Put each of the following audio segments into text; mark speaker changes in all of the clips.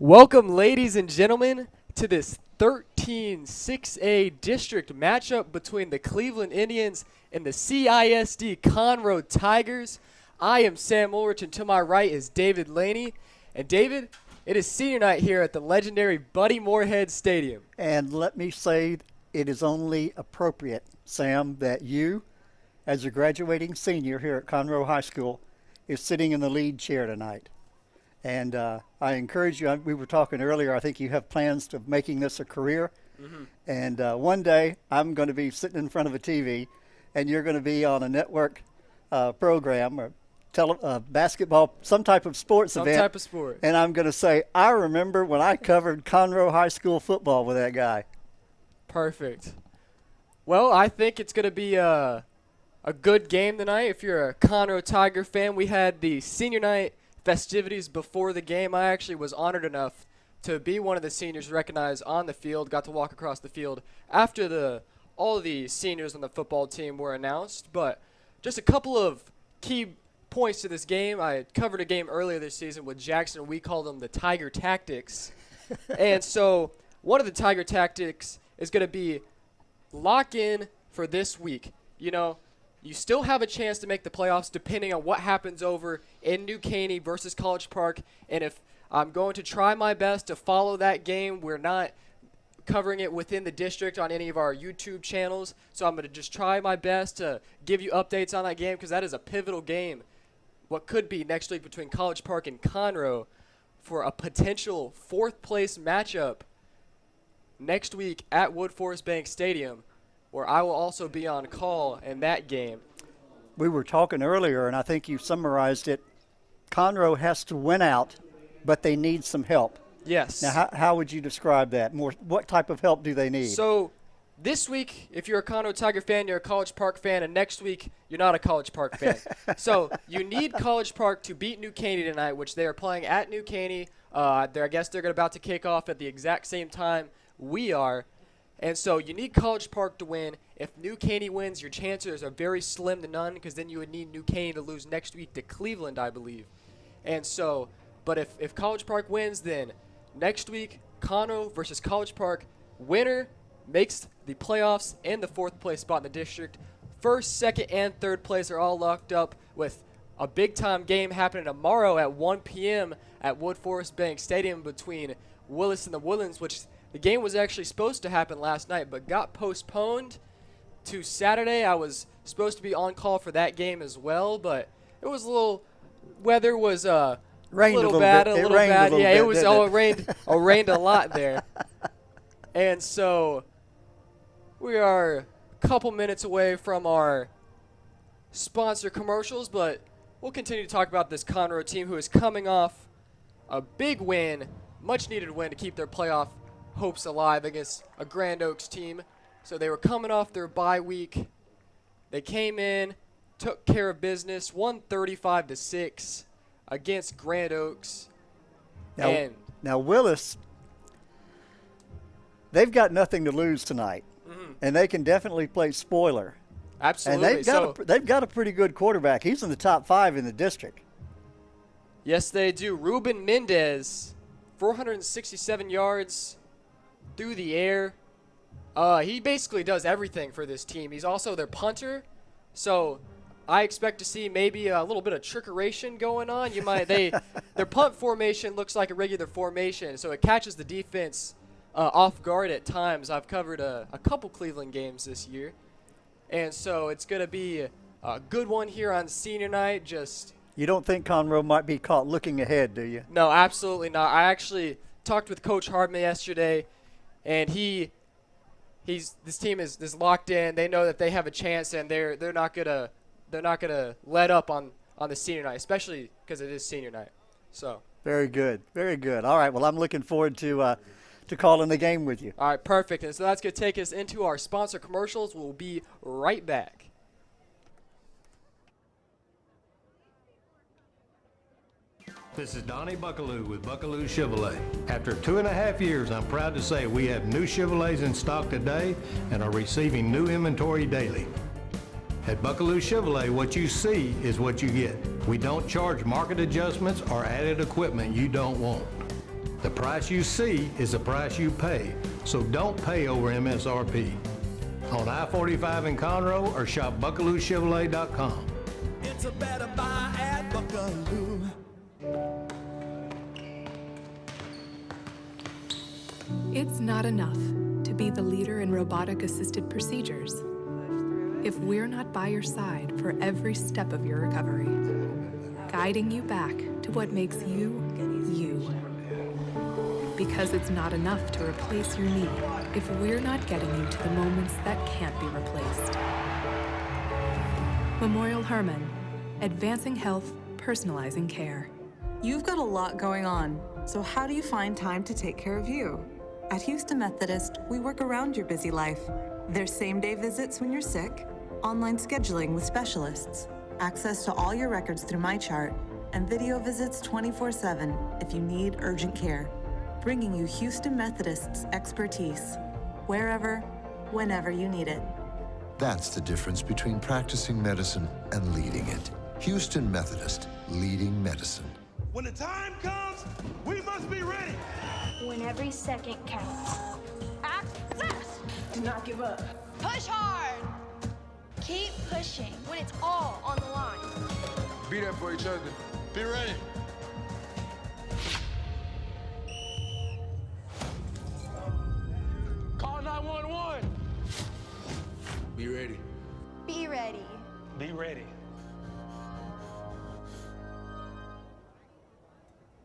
Speaker 1: Welcome, ladies and gentlemen, to this 13-6A district matchup between the Cleveland Indians and the CISD Conroe Tigers. I am Sam Ulrich, and to my right is David Laney. And David, it is senior night here at the legendary Buddy Moorhead Stadium.
Speaker 2: And let me say, it is only appropriate, Sam, that you, as a graduating senior here at Conroe High School, is sitting in the lead chair tonight. And I encourage you, we were talking earlier, I think you have plans of making this a career. Mm-hmm. And one day I'm going to be sitting in front of a TV and you're going to be on a network program or basketball, some type of sports event.
Speaker 1: Some type of sport.
Speaker 2: And I'm going to say, I remember when I covered Conroe High School football with that guy.
Speaker 1: Perfect. Well, I think it's going to be a good game tonight. If you're a Conroe Tiger fan, we had the senior night festivities before the game. I actually was honored enough to be one of the seniors recognized on the field, got to walk across the field after all the seniors on the football team were announced. But just a couple of key points to this game. I covered a game earlier this season with Jackson. We called them the Tiger Tactics. And so one of the Tiger Tactics is going to be lock in for this week. You know, you still have a chance to make the playoffs depending on what happens over in New Caney versus College Park. And if I'm going to try my best to follow that game, we're not covering it within the district on any of our YouTube channels. So I'm going to just try my best to give you updates on that game because that is a pivotal game. What could be next week between College Park and Conroe for a potential fourth place matchup next week at Wood Forest Bank Stadium, where I will also be on call in that game.
Speaker 2: We were talking earlier, and I think you summarized it. Conroe has to win out, but they need some help.
Speaker 1: Yes.
Speaker 2: Now, how would you describe that? What type of help do they need?
Speaker 1: So this week, if you're a Conroe Tiger fan, you're a College Park fan, and next week, you're not a College Park fan. So you need College Park to beat New Caney tonight, which they are playing at New Caney. I guess they're about to kick off at the exact same time we are. And so you need College Park to win. If New Caney wins, your chances are very slim to none because then you would need New Caney to lose next week to Cleveland, I believe. And so, but if College Park wins, then next week, Conroe versus College Park, winner makes the playoffs in the fourth place spot in the district. First, second, and third place are all locked up with a big-time game happening tomorrow at 1 p.m. at Wood Forest Bank Stadium between Willis and the Woodlands, which the game was actually supposed to happen last night but got postponed to Saturday. I was supposed to be on call for that game as well, but it was weather was a little bad. Yeah, it was. It rained a lot there. And so we are a couple minutes away from our sponsor commercials, but we'll continue to talk about this Conroe team who is coming off a big win, much needed win to keep their playoff hopes alive against a Grand Oaks team. So they were coming off their bye week. They came in, took care of business, won 35-6 against Grand Oaks.
Speaker 2: Now Willis, they've got nothing to lose tonight, and they can definitely play spoiler.
Speaker 1: Absolutely.
Speaker 2: And they've got a pretty good quarterback. He's in the top 5 in the district.
Speaker 1: Yes, they do. Ruben Mendez, 467 yards through the air. He basically does everything for this team. He's also their punter, so I expect to see maybe a little bit of trickeration going on. Their punt formation looks like a regular formation, so it catches the defense off guard at times. I've covered a couple Cleveland games this year, and so it's going to be a good one here on senior night.
Speaker 2: You don't think Conroe might be caught looking ahead, do you?
Speaker 1: No, absolutely not. I actually talked with Coach Hardman yesterday, and this team is locked in. They know that they have a chance, and they're not gonna let up on the senior night, especially because it is senior night. So
Speaker 2: very good, very good. All right, well, I'm looking forward to calling the game with you.
Speaker 1: All right, perfect. And so that's gonna take us into our sponsor commercials. We'll be right back.
Speaker 3: This is Donnie Buckaloo with Buckaloo Chevrolet. After 2.5 years, I'm proud to say we have new Chevrolets in stock today and are receiving new inventory daily. At Buckaloo Chevrolet, what you see is what you get. We don't charge market adjustments or added equipment you don't want. The price you see is the price you pay, so don't pay over MSRP. On I-45 in Conroe or shop BuckalooChevrolet.com.
Speaker 4: It's a better buy at Buckaloo.
Speaker 5: It's not enough to be the leader in robotic-assisted procedures if we're not by your side for every step of your recovery, guiding you back to what makes you, you. Because it's not enough to replace your knee if we're not getting you to the moments that can't be replaced. Memorial Hermann, advancing health, personalizing care.
Speaker 6: You've got a lot going on, so how do you find time to take care of you? At Houston Methodist, we work around your busy life. There's same-day visits when you're sick, online scheduling with specialists, access to all your records through MyChart, and video visits 24/7 if you need urgent care. Bringing you Houston Methodist's expertise, wherever, whenever you need it.
Speaker 7: That's the difference between practicing medicine and leading it. Houston Methodist, leading medicine.
Speaker 4: When the time comes, we must be ready.
Speaker 8: When every second counts.
Speaker 9: Act fast.
Speaker 6: Do not give up.
Speaker 9: Push hard. Keep pushing when it's all on the line.
Speaker 10: Be there for each other. Be ready. Call 911. Be ready.
Speaker 9: Be ready.
Speaker 4: Be ready.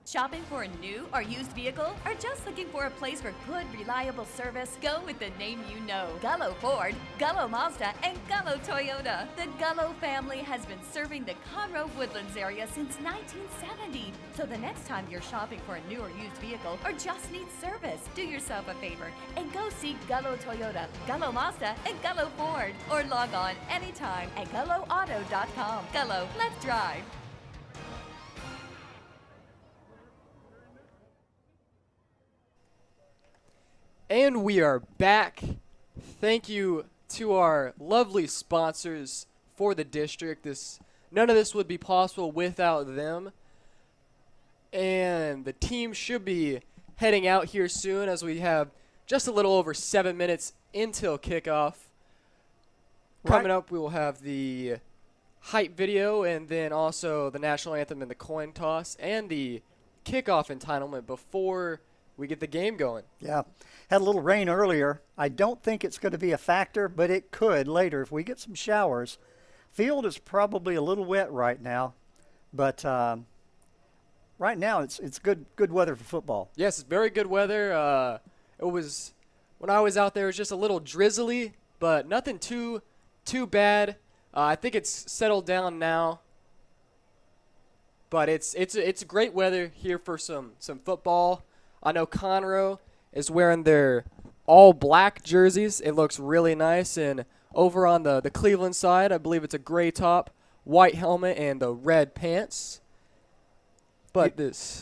Speaker 11: Shopping for a new or used vehicle, or just looking for a place for good, reliable service? Go with the name you know. Gullo Ford, Gullo Mazda, and Gullo Toyota. The Gullo family has been serving the Conroe Woodlands area since 1970. So the next time you're shopping for a new or used vehicle, or just need service, do yourself a favor and go see Gullo Toyota, Gullo Mazda, and Gullo Ford. Or log on anytime at GulloAuto.com. Gullo, let's drive.
Speaker 1: And we are back. Thank you to our lovely sponsors for the district. None of this would be possible without them. And the team should be heading out here soon, as we have just a little over 7 minutes until kickoff. Coming up, we will have the hype video, and then also the national anthem and the coin toss, and the kickoff entitlement before we get the game going.
Speaker 2: Yeah. Had a little rain earlier. I don't think it's going to be a factor, but it could later if we get some showers. Field is probably a little wet right now, but right now it's good weather for football.
Speaker 1: Yes, it's very good weather. It was, when I was out there, it was just a little drizzly, but nothing too bad. I think it's settled down now. But it's great weather here for some football. I know Conroe is wearing their all-black jerseys. It looks really nice. And over on the Cleveland side, I believe it's a gray top, white helmet, and the red pants. But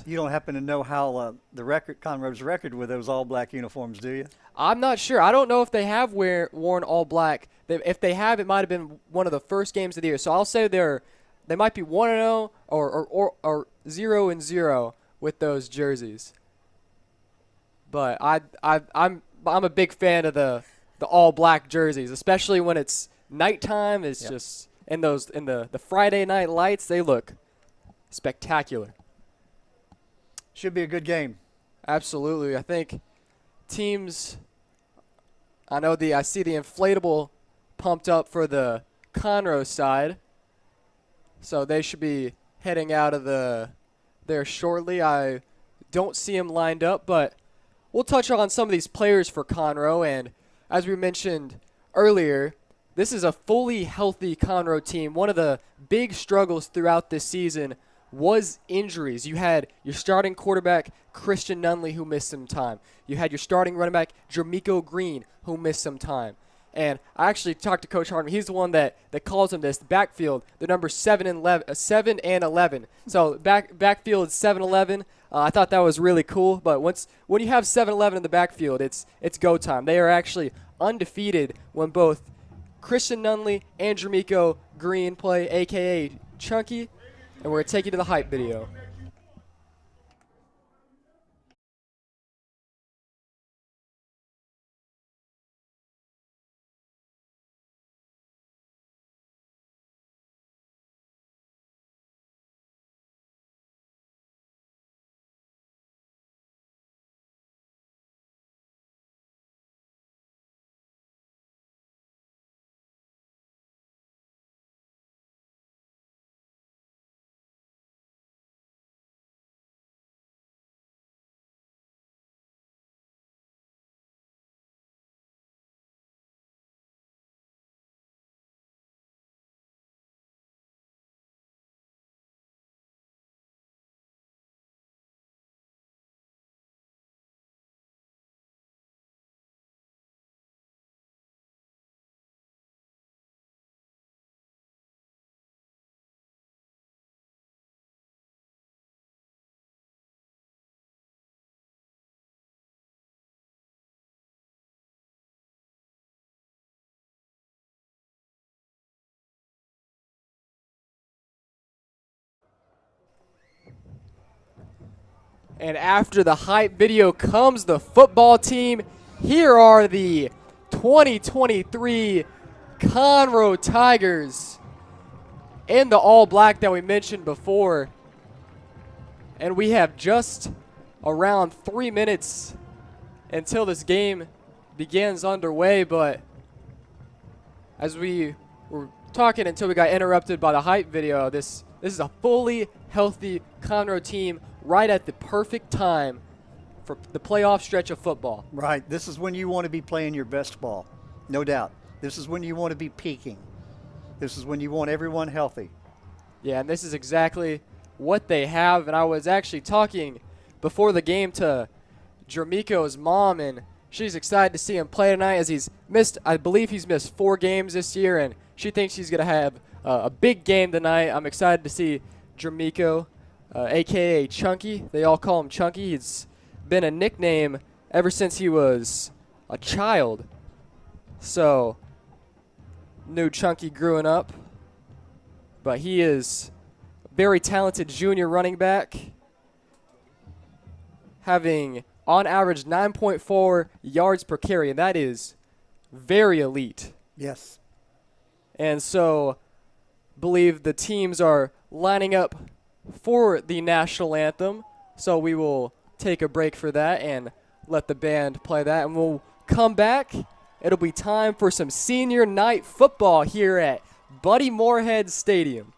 Speaker 2: you don't happen to know how Conroe's record with those all-black uniforms, do you?
Speaker 1: I'm not sure. I don't know if they have worn all black. If they have, it might have been one of the first games of the year. So I'll say they might be 1-0 or 0-0 with those jerseys. But I'm a big fan of the all black jerseys, especially when it's nighttime. It's just in the Friday night lights, they look spectacular.
Speaker 2: Should be a good game.
Speaker 1: Absolutely. I think teams, I see the inflatable pumped up for the Conroe side. So they should be heading out of there shortly. I don't see them lined up, but we'll touch on some of these players for Conroe, and as we mentioned earlier, this is a fully healthy Conroe team. One of the big struggles throughout this season was injuries. You had your starting quarterback, Christian Nunley, who missed some time. You had your starting running back, Jermico Green, who missed some time. And I actually talked to Coach Hartman. He's the one that calls him this, the backfield, the number 7 and 11. So backfield 7-11. I thought that was really cool. But when you have 7-11 in the backfield, it's go time. They are actually undefeated when both Christian Nunley and Jermico Green play, a.k.a. Chunky. And we're going to take you to the hype video. And after the hype video comes the football team. Here are the 2023 Conroe Tigers in the all black that we mentioned before. And we have just around 3 minutes until this game begins underway. But as we were talking until we got interrupted by the hype video, this is a fully healthy Conroe team right at the perfect time for the playoff stretch of football.
Speaker 2: Right. This is when you want to be playing your best ball, no doubt. This is when you want to be peaking. This is when you want everyone healthy.
Speaker 1: Yeah, and this is exactly what they have. And I was actually talking before the game to Jermico's mom, and she's excited to see him play tonight as he's missed, I believe he's missed 4 games this year, and she thinks he's going to have a big game tonight. I'm excited to see Jermico, a.k.a. Chunky. They all call him Chunky. He's been a nickname ever since he was a child. So, knew Chunky growing up. But he is a very talented junior running back, having on average 9.4 yards per carry, and that is very elite.
Speaker 2: Yes.
Speaker 1: And so, believe the teams are lining up for the national anthem. So we will take a break for that and let the band play that. And we'll come back. It'll be time for some senior night football here at Buddy Moorhead Stadium.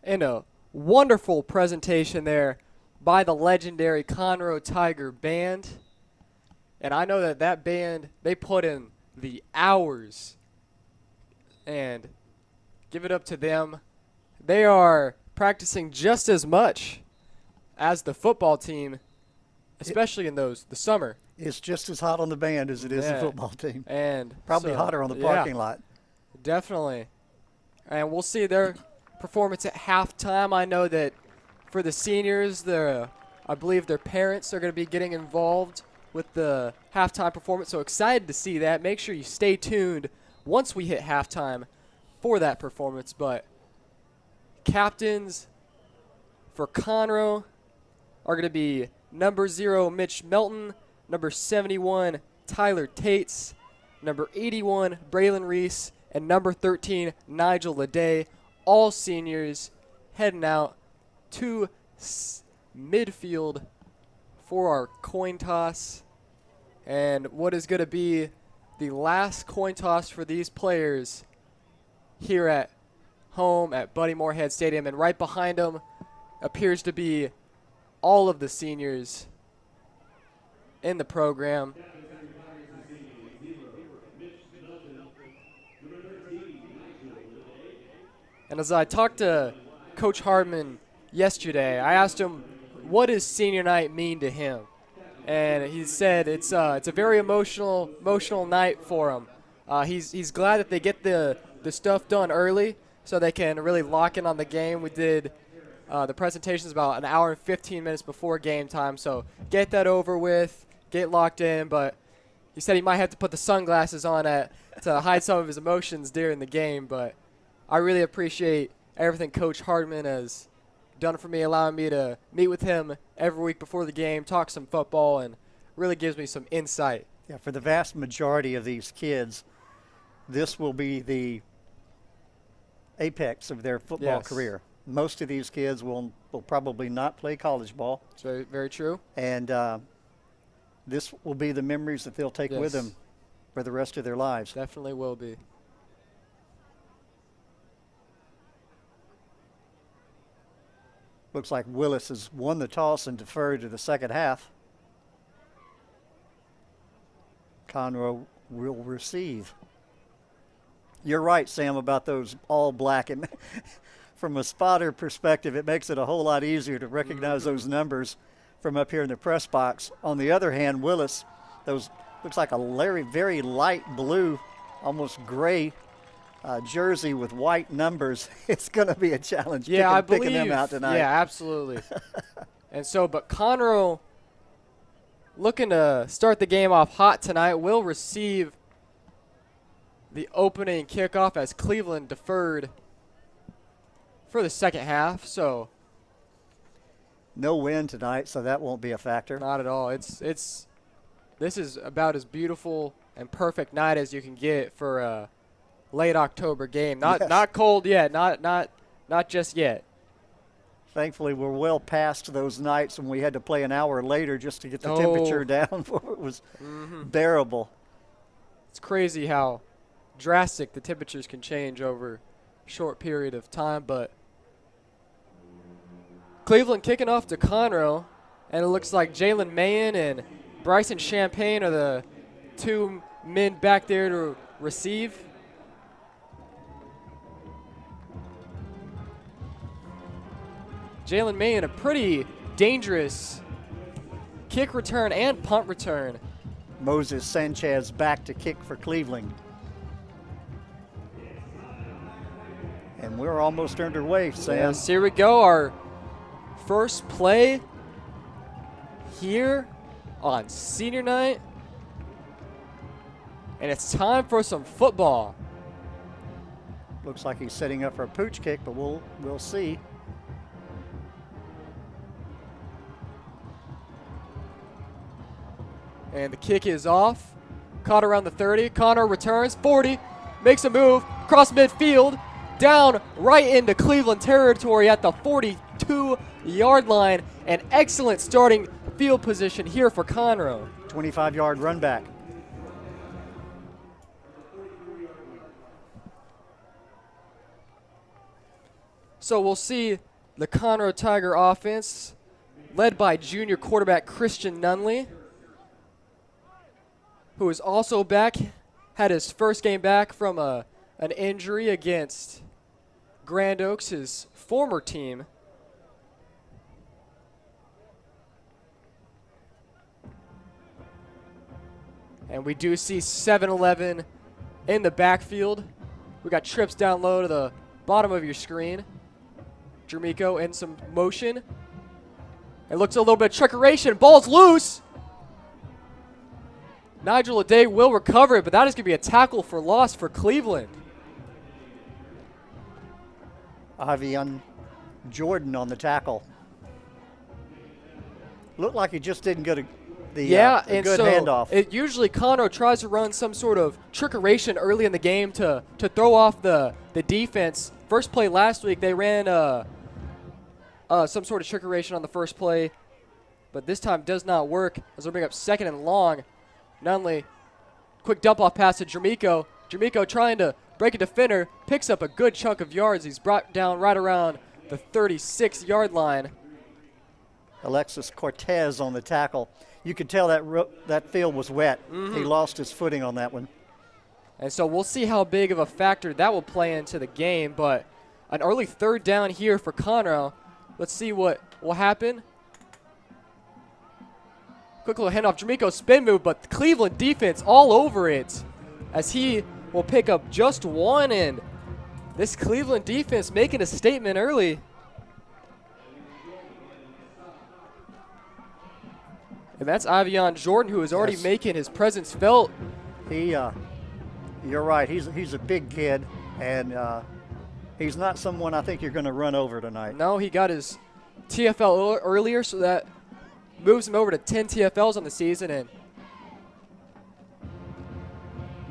Speaker 1: And a wonderful presentation there by the legendary Conroe Tiger Band. And I know that that band, they put in the hours. And give it up to them. They are practicing just as much as the football team, especially in the summer.
Speaker 2: It's just as hot on the band as it is the football team.
Speaker 1: And
Speaker 2: probably
Speaker 1: so,
Speaker 2: hotter on the parking lot.
Speaker 1: Definitely. And we'll see their performance at halftime. I know that for the seniors, I believe their parents are going to be getting involved with the halftime performance. So excited to see that. Make sure you stay tuned once we hit halftime for that performance. But captains for Conroe are going to be number 0, Mitch Melton, number 71, Tyler Tates, number 81, Braylon Reese, and number 13, Nigel Leday. All seniors heading out to midfield for our coin toss. And what is going to be the last coin toss for these players here at home at Buddy Moorhead Stadium. And right behind them appears to be all of the seniors in the program. And as I talked to Coach Hardman yesterday, I asked him, what does senior night mean to him? And he said it's a very emotional night for him. He's glad that they get the stuff done early so they can really lock in on the game. We did the presentations about an hour and 15 minutes before game time, so get that over with, get locked in. But he said he might have to put the sunglasses on to hide some of his emotions during the game. But I really appreciate everything Coach Hardman has done for me, allowing me to meet with him every week before the game, talk some football, and really gives me some insight.
Speaker 2: Yeah, for the vast majority of these kids, this will be the apex of their football career. Most of these kids will probably not play college ball.
Speaker 1: It's very, very true.
Speaker 2: And this will be the memories that they'll take with them for the rest of their lives.
Speaker 1: Definitely will be.
Speaker 2: Looks like Willis has won the toss and deferred to the second half. Conroe will receive. You're right, Sam, about those all black. And from a spotter perspective, it makes it a whole lot easier to recognize those numbers from up here in the press box. On the other hand, Willis, those looks like a very light blue, almost gray jersey with white numbers. It's going to be a challenge picking them out tonight.
Speaker 1: Yeah, absolutely. And so, but Conroe looking to start the game off hot tonight will receive the opening kickoff as Cleveland deferred for the second half. So
Speaker 2: no wind tonight, so that won't be a factor.
Speaker 1: Not at all. This is about as beautiful and perfect night as you can get for a late October game. Not cold yet. Not just yet.
Speaker 2: Thankfully, we're well past those nights when we had to play an hour later just to get the temperature down before it was bearable.
Speaker 1: It's crazy how drastic the temperatures can change over a short period of time. But Cleveland kicking off to Conroe, and it looks like Jalen Mayen and Bryson Champagne are the two men back there to receive. Jalen Mayen, a pretty dangerous kick return and punt return.
Speaker 2: Moses Sanchez back to kick for Cleveland. And we're almost underway, Sam.
Speaker 1: Yes, here we go. Our first play here on senior night. And it's time for some football.
Speaker 2: Looks like he's setting up for a pooch kick, but we'll see.
Speaker 1: And the kick is off. Caught around the 30. Conroe returns. 40. Makes a move. Across midfield. Down right into Cleveland territory at the 42-yard line. An excellent starting field position here for Conroe.
Speaker 2: 25-yard run back.
Speaker 1: So we'll see the Conroe Tiger offense led by junior quarterback Christian Nunley, who is also back, had his first game back from an injury against Grand Oaks, his former team. And we do see 7-11 in the backfield. We got trips down low to the bottom of your screen. Jermico in some motion. It looks a little bit of trickeration. Ball's loose. Nigel Adair will recover it, but that is going to be a tackle for loss for Cleveland.
Speaker 2: Avion Jordan on the tackle. Looked like he just didn't get a
Speaker 1: and
Speaker 2: good
Speaker 1: so
Speaker 2: handoff.
Speaker 1: Usually Conroe tries to run some sort of trickeration early in the game to throw off the defense. First play last week, they ran some sort of trickeration on the first play, but this time does not work as they bring up 2nd and long. Nunley, quick dump off pass to Jermico. Jermico trying to break a defender, picks up a good chunk of yards. He's brought down right around the 36-yard line.
Speaker 2: Alexis Cortez on the tackle. You could tell that field was wet. He lost his footing on that one.
Speaker 1: And so we'll see how big of a factor that will play into the game, but an early 3rd down here for Conroe. Let's see what will happen. Quick little handoff, Jermico spin move, but Cleveland defense all over it as he will pick up just 1, and this Cleveland defense making a statement early. And that's Avion Jordan, who is already making his presence felt.
Speaker 2: You're right. He's a big kid, and he's not someone I think you're going to run over tonight.
Speaker 1: No, he got his TFL earlier, so that moves him over to 10 TFLs on the season. And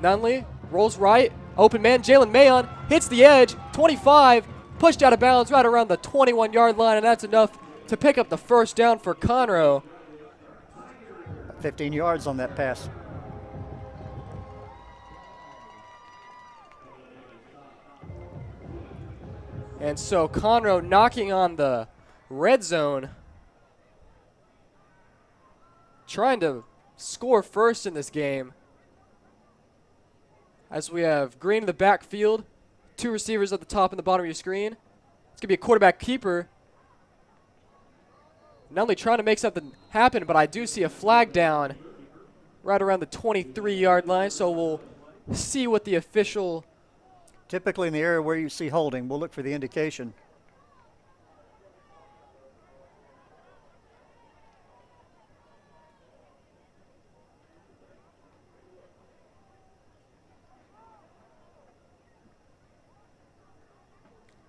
Speaker 1: Nunley rolls right, open man, Jalen Mayon hits the edge, 25, pushed out of bounds right around the 21-yard line, and that's enough to pick up the 1st down for Conroe.
Speaker 2: 15 yards on that pass.
Speaker 1: And so Conroe knocking on the red zone, trying to score first in this game. As we have Green in the backfield, 2 receivers at the top and the bottom of your screen. It's going to be a quarterback keeper. Not only trying to make something happen, but I do see a flag down right around the 23-yard line, so we'll see what the official...
Speaker 2: Typically in the area where you see holding, we'll look for the indication.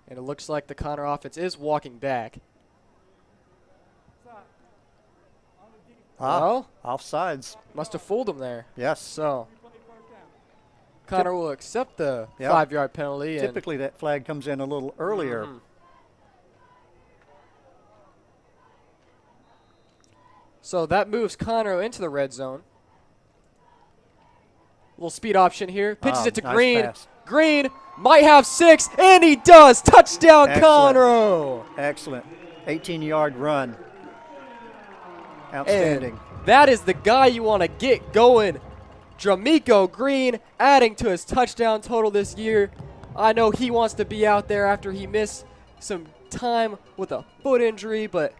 Speaker 1: And it looks like the Conroe offense is walking back. Well,
Speaker 2: offsides.
Speaker 1: Must have fooled him there.
Speaker 2: Yes.
Speaker 1: So Conroe will accept the 5-yard penalty.
Speaker 2: Typically that flag comes in a little earlier.
Speaker 1: So that moves Conroe into the red zone. Little speed option here. Pitches it to
Speaker 2: nice
Speaker 1: Green.
Speaker 2: Pass.
Speaker 1: Green might have 6, and he does. Touchdown,
Speaker 2: Excellent.
Speaker 1: Conroe.
Speaker 2: Excellent. 18-yard run. Outstanding.
Speaker 1: And that is the guy you want to get going. Jermico Green adding to his touchdown total this year. I know he wants to be out there after he missed some time with a foot injury, but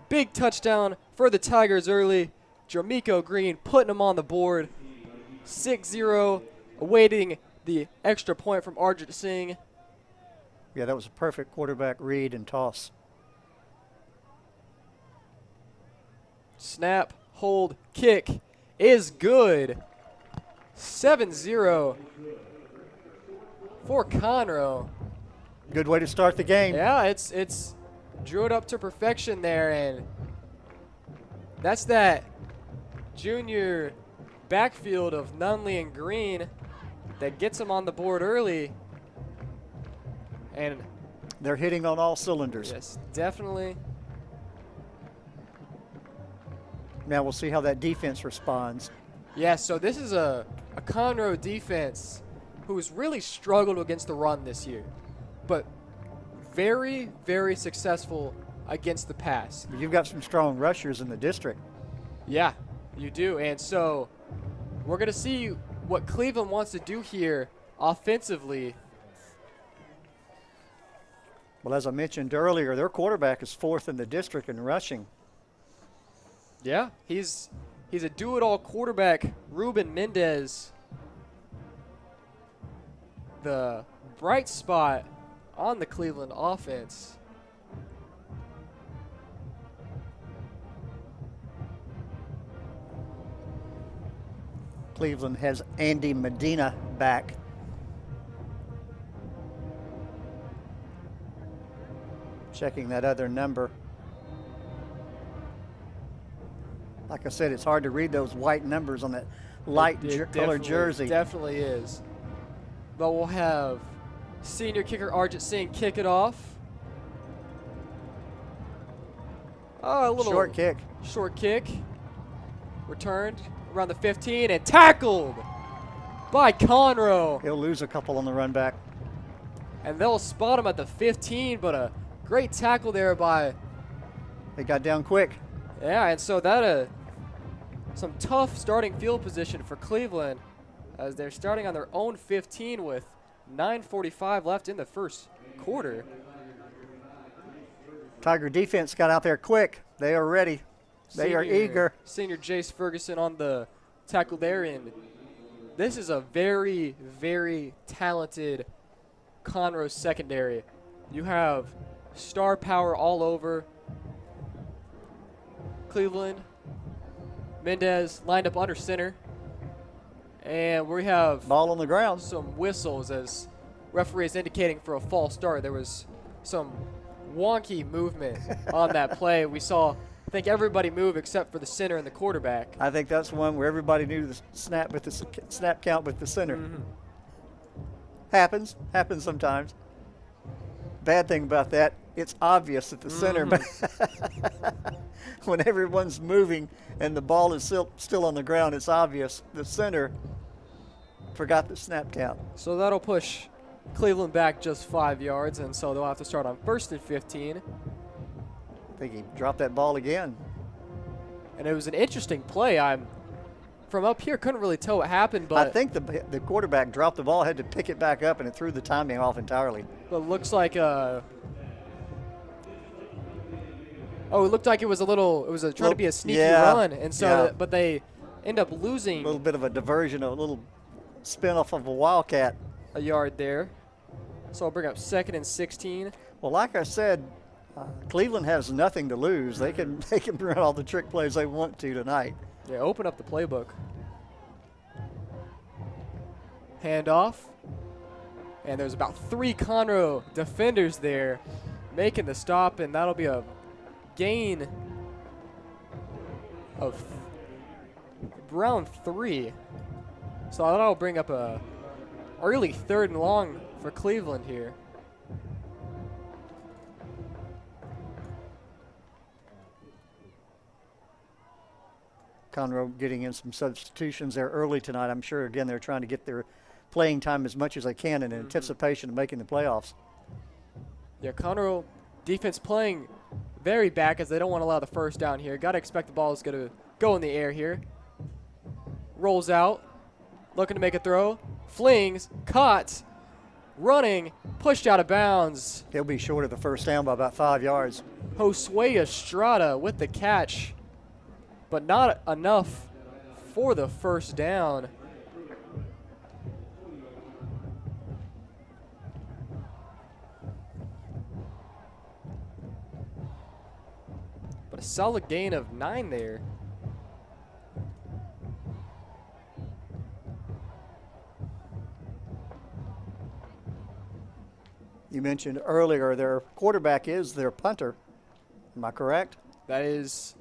Speaker 1: big touchdown for the Tigers early. Jermico Green putting him on the board. 6-0, awaiting the extra point from Arjit Singh.
Speaker 2: Yeah, that was a perfect quarterback read and toss.
Speaker 1: Snap, hold, kick is good. 7-0 for Conroe.
Speaker 2: Good way to start the game.
Speaker 1: Yeah, it's drew it up to perfection there, and that's that junior backfield of Nunley and Green that gets them on the board early. And
Speaker 2: they're hitting on all cylinders.
Speaker 1: Yes, definitely.
Speaker 2: Now we'll see how that defense responds.
Speaker 1: Yeah, so this is a Conroe defense who's really struggled against the run this year, but very, very successful against the pass.
Speaker 2: You've got some strong rushers in the district.
Speaker 1: Yeah, you do. And so we're going to see what Cleveland wants to do here offensively.
Speaker 2: Well, as I mentioned earlier, their quarterback is 4th in the district in rushing.
Speaker 1: Yeah, he's a do-it-all quarterback, Ruben Mendez. The bright spot on the Cleveland offense.
Speaker 2: Cleveland has Andy Medina back. Checking that other number. Like I said, it's hard to read those white numbers on that light colored jersey.
Speaker 1: Definitely is. But we'll have senior kicker Arjit Singh kick it off. Oh, a little
Speaker 2: short kick.
Speaker 1: Short kick. Returned around the 15 and tackled by Conroe.
Speaker 2: He'll lose a couple on the run back.
Speaker 1: And they'll spot him at the 15, but a great tackle there by.
Speaker 2: They got down quick.
Speaker 1: Yeah, and so that some tough starting field position for Cleveland as they're starting on their own 15 with 9:45 left in the first quarter.
Speaker 2: Tiger defense got out there quick. They are ready. They are eager.
Speaker 1: Senior Jace Ferguson on the tackle there, and this is a very, very talented Conroe secondary. You have star power all over. Cleveland, Mendez lined up under center, and we have
Speaker 2: ball on the ground.
Speaker 1: Some whistles as referees indicating for a false start. There was some wonky movement on that play. We saw, I think, everybody move except for the center and the quarterback.
Speaker 2: I think that's one where everybody knew the snap count with the center. Happens sometimes. Bad thing about that, it's obvious at the center, but when everyone's moving and the ball is still on the ground, it's obvious. The center forgot the snap count.
Speaker 1: So that'll push Cleveland back just 5 yards, and so they'll have to start on 1st and 15.
Speaker 2: I think he dropped that ball again.
Speaker 1: And it was an interesting play. From up here, couldn't really tell what happened, but
Speaker 2: I think the quarterback dropped the ball, had to pick it back up, and it threw the timing off entirely.
Speaker 1: But it looks like it looked like it was trying to be a sneaky run, and so but they end up losing
Speaker 2: a little bit of a diversion, a little spin off of a wildcat.
Speaker 1: A yard there. So I'll bring up 2nd and 16.
Speaker 2: Well, like I said, Cleveland has nothing to lose. They can run all the trick plays they want to tonight.
Speaker 1: Yeah, open up the playbook. Handoff. And there's about 3 Conroe defenders there making the stop, and that'll be a gain of around 3. So that'll bring up a early 3rd and long for Cleveland here.
Speaker 2: Conroe getting in some substitutions there early tonight. I'm sure, again, they're trying to get their playing time as much as they can in anticipation of making the playoffs.
Speaker 1: Yeah, Conroe defense playing very back as they don't want to allow the first down here. Got to expect the ball is going to go in the air here. Rolls out, looking to make a throw. Flings, caught, running, pushed out of bounds.
Speaker 2: He'll be short of the first down by about 5 yards.
Speaker 1: Josue Estrada with the catch, but not enough for the first down. But a solid gain of 9 there.
Speaker 2: You mentioned earlier their quarterback is their punter. Am I correct?
Speaker 1: That is.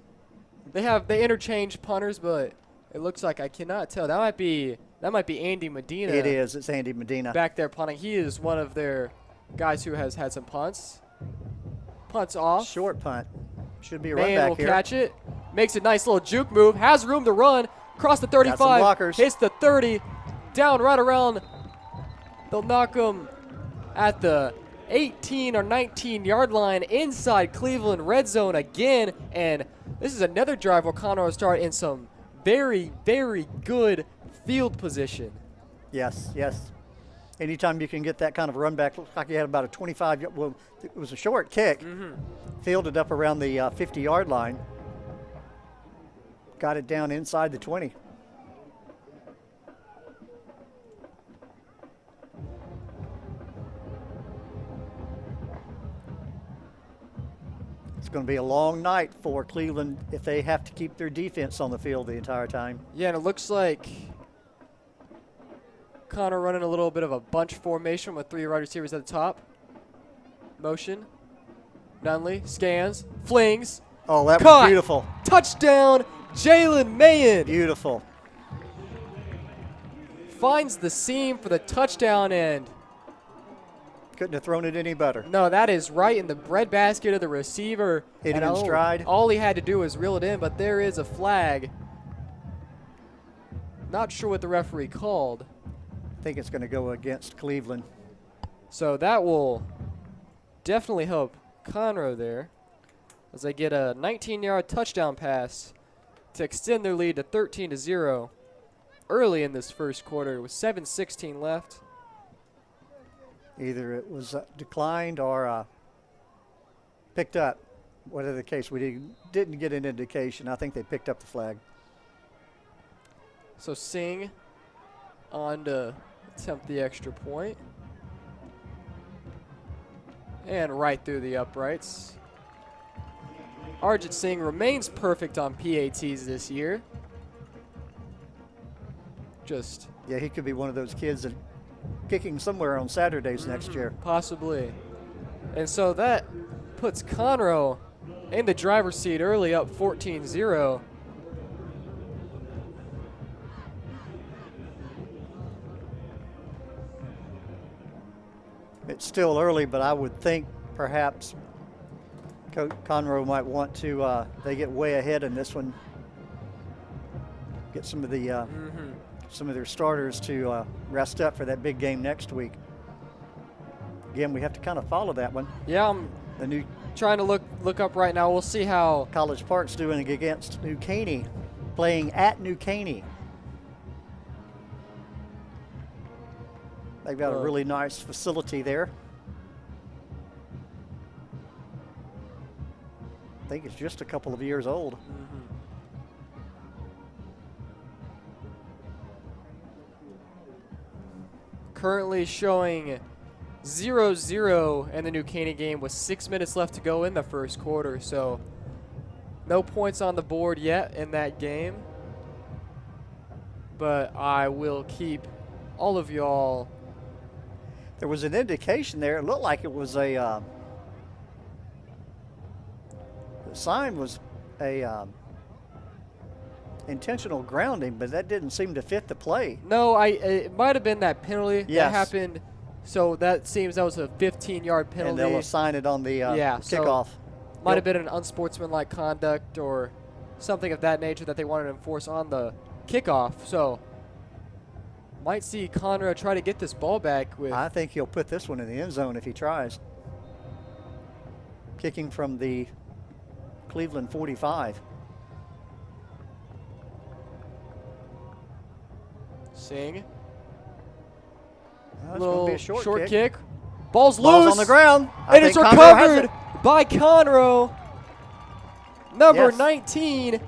Speaker 1: They interchange punters, but it looks like I cannot tell. That might be Andy Medina.
Speaker 2: It is. It's Andy Medina.
Speaker 1: Back there punting. He is one of their guys who has had some punts. Punts off.
Speaker 2: Short punt. Should be a
Speaker 1: Man
Speaker 2: run back
Speaker 1: will
Speaker 2: here.
Speaker 1: Catch it. Makes a nice little juke move. Has room to run. Across the 35. Hits the 30. Down right around. They'll knock him at the 18 or 19 yard line inside Cleveland red zone again. And this is another drive where Conroe will start in some very, very good field position.
Speaker 2: Yes, yes. Anytime you can get that kind of run back, looks like he had about a 25, well, it was a short kick, fielded up around the 50-yard line. Got it down inside the 20. It's going to be a long night for Cleveland if they have to keep their defense on the field the entire time.
Speaker 1: Yeah, and it looks like Conroe running a little bit of a bunch formation with 3 wide receivers at the top. Motion. Nunley scans, flings.
Speaker 2: Oh, that
Speaker 1: caught.
Speaker 2: was beautiful.
Speaker 1: Touchdown, Jalen Mayen.
Speaker 2: Beautiful.
Speaker 1: Finds the seam for the touchdown end.
Speaker 2: Couldn't have thrown it any better.
Speaker 1: No, that is right in the breadbasket of the receiver.
Speaker 2: Hit him in stride.
Speaker 1: All he had to do was reel it in, but there is a flag. Not sure what the referee called.
Speaker 2: I think it's going to go against Cleveland.
Speaker 1: So that will definitely help Conroe there as they get a 19-yard touchdown pass to extend their lead to 13-0 early in this first quarter with 7:16 left.
Speaker 2: Either it was declined or picked up. Whatever the case, we didn't get an indication. I think they picked up the flag.
Speaker 1: So Singh on to attempt the extra point. And right through the uprights. Arjit Singh remains perfect on PATs this year.
Speaker 2: Yeah, he could be one of those kids that kicking somewhere on Saturdays next year.
Speaker 1: Possibly. And so that puts Conroe in the driver's seat early, up 14-0.
Speaker 2: It's still early, but I would think perhaps Coach Conroe might want to, they get way ahead in this one, get some of the some of their starters to rest up for that big game next week. Again, we have to kind of follow that one.
Speaker 1: Yeah, I'm
Speaker 2: the new
Speaker 1: trying to look up right now. We'll see how
Speaker 2: College Park's doing against New Caney, playing at New Caney. They've got a really nice facility there. I think it's just a couple of years old.
Speaker 1: Currently showing 0-0 in the New Caney game with 6 minutes left to go in the first quarter. So no points on the board yet in that game. But I will keep all of y'all.
Speaker 2: There was an indication there. It looked like it was a the sign was a intentional grounding, but that didn't seem to fit the play.
Speaker 1: No, it might have been that penalty that
Speaker 2: Yes.
Speaker 1: happened. So that seems that was a 15-yard penalty.
Speaker 2: And they'll assign it on the kickoff.
Speaker 1: So might have been an unsportsmanlike conduct or something of that nature that they wanted to enforce on the kickoff. So might see Conroe try to get this ball back with.
Speaker 2: I think he'll put this one in the end zone if he tries. Kicking from the Cleveland 45.
Speaker 1: Singh.
Speaker 2: That's
Speaker 1: Little
Speaker 2: gonna be a short
Speaker 1: kick. Ball's
Speaker 2: Ball's
Speaker 1: loose.
Speaker 2: on the ground.
Speaker 1: And it's recovered by Conroe. Number 19,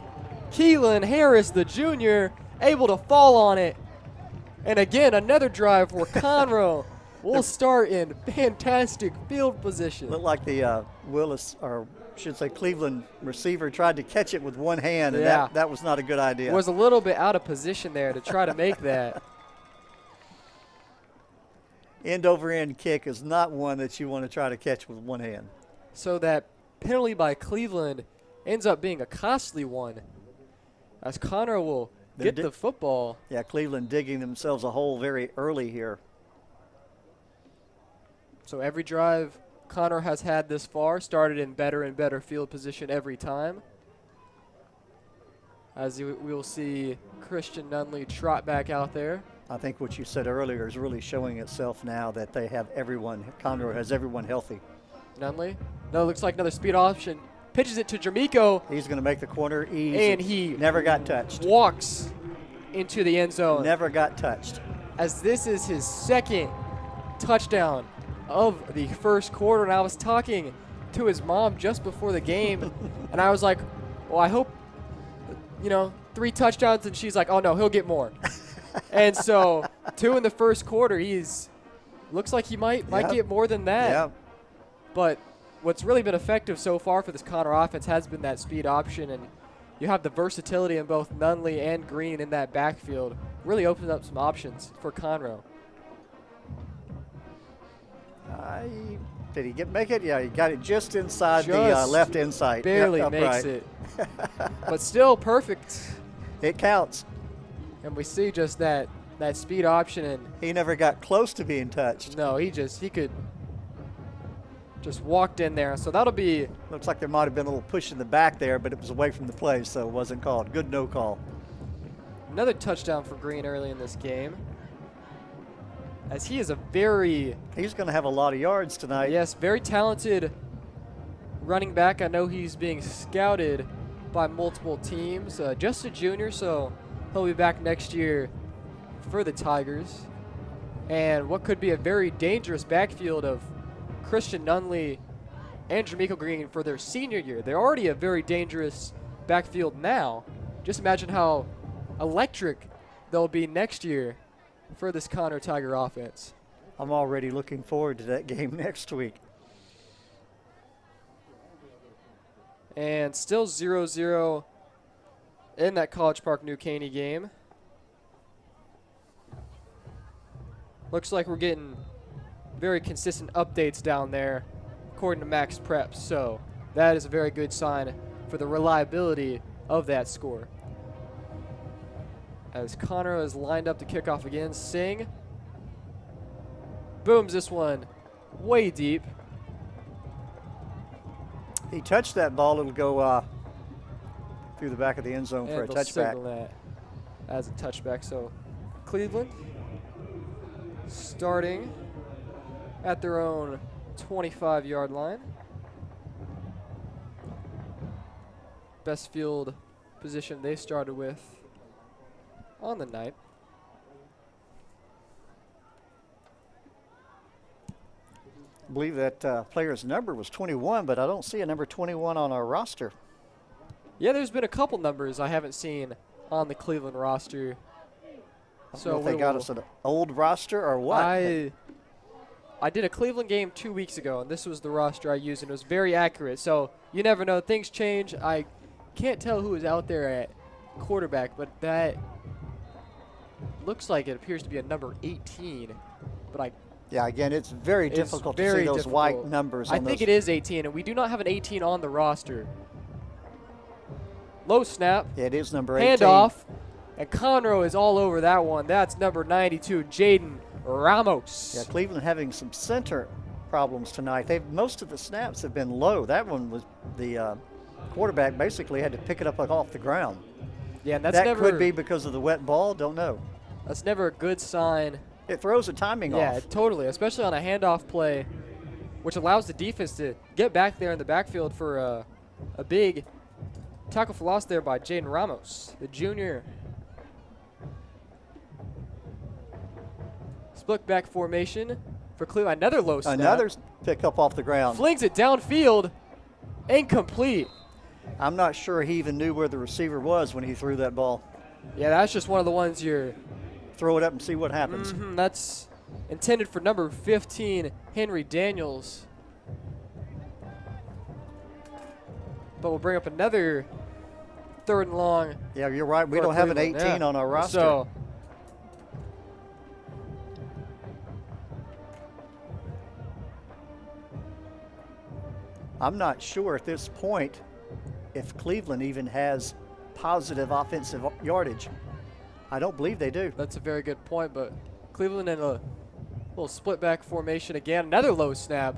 Speaker 1: Keelan Harris, the junior, able to fall on it. And again, another drive where Conroe will start in fantastic field position.
Speaker 2: Looked like the Willis, or should say Cleveland receiver, tried to catch it with one hand, and
Speaker 1: Yeah.
Speaker 2: that was not a good idea.
Speaker 1: Was a little bit out of position there to try to make that.
Speaker 2: End over end kick is not one that you want to try to catch with one hand.
Speaker 1: So that penalty by Cleveland ends up being a costly one, as Conroe will get the football.
Speaker 2: Yeah, Cleveland digging themselves a hole very early here.
Speaker 1: So every drive Conroe has had this far started in better and better field position every time. As we will see Christian Nunley trot back out there.
Speaker 2: I think what you said earlier is really showing itself now that they have everyone, Conroe has everyone healthy.
Speaker 1: Nunley. No, looks like another speed option. Pitches it to Jermico.
Speaker 2: He's going to make the corner easy.
Speaker 1: And he
Speaker 2: never got touched.
Speaker 1: Walks into the end zone.
Speaker 2: Never got touched.
Speaker 1: As this is his second touchdown of the first quarter. And I was talking to his mom just before the game. And I was like, well, I hope, 3 touchdowns. And she's like, oh, no, he'll get more. And so 2 in the first quarter. Looks like he might get more than that.
Speaker 2: Yeah.
Speaker 1: But what's really been effective so far for this Conroe offense has been that speed option, and you have the versatility in both Nunley and Green in that backfield. Really opens up some options for Conroe.
Speaker 2: Did he make it? Yeah, he got it just inside the left inside.
Speaker 1: Barely makes it. But still perfect.
Speaker 2: It counts.
Speaker 1: And we see just that speed option, and
Speaker 2: he never got close to being touched.
Speaker 1: No, he could just walked in there. So that'll be.
Speaker 2: Looks like there might have been a little push in the back there, but it was away from the play, so it wasn't called. Good no call.
Speaker 1: Another touchdown for Green early in this game. As he is he's
Speaker 2: going to have a lot of yards tonight.
Speaker 1: Yes, very talented running back. I know he's being scouted by multiple teams. Just a junior, so he'll be back next year for the Tigers. And what could be a very dangerous backfield of Christian Nunley and Jermichael Green for their senior year. They're already a very dangerous backfield now. Just imagine how electric they'll be next year for this Conroe Tiger offense.
Speaker 2: I'm already looking forward to that game next week.
Speaker 1: And still 0-0 in that College Park New Caney game. Looks like we're getting very consistent updates down there according to Max Prep, so that is a very good sign for the reliability of that score. As Conroe is lined up to kick off again, Singh booms this one way deep.
Speaker 2: He touched that ball, it'll go through the back of the end zone for a touchback.
Speaker 1: Signal that as a touchback. So Cleveland starting at their own 25-yard line. Best field position they started with on the night.
Speaker 2: I believe that player's number was 21, but I don't see a number 21 on our roster.
Speaker 1: Yeah, there's been a couple numbers I haven't seen on the Cleveland roster.
Speaker 2: So if they got us an old roster or what?
Speaker 1: I did a Cleveland game 2 weeks ago, and this was the roster I used, and it was very accurate. So you never know. Things change. I can't tell who was out there at quarterback, but that looks like it appears to be a number 18. But
Speaker 2: yeah, again, it's very difficult to see those white numbers.
Speaker 1: I think it is 18, and we do not have an 18 on the roster. Low snap.
Speaker 2: Yeah, it is number 18.
Speaker 1: Handoff, and Conroe is all over that one. That's number 92, Jaden Ramos.
Speaker 2: Yeah, Cleveland having some center problems tonight. Most of the snaps have been low. That one was the quarterback basically had to pick it up like off the ground.
Speaker 1: Yeah, and that
Speaker 2: could be because of the wet ball. Don't know.
Speaker 1: That's never a good sign.
Speaker 2: It throws the timing off.
Speaker 1: Yeah, totally, especially on a handoff play, which allows the defense to get back there in the backfield for a big tackle for loss there by Jaden Ramos, the junior. Split back formation for Cleveland. Another low snap.
Speaker 2: Another pick up off the ground.
Speaker 1: Flings it downfield. Incomplete.
Speaker 2: I'm not sure he even knew where the receiver was when he threw that ball.
Speaker 1: Yeah, that's just one of the ones you're...
Speaker 2: Throw it up and see what happens.
Speaker 1: That's intended for number 15, Henry Daniels. But we'll bring up another 3rd and long.
Speaker 2: Yeah, you're right. We don't have an 18 on our roster.
Speaker 1: So
Speaker 2: I'm not sure at this point if Cleveland even has positive offensive yardage. I don't believe they do.
Speaker 1: That's a very good point, but Cleveland in a little split back formation again. Another low snap.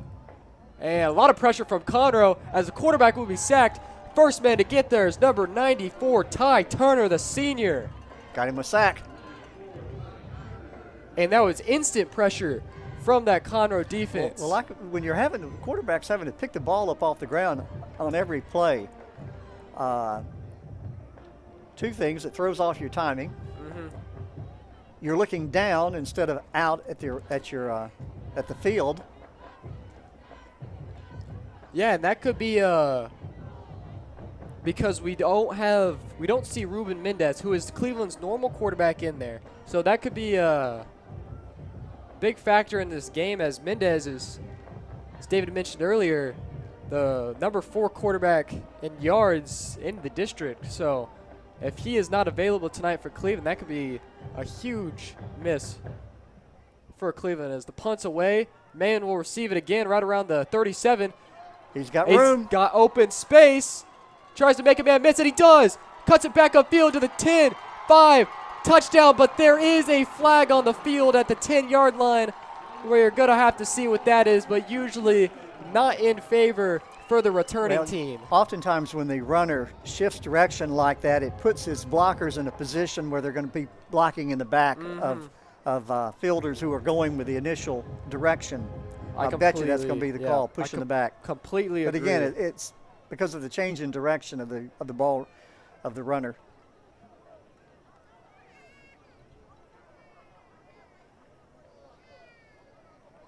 Speaker 1: And a lot of pressure from Conroe as the quarterback will be sacked. First man to get there is number 94, Ty Turner, the senior.
Speaker 2: Got him a sack.
Speaker 1: And that was instant pressure from that Conroe defense.
Speaker 2: Well, like when you're having the quarterbacks having to pick the ball up off the ground on every play, two things: it throws off your timing. You're looking down instead of out at the field.
Speaker 1: Yeah, and that could be because we don't see Ruben Mendez, who is Cleveland's normal quarterback, in there. So that could be a big factor in this game, as Mendez is, as David mentioned earlier, the number 4 quarterback in yards in the district. So if he is not available tonight for Cleveland, that could be a huge miss for Cleveland, as the punt's away. Mayen will receive it again right around the 37.
Speaker 2: He's got room.
Speaker 1: He's got open space. Tries to make a man miss, and he does. Cuts it back upfield to the 10, 5, touchdown, but there is a flag on the field at the 10-yard line where you're going to have to see what that is, but usually not in favor for the returning team.
Speaker 2: Oftentimes when the runner shifts direction like that, it puts his blockers in a position where they're going to be blocking in the back of fielders who are going with the initial direction. I bet you that's going to be the call, pushing the back.
Speaker 1: Completely agree.
Speaker 2: But again, it's because of the change in direction of the ball of the runner.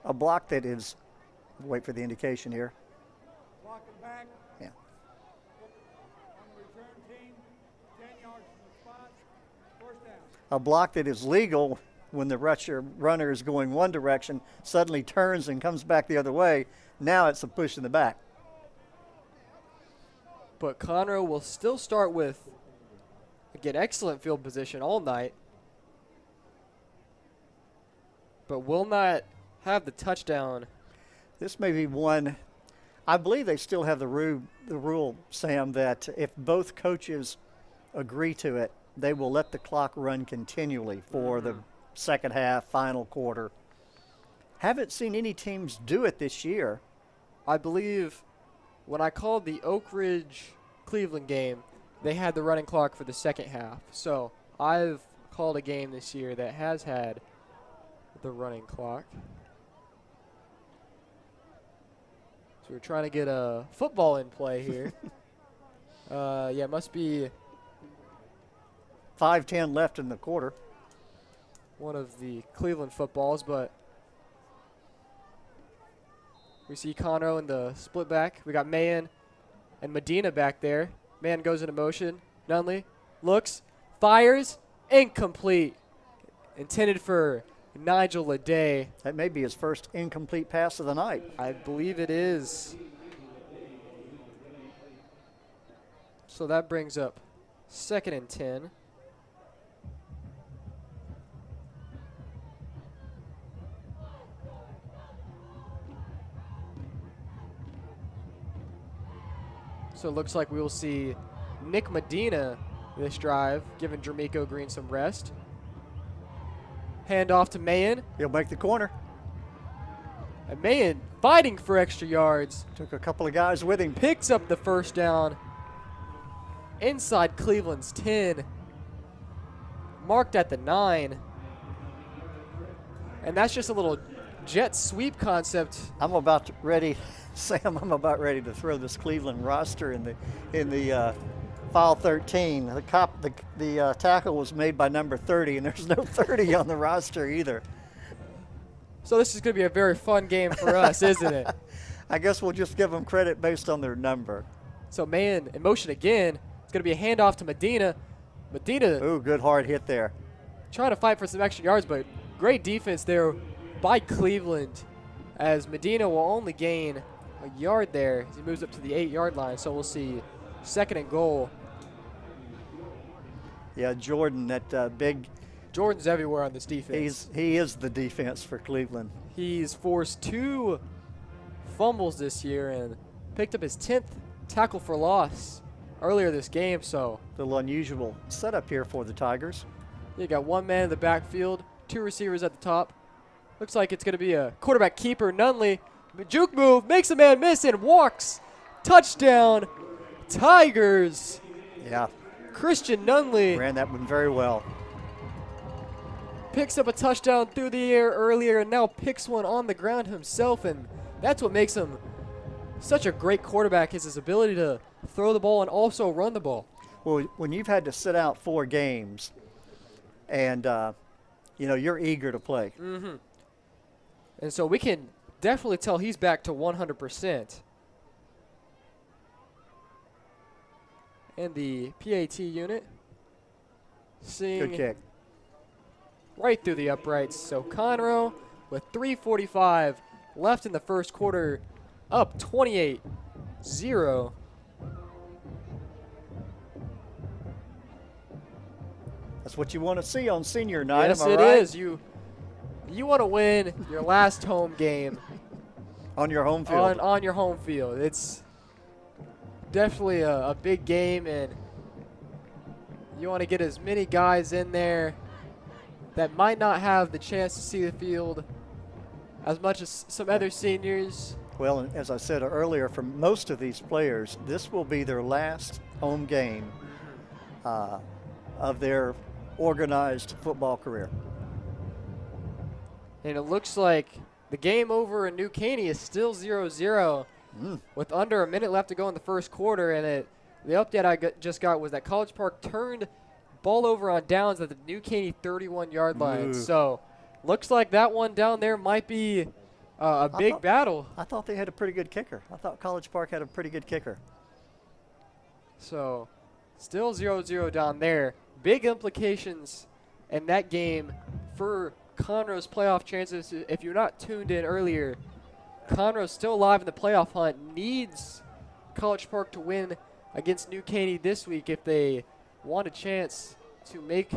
Speaker 2: A block that is, wait for the indication here.
Speaker 12: Blocking back.
Speaker 2: Yeah.
Speaker 12: On the return team, 10 yards from the spot, first down.
Speaker 2: A block that is legal when the runner is going one direction, suddenly turns and comes back the other way. Now it's a push in the back.
Speaker 1: But Conroe will still start with, again, excellent field position all night, but will not have the touchdown.
Speaker 2: This may be one. I believe they still have the rule, Sam, that if both coaches agree to it, they will let the clock run continually for the second half, final quarter. Haven't seen any teams do it this year.
Speaker 1: I believe when I called the Oak Ridge Cleveland game, they had the running clock for the second half. So I've called a game this year that has had the running clock. So we're trying to get a football in play here. Yeah, it must be
Speaker 2: 5:10 left in the quarter.
Speaker 1: One of the Cleveland footballs, but we see Conroe in the split back. We got Mayen and Medina back there. Mayen goes into motion. Nunley looks, fires, incomplete. Intended for Nigel Leday.
Speaker 2: That may be his first incomplete pass of the night.
Speaker 1: I believe it is. So that brings up 2nd and 10. So it looks like we will see Nick Medina this drive, giving Jermico Green some rest. Hand off to Mayen.
Speaker 2: He'll make the corner.
Speaker 1: And Mayen fighting for extra yards.
Speaker 2: Took a couple of guys with him.
Speaker 1: Picks up the first down. Inside Cleveland's 10. Marked at the 9. And that's just a little jet sweep concept.
Speaker 2: I'm about ready, Sam, I'm about ready to throw this Cleveland roster in the file 13. The tackle was made by number 30, and there's no 30 on the roster either.
Speaker 1: So this is going to be a very fun game for us, isn't it?
Speaker 2: I guess we'll just give them credit based on their number.
Speaker 1: So Mayen in motion again. It's going to be a handoff to Medina. Medina.
Speaker 2: Ooh, good hard hit there.
Speaker 1: Trying to fight for some extra yards, but great defense there by Cleveland, as Medina will only gain a yard there as he moves up to the 8-yard line. So we'll see 2nd and goal.
Speaker 2: Yeah, Jordan, that big.
Speaker 1: Jordan's everywhere on this defense.
Speaker 2: He is the defense for Cleveland.
Speaker 1: He's forced 2 fumbles this year and picked up his 10th tackle for loss earlier this game. So
Speaker 2: a little unusual setup here for the Tigers.
Speaker 1: You got 1 man in the backfield, 2 receivers at the top. Looks like it's going to be a quarterback keeper. Nunley, juke move, makes a man miss and walks. Touchdown, Tigers.
Speaker 2: Yeah.
Speaker 1: Christian Nunley
Speaker 2: ran that one very well.
Speaker 1: Picks up a touchdown through the air earlier and now picks one on the ground himself, and that's what makes him such a great quarterback, is his ability to throw the ball and also run the ball.
Speaker 2: Well, when you've had to sit out 4 games and, you're eager to play.
Speaker 1: Mm-hmm. And so we can definitely tell he's back to 100%. And the PAT unit seeing
Speaker 2: good kick
Speaker 1: right through the uprights. So Conroe with 3:45 left in the first quarter, up 28-0.
Speaker 2: That's what you want to see on senior night.
Speaker 1: Yes,
Speaker 2: am I
Speaker 1: it
Speaker 2: right?
Speaker 1: is. You You want to win your last home game
Speaker 2: on your home field.
Speaker 1: On your home field. It's definitely a big game, and you want to get as many guys in there that might not have the chance to see the field as much as some other seniors.
Speaker 2: Well, and as I said earlier, for most of these players, this will be their last home game of their organized football career.
Speaker 1: And it looks like the game over in New Caney is still 0-0 with under a minute left to go in the first quarter. And the update I just got was that College Park turned ball over on downs at the New Caney 31-yard line. So looks like that one down there might be a big battle.
Speaker 2: I thought they had a pretty good kicker. I thought College Park had a pretty good kicker.
Speaker 1: So still 0-0 down there. Big implications in that game for Conroe's playoff chances. If you're not tuned in earlier, Conroe's still alive in the playoff hunt. Needs College Park to win against New Caney this week if they want a chance to make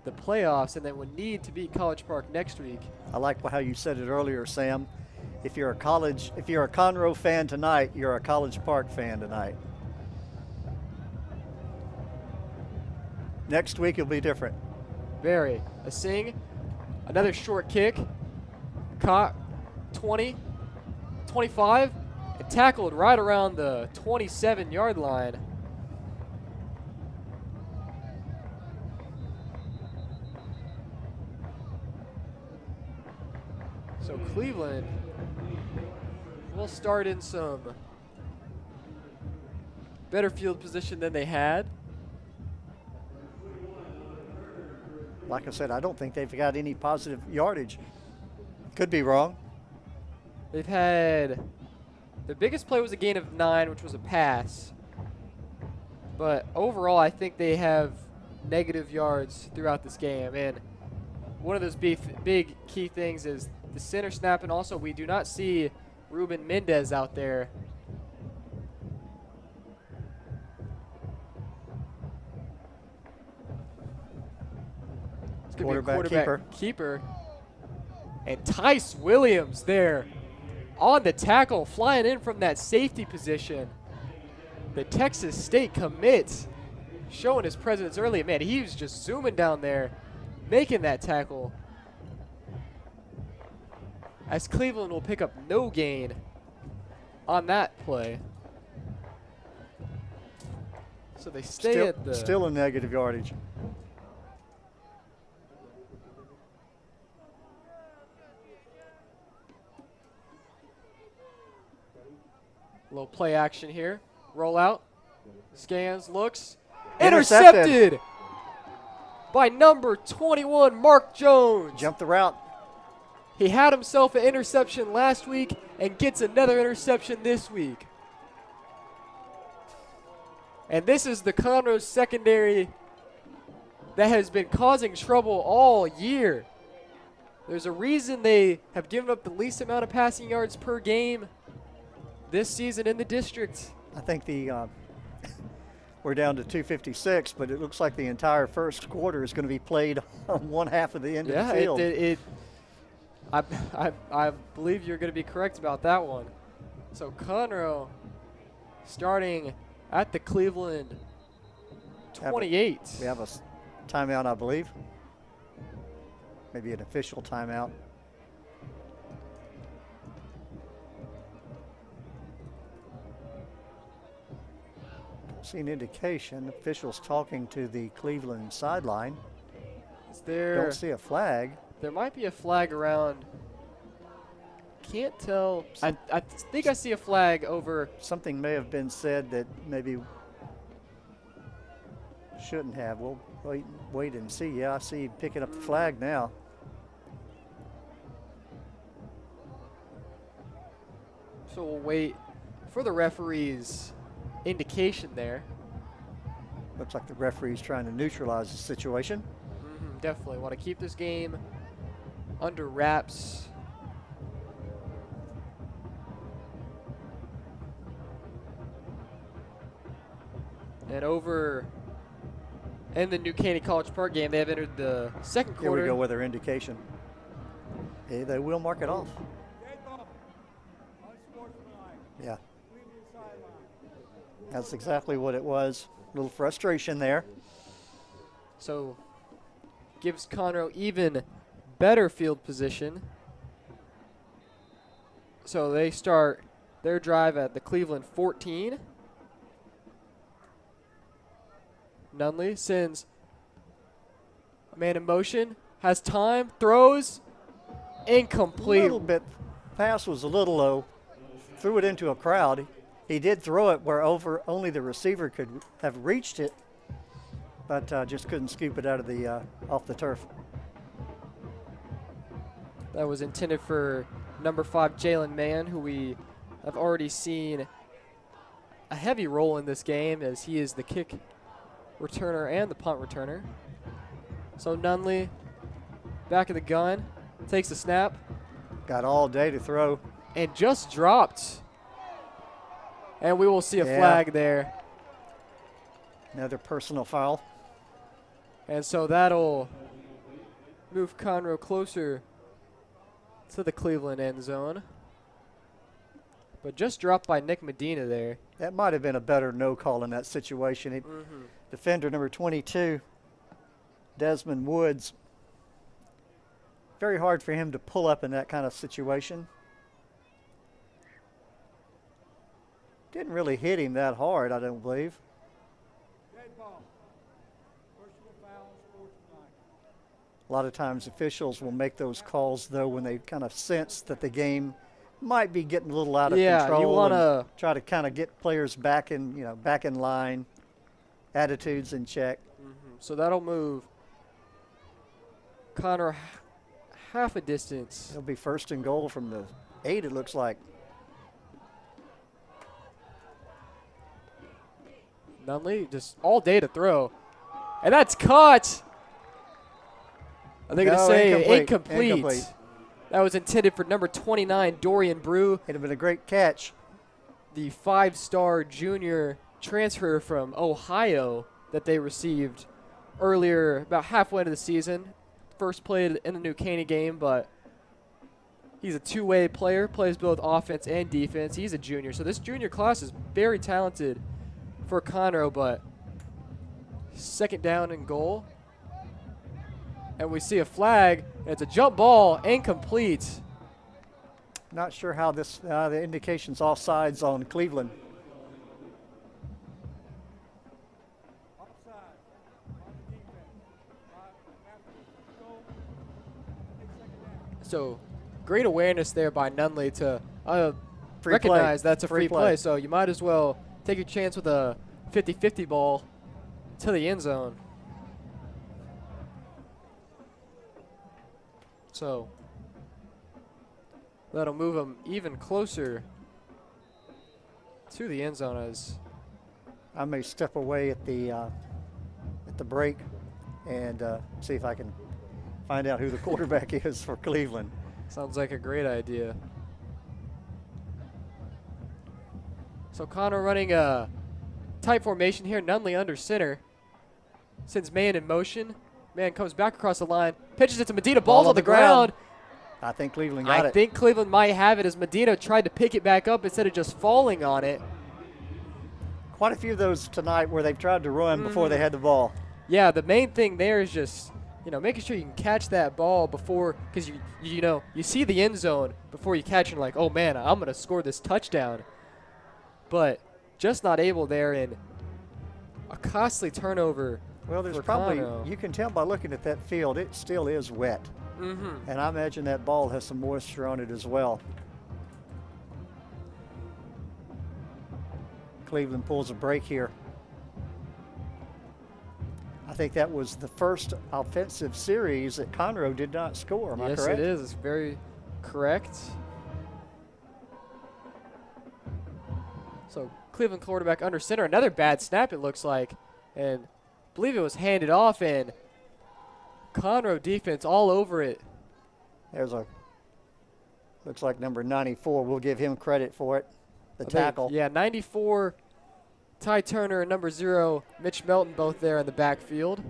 Speaker 1: the playoffs, and then would need to beat College Park next week.
Speaker 2: I like how you said it earlier, Sam. If you're a Conroe fan tonight, you're a College Park fan tonight. Next week it'll be different.
Speaker 1: Very. A sing. Another short kick. Caught 20, 25, and tackled right around the 27-yard line. So Cleveland will start in some better field position than they had.
Speaker 2: Like I said, I don't think they've got any positive yardage. Could be wrong.
Speaker 1: They've had, the biggest play was a gain of 9, which was a pass. But overall, I think they have negative yards throughout this game. And one of those big key things is the center snap, and also we do not see Ruben Mendez out there. It's going to be a quarterback keeper. And Tice Williams there on the tackle, flying in from that safety position. The Texas State commit showing his presence early. Man, he was just zooming down there, making that tackle. As Cleveland will pick up no gain on that play. So they stay at the...
Speaker 2: Still a negative yardage.
Speaker 1: Little play action here. Roll out. Scans, looks. Intercepted by number 21, Mark Jones.
Speaker 2: Jumped the route.
Speaker 1: He had himself an interception last week and gets another interception this week. And this is the Conroe secondary that has been causing trouble all year. There's a reason they have given up the least amount of passing yards per game this season in the district.
Speaker 2: I think we're down to 256, but it looks like the entire first quarter is going to be played on one half of the end of the field.
Speaker 1: I believe you're going to be correct about that one. So Conroe starting at the Cleveland 28.
Speaker 2: We have a timeout, I believe. Maybe an official timeout. See an indication. Officials talking to the Cleveland sideline. Don't see a flag.
Speaker 1: There might be a flag around. Can't tell. I think I see a flag over.
Speaker 2: Something may have been said that maybe shouldn't have. We'll wait and see. Yeah, I see picking up the flag now.
Speaker 1: So we'll wait for the referee's indication there.
Speaker 2: Looks like the referee's trying to neutralize the situation.
Speaker 1: Definitely want to keep this game under wraps. And over in the New Caney College Park game, they have entered the second quarter.
Speaker 2: Here we go with our indication. They will mark it off.
Speaker 12: Dead ball. Unsportsmanlike.
Speaker 2: Yeah,
Speaker 12: Cleveland sideline.
Speaker 2: that's exactly what it was. A little frustration there.
Speaker 1: So gives Conroe even better field position. So they start their drive at the Cleveland 14. Nunley sends a man in motion, has time, throws, incomplete.
Speaker 2: A little bit, pass was a little low. Threw it into a crowd. He did throw it where only the receiver could have reached it, but just couldn't scoop it out of the off the turf.
Speaker 1: That was intended for number 5, Jalen Mann, who we have already seen a heavy role in this game as he is the kick returner and the punt returner. So Nunley, back of the gun, takes the snap.
Speaker 2: Got all day to throw.
Speaker 1: And just dropped. And we will see a flag there.
Speaker 2: Another personal foul.
Speaker 1: And so that'll move Conroe closer to the Cleveland end zone. But just dropped by Nick Medina there.
Speaker 2: That might have been a better no call in that situation. Defender number 22, Desmond Woods. Very hard for him to pull up in that kind of situation. Didn't really hit him that hard, I don't believe.
Speaker 12: Dead ball. Personal foul. Unsportsmanlike.
Speaker 2: A lot of times officials will make those calls, though, when they kind of sense that the game might be getting a little out of control.
Speaker 1: You want to
Speaker 2: try to kind of get players back in, back in line, attitudes in check.
Speaker 1: So that'll move Conroe half a distance.
Speaker 2: It'll be 1st and goal from the 8, it looks like.
Speaker 1: Nunley just all day to throw. And that's caught. Are they going to say incomplete? That was intended for number 29, Dorian Brew.
Speaker 2: It'd have been a great catch.
Speaker 1: The 5-star junior transfer from Ohio that they received earlier, about halfway into the season. First played in the New Caney game, but he's a two-way player, plays both offense and defense. He's a junior, so this junior class is very talented for Conroe, but 2nd down and goal. And we see a flag. It's a jump ball, incomplete.
Speaker 2: Not sure how this, the indication's offsides on Cleveland.
Speaker 12: Offside. On the defense.
Speaker 1: So great awareness there by Nunley to
Speaker 2: Free
Speaker 1: recognize
Speaker 2: play.
Speaker 1: that's a free play. So you might as well take a chance with a 50-50 ball to the end zone. So that'll move them even closer to the end zone. As
Speaker 2: I may step away at the break and see if I can find out who the quarterback is for Cleveland.
Speaker 1: Sounds like a great idea. So Conroe running a tight formation here. Nunley under center. Sends man in motion. Man comes back across the line. Pitches it to Medina. Ball's on the ground.
Speaker 2: I think Cleveland got it.
Speaker 1: I think Cleveland might have it as Medina tried to pick it back up instead of just falling on it.
Speaker 2: Quite a few of those tonight where they've tried to run before they had the ball.
Speaker 1: Yeah, the main thing there is just, making sure you can catch that ball before, because you see the end zone before you catch it and like, oh man, I'm going to score this touchdown. But just not able there, and a costly turnover.
Speaker 2: Well, there's
Speaker 1: for
Speaker 2: probably,
Speaker 1: Conroe.
Speaker 2: you can tell by looking at that field, it still is wet. And I imagine that ball has some moisture on it as well. Cleveland pulls a break here. I think that was the first offensive series that Conroe did not score. Am I correct?
Speaker 1: Yes, it is. It's very correct. So Cleveland quarterback under center. Another bad snap, it looks like. And I believe it was handed off, and Conroe defense all over it.
Speaker 2: There's looks like number 94. We'll give him credit for it. The tackle.
Speaker 1: Yeah, 94, Ty Turner, and number 0, Mitch Melton, both there in the backfield.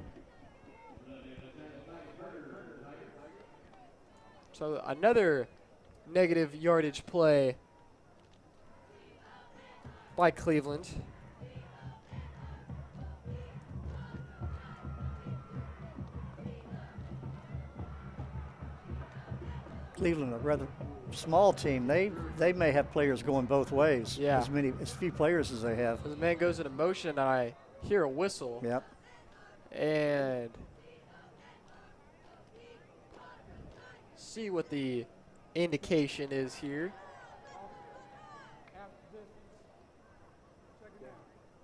Speaker 1: So another negative yardage play by Cleveland.
Speaker 2: Cleveland, a rather small team. They may have players going both ways.
Speaker 1: Yeah.
Speaker 2: As few players as they have.
Speaker 1: So the man goes into motion, and I hear a whistle.
Speaker 2: Yep.
Speaker 1: And see what the indication is here.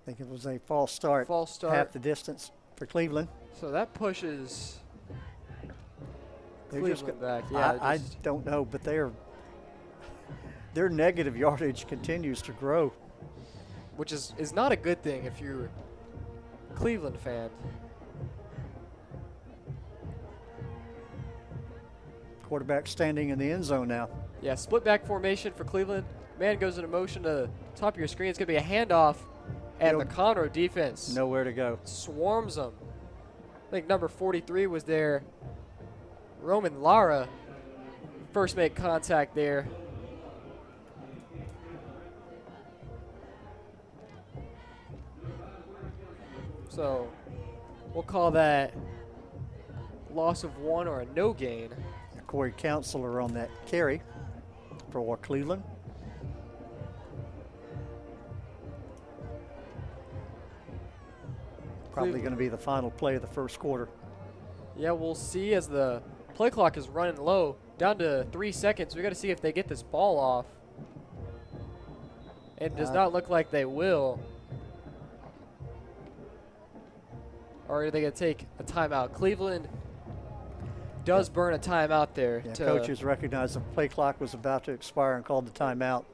Speaker 2: I think it was a false start.
Speaker 1: False start.
Speaker 2: Half the distance for Cleveland.
Speaker 1: So that pushes
Speaker 2: They're
Speaker 1: Cleveland
Speaker 2: just
Speaker 1: back. Yeah,
Speaker 2: I don't know, but their negative yardage continues to grow.
Speaker 1: which is not a good thing if you're a Cleveland fan.
Speaker 2: Quarterback standing in the end zone now.
Speaker 1: Yeah, split back formation for Cleveland. Man goes into motion to top of your screen. It's going to be a handoff, and the Conroe defense
Speaker 2: nowhere to go.
Speaker 1: Swarms them. I think number 43 was there. Roman Lara first make contact there. So we'll call that loss of 1 or a no gain.
Speaker 2: Corey Counselor on that carry for Cleveland. Probably going to be the final play of the first quarter.
Speaker 1: Yeah, we'll see as the play clock is running low, down to 3 seconds. We got to see if they get this ball off. It does not look like they will. Or are they going to take a timeout? Cleveland does burn a timeout there.
Speaker 2: Yeah, coaches recognized the play clock was about to expire and called the timeout.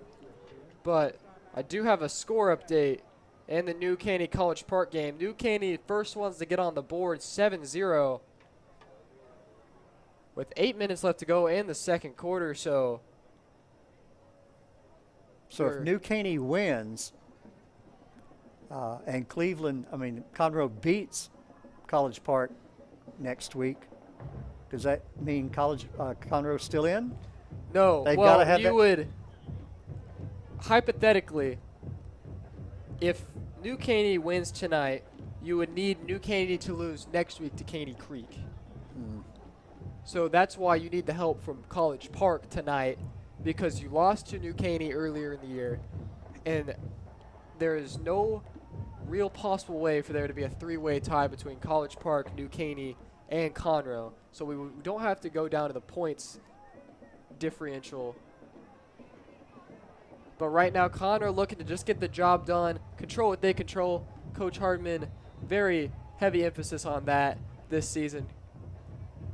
Speaker 1: But I do have a score update in the New Caney College Park game. New Caney, first ones to get on the board, 7-0. With 8 minutes left to go in the second quarter, so
Speaker 2: if New Caney wins and Conroe beats College Park next week, does that mean Conroe's still in?
Speaker 1: No.
Speaker 2: They've
Speaker 1: well,
Speaker 2: got to have
Speaker 1: you would hypothetically, if New Caney wins tonight, you would need New Caney to lose next week to Caney Creek. So that's why you need the help from College Park tonight, because you lost to New Caney earlier in the year, and there is no real possible way for there to be a three-way tie between College Park, New Caney, and Conroe. So we don't have to go down to the points differential. But right now, Conroe looking to just get the job done, control what they control. Coach Hardman, very heavy emphasis on that this season.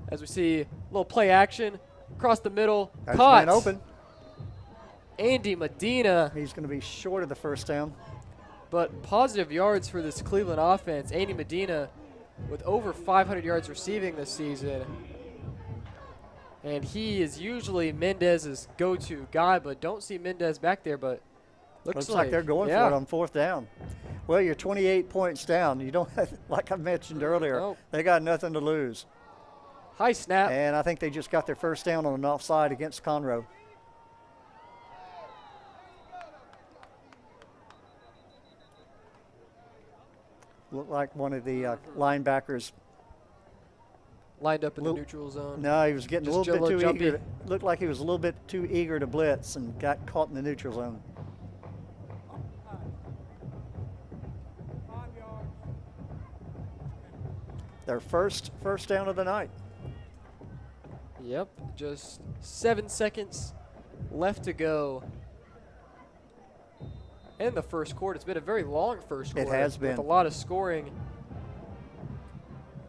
Speaker 1: As we see a little play action across the middle, caught.
Speaker 2: Man open.
Speaker 1: Andy Medina.
Speaker 2: He's going to be short of the first down.
Speaker 1: But positive yards for this Cleveland offense. Andy Medina with over 500 yards receiving this season. And he is usually Mendez's go-to guy, but don't see Mendez back there, but looks
Speaker 2: like they're going for it on fourth down. Well, you're 28 points down. You don't have, like I mentioned earlier, they got nothing to lose.
Speaker 1: High snap.
Speaker 2: And I think they just got their first down on an offside against Conroe. Looked like one of the linebackers
Speaker 1: lined up in the neutral zone.
Speaker 2: No, he was getting
Speaker 1: just
Speaker 2: a little bit too
Speaker 1: jumpy.
Speaker 2: eager. Looked like he was a little bit too eager to blitz and got caught in the neutral zone. Their first down of the night.
Speaker 1: Yep, just 7 seconds left to go in the first quarter. It's been a very long first quarter.
Speaker 2: It has been.
Speaker 1: With a lot of scoring.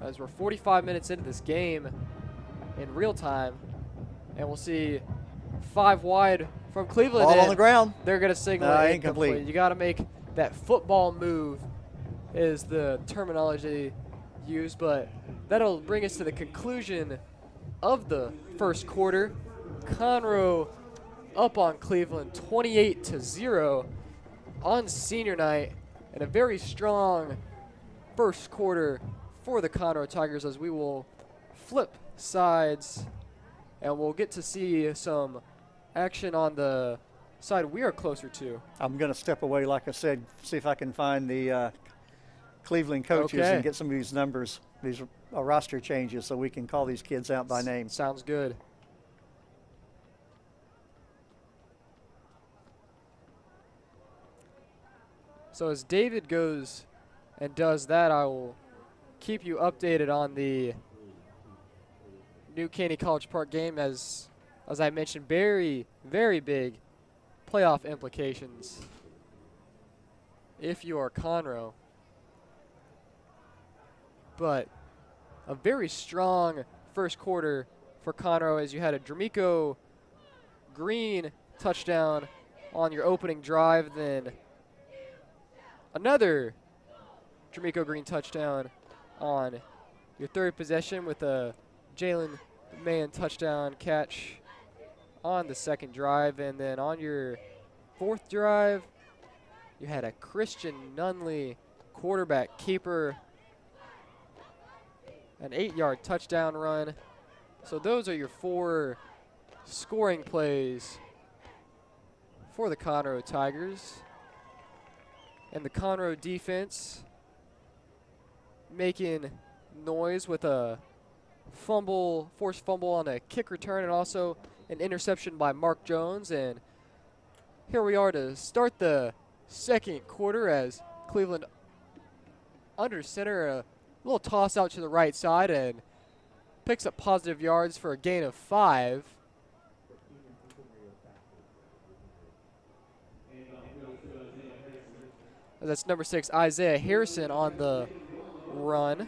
Speaker 1: As we're 45 minutes into this game in real time. And we'll see 5 wide from Cleveland.
Speaker 2: Ball on the ground.
Speaker 1: They're going to signal incomplete. You got to make that football move is the terminology used. But that'll bring us to the conclusion of the first quarter. Conroe up on Cleveland 28-0 on senior night, and a very strong first quarter for the Conroe Tigers, as we will flip sides and we'll get to see some action on the side we are closer to.
Speaker 2: I'm going to step away, like I said, see if I can find the Cleveland coaches and get some of these numbers, these roster changes, so we can call these kids out by name.
Speaker 1: Sounds good. So as David goes and does that, I will keep you updated on the New Caney College Park game. As I mentioned, very, very big playoff implications if you are Conroe. But a very strong first quarter for Conroe, as you had a D'Amico Green touchdown on your opening drive, then another D'Amico Green touchdown on your third possession with a Jalen Mahan touchdown catch on the second drive. And then on your fourth drive, you had a Christian Nunley quarterback keeper, an 8-yard touchdown run. So those are your 4 scoring plays for the Conroe Tigers. And the Conroe defense making noise with a forced fumble on a kick return, and also an interception by Mark Jones. And here we are to start the second quarter as Cleveland under center, a little toss out to the right side, and picks up positive yards for a gain of 5. That's number 6, Isaiah Harrison, on the run.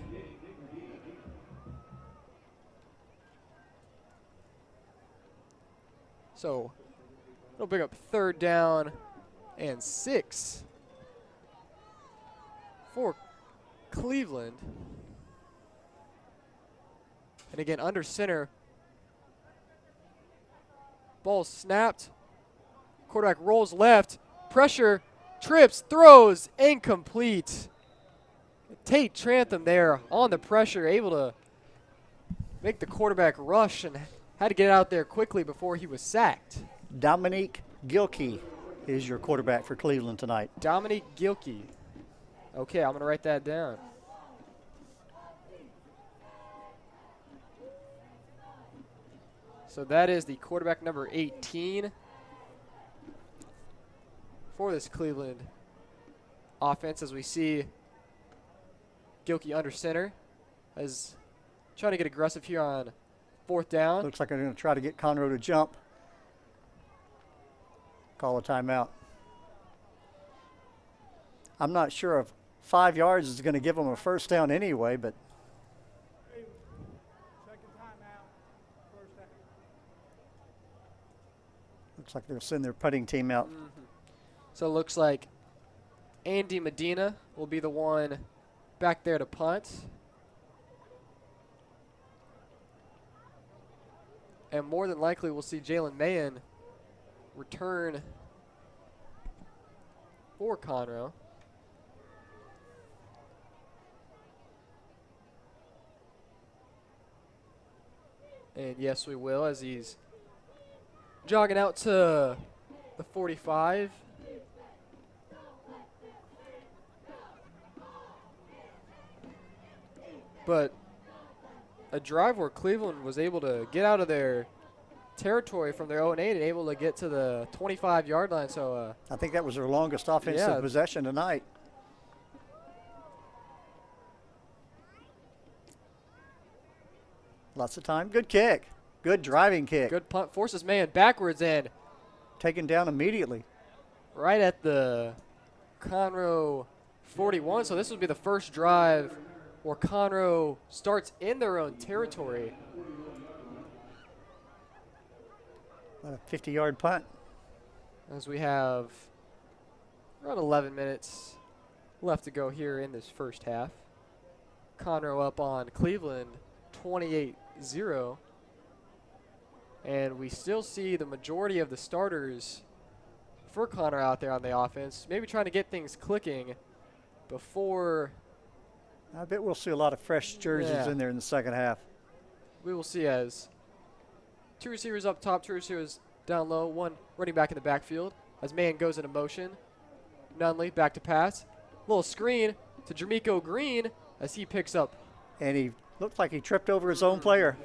Speaker 1: So it'll bring up 3rd down and 6 for Cleveland. And again, under center. Ball snapped. Quarterback rolls left. Pressure. Trips. Throws. Incomplete. Tate Trantham there on the pressure, able to make the quarterback rush and had to get out there quickly before he was sacked.
Speaker 2: Dominique Gilkey is your quarterback for Cleveland tonight.
Speaker 1: Dominique Gilkey. Okay, I'm going to write that down. So that is the quarterback number 18 for this Cleveland offense, as we see Gilkey under center, as trying to get aggressive here on 4th down.
Speaker 2: Looks like they're going to try to get Conroe to jump. Call a timeout. I'm not sure if 5 yards is going to give them a first down anyway, but
Speaker 12: Second timeout, first down.
Speaker 2: looks like they'll send their punting team out.
Speaker 1: So it looks like Andy Medina will be the one back there to punt. And more than likely we'll see Jalen Mahan return for Conroe. And yes, we will, as he's jogging out to the 45. But a drive where Cleveland was able to get out of their territory from their 0-8 and able to get to the 25-yard line. So
Speaker 2: I think that was their longest offensive possession tonight. Lots of time. Good kick. Good driving kick.
Speaker 1: Good punt. Forces Mahan backwards and
Speaker 2: taken down immediately.
Speaker 1: Right at the Conroe 41. So this will be the first drive where Conroe starts in their own territory.
Speaker 2: A 50-yard punt.
Speaker 1: As we have around 11 minutes left to go here in this first half. Conroe up on Cleveland 28-0. And we still see the majority of the starters for Conroe out there on the offense, maybe trying to get things clicking before.
Speaker 2: I bet we'll see a lot of fresh jerseys in there in the second half.
Speaker 1: We will see, as Two receivers up top, two receivers down low, one running back in the backfield as man goes into motion. Nunley back to pass. Little screen to Jermico Green as he picks up.
Speaker 2: And he looked like he tripped over his own player.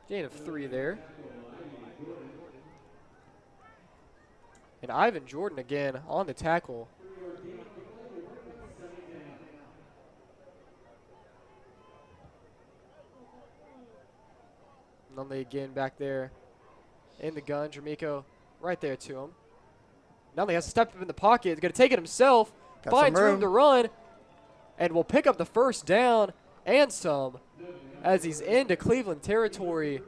Speaker 1: Gain of 3 there. And Ivan Jordan again on the tackle. Nunley again back there in the gun. Jermico right there to him. Nunley has to step up in the pocket. He's going to take it himself.
Speaker 2: Got
Speaker 1: finds
Speaker 2: some
Speaker 1: room to run. And will pick up the first down and some as he's into Cleveland territory.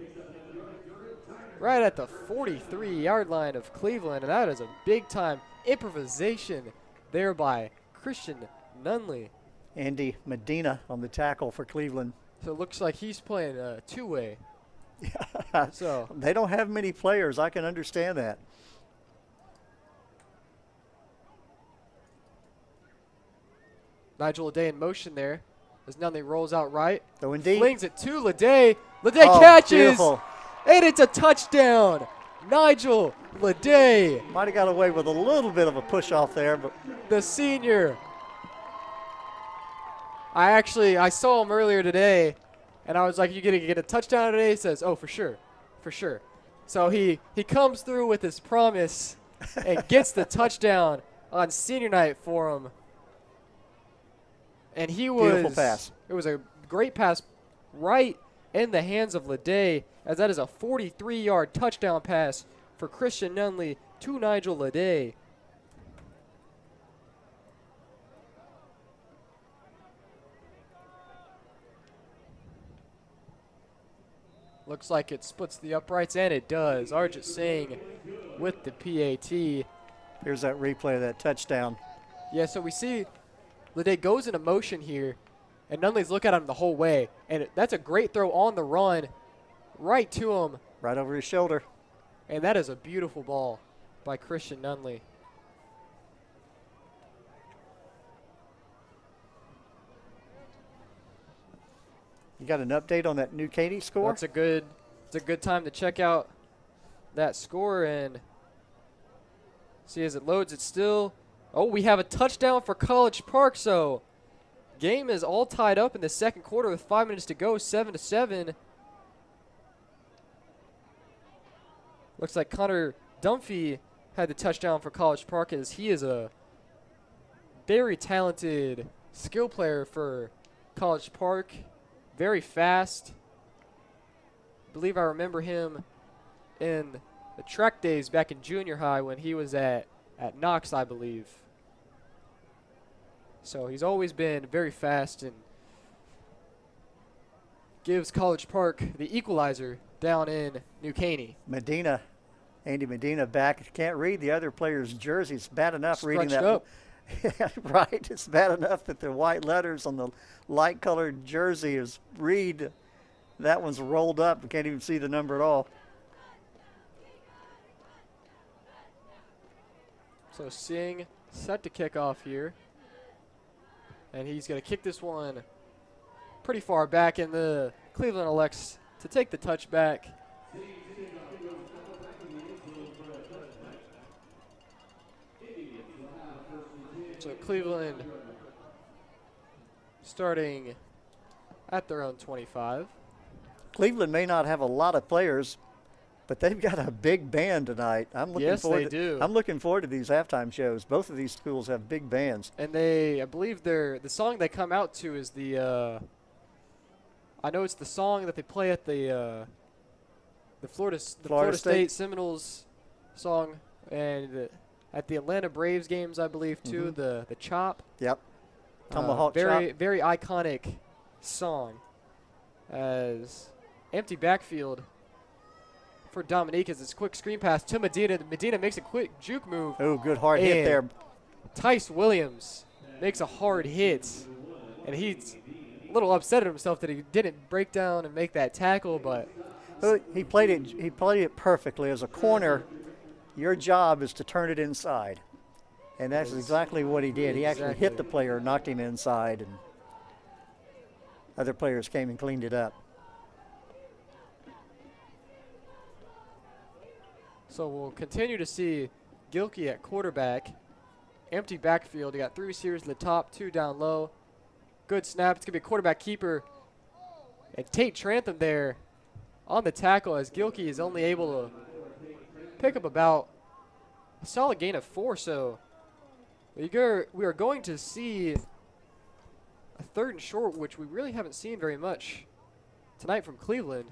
Speaker 1: Right at the 43-yard line of Cleveland. And that is a big-time improvisation there by Christian Nunley.
Speaker 2: Andy Medina on the tackle for Cleveland.
Speaker 1: So it looks like he's playing a two-way.
Speaker 2: Yeah.
Speaker 1: So
Speaker 2: they don't have many players. I can understand that.
Speaker 1: Nigel Leday in motion there as Nunley rolls out right.
Speaker 2: So indeed.
Speaker 1: Flings it to Leday. Leday catches.
Speaker 2: Beautiful.
Speaker 1: And it's a touchdown. Nigel Leday.
Speaker 2: Might have got away with a little bit of a push off there, but
Speaker 1: the senior. I saw him earlier today, and I was like, you gonna get a touchdown today? He says, oh, for sure. For sure. So he comes through with his promise and gets the touchdown on senior night for him. And he was
Speaker 2: beautiful pass.
Speaker 1: It was a great pass right in the hands of Leday, as that is a 43-yard touchdown pass for Christian Nunley to Nigel Leday. Looks like it splits the uprights, and it does. Arjit Singh with the PAT.
Speaker 2: Here's that replay of that touchdown.
Speaker 1: Yeah, so we see Leday goes into motion here, and Nunley's looking at him the whole way. And that's a great throw on the run right to him.
Speaker 2: Right over his shoulder.
Speaker 1: And that is a beautiful ball by Christian Nunley.
Speaker 2: You got an update on that New Katy score?
Speaker 1: It's a good time to check out that score and see as it loads. It's still, oh, we have a touchdown for College Park. So game is all tied up in the second quarter with 5 minutes to go, 7-7. Looks like Connor Dunphy had the touchdown for College Park, as he is a very talented skill player for College Park. Very fast. I believe I remember him in the track days back in junior high when he was at Knox, I believe. So he's always been very fast and gives College Park the equalizer down in New Caney.
Speaker 2: Medina, Andy Medina back. Can't read the other player's jersey. It's bad enough reading that.
Speaker 1: Up.
Speaker 2: Right, it's bad enough that the white letters on the light colored jersey is read. That one's rolled up. You can't even see the number at all.
Speaker 1: So Singh set to kick off here. And he's going to kick this one pretty far back, and the Cleveland elects to take the touchback. So Cleveland starting at their own 25.
Speaker 2: Cleveland may not have a lot of players, but they've got a big band tonight. I'm looking
Speaker 1: Yes,
Speaker 2: forward
Speaker 1: they do.
Speaker 2: I'm looking forward to these halftime shows. Both of these schools have big bands.
Speaker 1: And I believe the song they come out to is I know it's the song that they play at the Florida State Seminoles song, and at the Atlanta Braves games, I believe too. The chop.
Speaker 2: Yep. Tomahawk
Speaker 1: very
Speaker 2: chop.
Speaker 1: very iconic song. As empty backfield for Dominique as it's quick screen pass to Medina. Medina makes a quick juke move.
Speaker 2: Oh, good hard hit there.
Speaker 1: Tice Williams makes a hard hit, and he's a little upset at himself that he didn't break down and make that tackle, but
Speaker 2: he played it perfectly. As a corner, your job is to turn it inside, and that's exactly what he did. He actually hit the player, knocked him inside, and other players came and cleaned it up.
Speaker 1: So we'll continue to see Gilkey at quarterback. Empty backfield. You got 3 receivers at the top, 2 down low. Good snap. It's going to be a quarterback keeper. And Tate Trantham there on the tackle as Gilkey is only able to pick up about a solid gain of 4. So we are going to see a 3rd and short, which we really haven't seen very much tonight from Cleveland.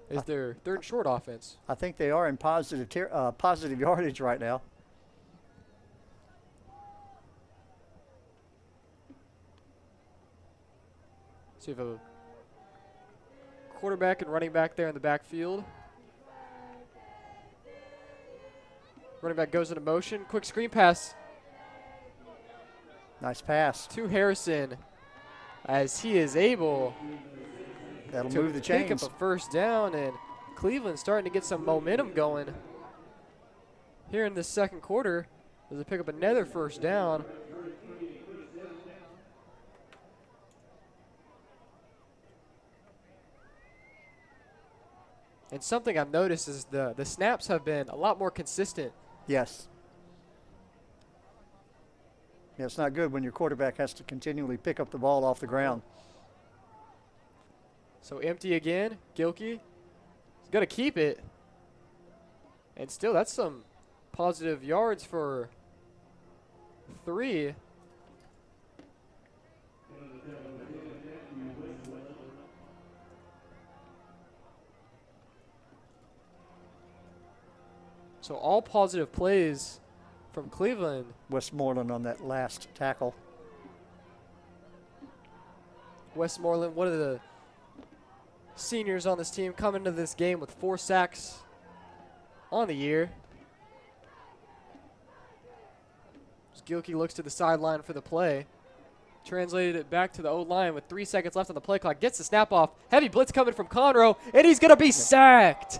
Speaker 1: Is their 3rd and short offense.
Speaker 2: I think they are in positive yardage right now.
Speaker 1: So you have a quarterback and running back there in the backfield. Running back goes into motion. Quick screen pass.
Speaker 2: Nice pass.
Speaker 1: To Harrison as he is able
Speaker 2: That'll
Speaker 1: to
Speaker 2: move the
Speaker 1: pick
Speaker 2: chains.
Speaker 1: up a 1st down, and Cleveland's starting to get some momentum going here in the 2nd quarter as they pick up another 1st down. And something I've noticed is the snaps have been a lot more consistent.
Speaker 2: Yes. Yeah, it's not good when your quarterback has to continually pick up the ball off the ground.
Speaker 1: So empty again. Gilkey is going to keep it. And still, that's some positive yards for 3. So all positive plays from Cleveland.
Speaker 2: Westmoreland on that last tackle.
Speaker 1: Westmoreland, one of the seniors on this team, coming into this game with 4 sacks on the year. As Gilkey looks to the sideline for the play. Translated it back to the O-line with 3 seconds left on the play clock. Gets the snap off. Heavy blitz coming from Conroe, and he's going to be sacked.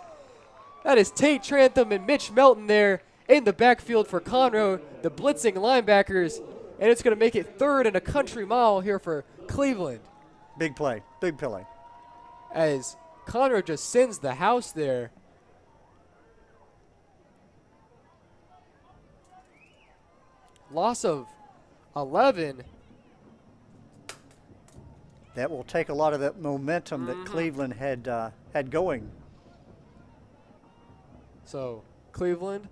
Speaker 1: That is Tate Trantham and Mitch Melton there in the backfield for Conroe, the blitzing linebackers, and it's going to make it 3rd and a country mile here for Cleveland.
Speaker 2: Big play, big play.
Speaker 1: As Conroe just sends the house there. Loss of 11.
Speaker 2: That will take a lot of that momentum that Cleveland had going.
Speaker 1: So Cleveland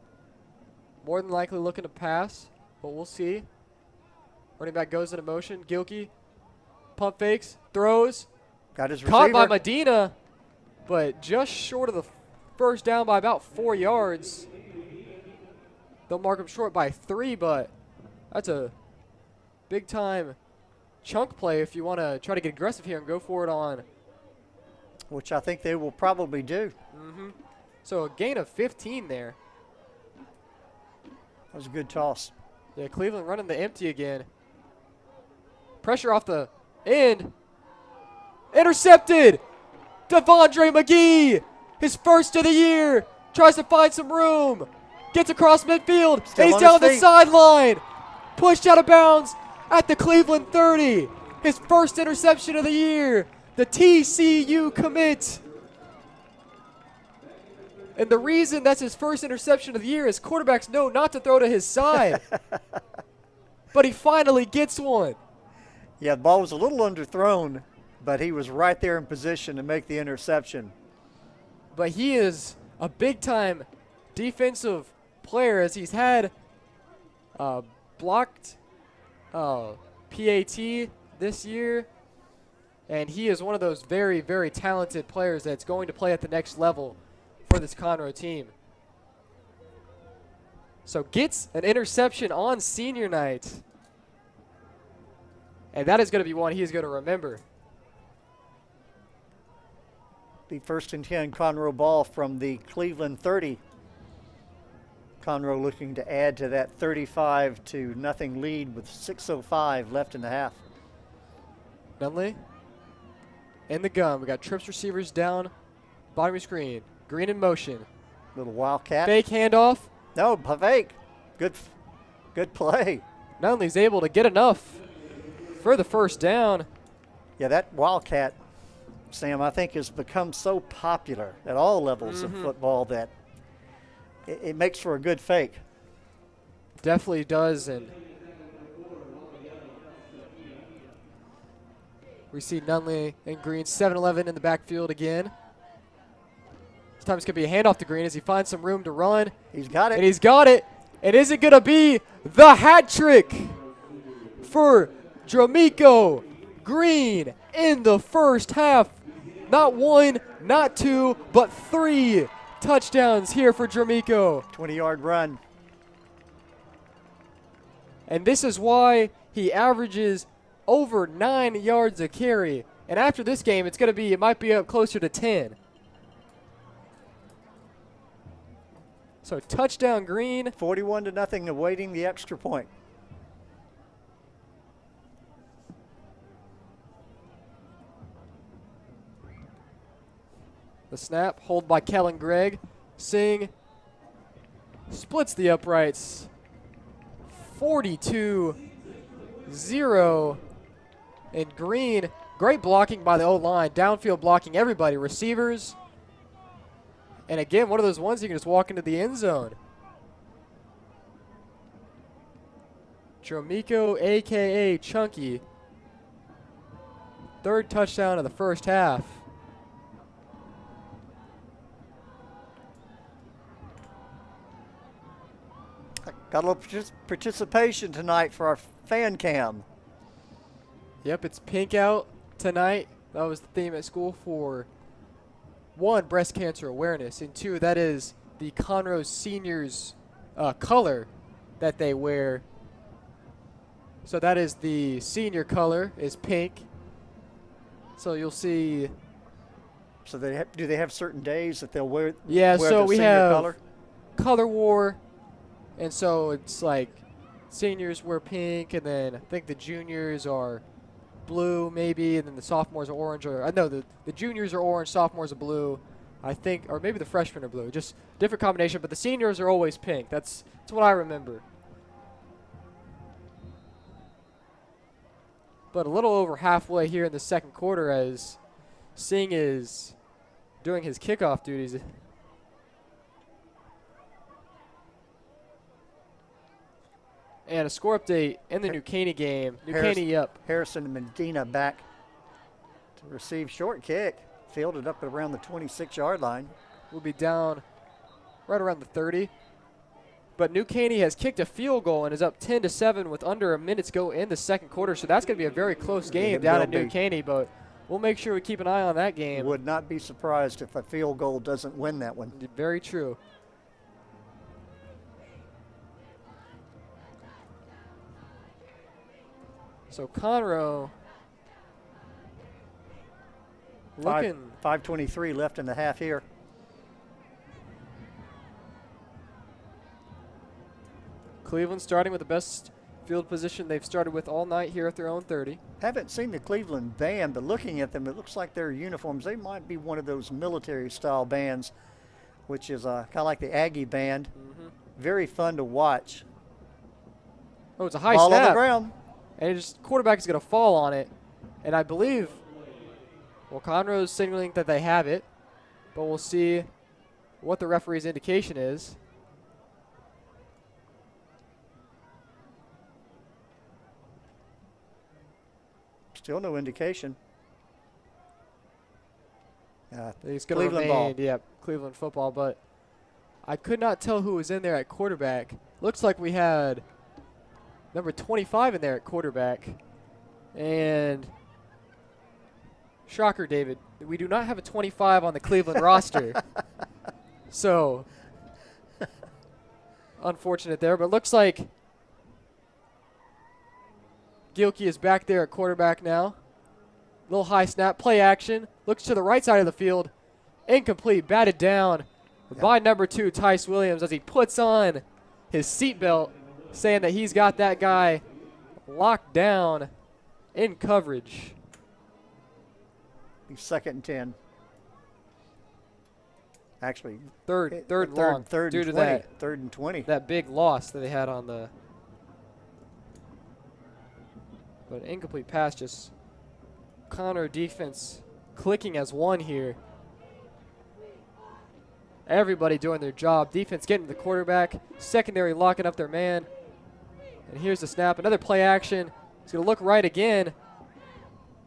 Speaker 1: more than likely looking to pass, but we'll see. Running back goes into motion. Gilkey pump fakes, throws.
Speaker 2: Got his receiver.
Speaker 1: Caught by Medina, but just short of the 1st down by about 4 yards. They'll mark him short by 3, but that's a big time chunk play if you want to try to get aggressive here and go for it on.
Speaker 2: Which I think they will probably do.
Speaker 1: So a gain of 15 there.
Speaker 2: That was a good toss.
Speaker 1: Yeah, Cleveland running the empty again. Pressure off the end. Intercepted. Devondre McGee, his 1st of the year. Tries to find some room. Gets across midfield.
Speaker 2: Still
Speaker 1: He's
Speaker 2: on
Speaker 1: down
Speaker 2: his
Speaker 1: the
Speaker 2: feet.
Speaker 1: sideline. Pushed out of bounds at the Cleveland 30. His 1st interception of the year. The TCU commit. And the reason that's his 1st interception of the year is quarterbacks know not to throw to his side. But he finally gets one.
Speaker 2: Yeah, the ball was a little underthrown, but he was right there in position to make the interception.
Speaker 1: But he is a big-time defensive player as he's had blocked PAT this year. And he is one of those very, very talented players that's going to play at the next level for this Conroe team. So gets an interception on senior night. And that is going to be one he's going to remember.
Speaker 2: The 1st and 10 Conroe ball from the Cleveland 30. Conroe looking to add to that 35-0 lead with 6:05 left in the half.
Speaker 1: Nunley in the gun. We got trips receivers down, bottom of your screen. Green in motion.
Speaker 2: Little wildcat.
Speaker 1: Fake handoff.
Speaker 2: No, fake. Good play.
Speaker 1: Nunley's able to get enough for the 1st down.
Speaker 2: Yeah, that Wildcat, Sam, I think has become so popular at all levels of football that it makes for a good fake.
Speaker 1: Definitely does, and we see Nunley and Green 7-11 in the backfield again. This time it's going to be a handoff to Green as he finds some room to run.
Speaker 2: He's got it.
Speaker 1: And he's got it. And is it going to be the hat trick for Dromico Green in the first half? Not one, not two, but 3 touchdowns here for Dromico.
Speaker 2: 20-yard run.
Speaker 1: And this is why he averages over 9 yards a carry. And after this game, it might be up closer to 10. So touchdown Green.
Speaker 2: 41-0, awaiting the extra point.
Speaker 1: The snap, hold by Kellen Gregg. Singh splits the uprights. 42-0. And Green, great blocking by the O-line. Downfield blocking everybody. Receivers. And again, one of those ones you can just walk into the end zone. Dromico, a.k.a. Chunky. 3rd touchdown of the first half.
Speaker 2: Got a little participation tonight for our fan cam.
Speaker 1: Yep, it's pink out tonight. That was the theme at school for 1, breast cancer awareness, and 2, that is the Conroe seniors color that they wear. So that is the senior color is pink. So you'll see.
Speaker 2: So do they have certain days that they'll wear?
Speaker 1: Yeah.
Speaker 2: Wear
Speaker 1: so
Speaker 2: the
Speaker 1: we
Speaker 2: senior
Speaker 1: have color war, and so it's like seniors wear pink, and then I think the juniors are blue maybe, and then the sophomores are orange, or I know the juniors are orange, sophomores are blue, I think, or maybe the freshmen are blue. Just different combination, but the seniors are always pink. That's what I remember. But a little over halfway here in the second quarter as Singh is doing his kickoff duties. And a score update in the New Caney game. New Caney up.
Speaker 2: Harrison and Medina back to receive short kick. Fielded up at around the 26-yard line.
Speaker 1: We'll be down right around the 30. But New Caney has kicked a field goal and is up 10-7 with under a minute to go in the second quarter. So that's going to be a very close game down at New Caney. But we'll make sure we keep an eye on that game.
Speaker 2: Would not be surprised if a field goal doesn't win that one.
Speaker 1: Very true. So Conroe looking.
Speaker 2: 5:23 left in the half here.
Speaker 1: Cleveland starting with the best field position they've started with all night here at their own 30.
Speaker 2: Haven't seen the Cleveland band, but looking at them, it looks like their uniforms, they might be one of those military-style bands, which is kind of like the Aggie band. Very fun to watch.
Speaker 1: Oh, it's a high
Speaker 2: Ball
Speaker 1: snap.
Speaker 2: on the ground.
Speaker 1: And quarterback is going to fall on it. And I believe, well, Conroe's signaling that they have it, but we'll see what the referee's indication is.
Speaker 2: Still no indication.
Speaker 1: He's going to
Speaker 2: Cleveland
Speaker 1: remain,
Speaker 2: ball.
Speaker 1: yeah, Cleveland football, but I could not tell who was in there at quarterback. Looks like we had number 25 in there at quarterback. And shocker, David, we do not have a 25 on the Cleveland roster. So unfortunate there, but looks like Gilkey is back there at quarterback now. Little high snap, play action. Looks to the right side of the field. Incomplete, batted down by number 2, Tice Williams, as he puts on his seatbelt, saying that he's got that guy locked down in coverage.
Speaker 2: He's 2nd and 10. Actually,
Speaker 1: third and long.
Speaker 2: Third
Speaker 1: due
Speaker 2: and
Speaker 1: to
Speaker 2: 20.
Speaker 1: that
Speaker 2: 3rd and 20.
Speaker 1: That big loss that they had on the. But incomplete pass just Conroe defense clicking as one here. Everybody doing their job. Defense getting to the quarterback. Secondary locking up their man. And here's the snap. Another play action. He's going to look right again.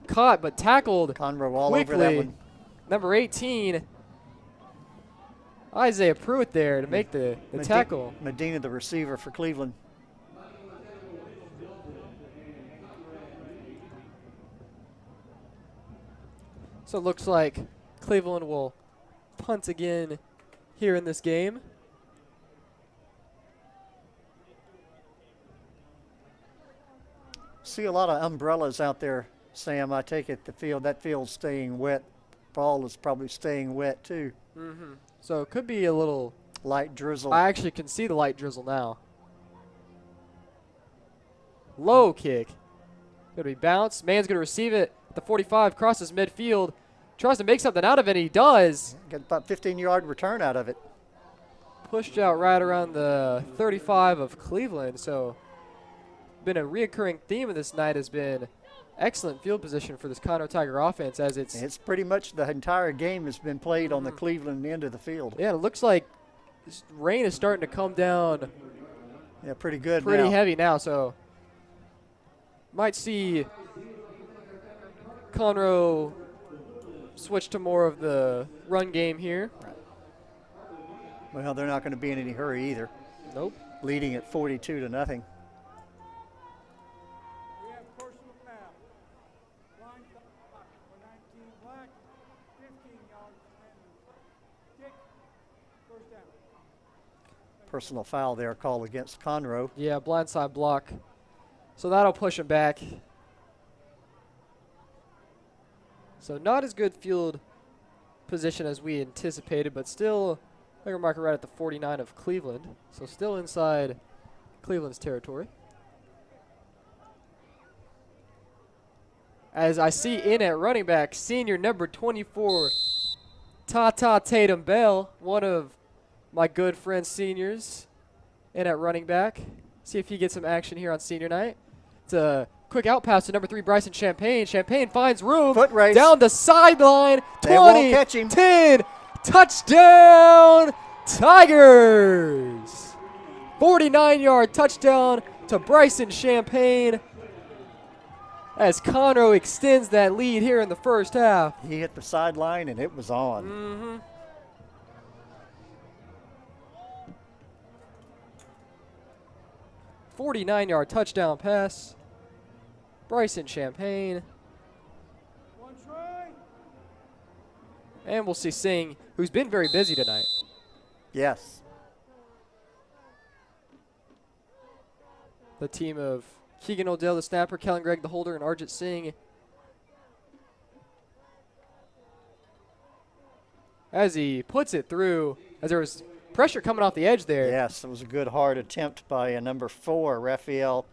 Speaker 1: Caught but tackled
Speaker 2: Conroe all
Speaker 1: quickly.
Speaker 2: over that one.
Speaker 1: Number 18, Isaiah Pruitt there to make the tackle.
Speaker 2: Medina, the receiver for Cleveland.
Speaker 1: So it looks like Cleveland will punt again here in this game.
Speaker 2: See a lot of umbrellas out there, Sam. I take it that field's staying wet. Ball is probably staying wet too.
Speaker 1: Mm-hmm. So it could be a little
Speaker 2: light drizzle.
Speaker 1: I actually can see the light drizzle now. Low kick. Going to be bounced. Man's going to receive it at the 45, crosses midfield. Tries to make something out of it, and he does.
Speaker 2: Get about 15-yard return out of it.
Speaker 1: Pushed out right around the 35 of Cleveland. So been a reoccurring theme of this night has been excellent field position for this Conroe Tiger offense, as it's
Speaker 2: pretty much the entire game has been played on the Cleveland end of the field.
Speaker 1: Yeah, it looks like this rain is starting to come down.
Speaker 2: Yeah, pretty good
Speaker 1: Pretty
Speaker 2: now.
Speaker 1: heavy now, so might see Conroe switch to more of the run game here.
Speaker 2: Well, they're not going to be in any hurry either.
Speaker 1: Nope.
Speaker 2: Leading at 42-0.
Speaker 12: We have personal foul. Line block for 19 black, 15 yards and kick. First down.
Speaker 2: Personal foul there called against Conroe.
Speaker 1: Yeah, blindside block. So that'll push him back. So not as good field position as we anticipated, but still, I think we're marking right at the 49 of Cleveland. So still inside Cleveland's territory. As I see in at running back, senior number 24, Tata Tatum Bell, one of my good friend seniors in at running back. See if he gets some action here on senior night. It's a quick out pass to number 3, Bryson Champagne. Champagne finds room.
Speaker 2: Foot race.
Speaker 1: Down the sideline.
Speaker 2: They won't
Speaker 1: 20,
Speaker 2: catch him.
Speaker 1: 10, touchdown Tigers. 49-yard touchdown to Bryson Champagne as Conroe extends that lead here in the first half.
Speaker 2: He hit the sideline and it was on.
Speaker 1: Mm-hmm. .49-yard touchdown pass. Bryson Champagne.
Speaker 12: One try.
Speaker 1: And we'll see Singh, who's been very busy tonight.
Speaker 2: Yes.
Speaker 1: The team of Keegan O'Dell, the snapper, Kellen Gregg, the holder, and Arjit Singh. As he puts it through, as there was pressure coming off the edge there.
Speaker 2: Yes, it was a good hard attempt by number 4, Rafael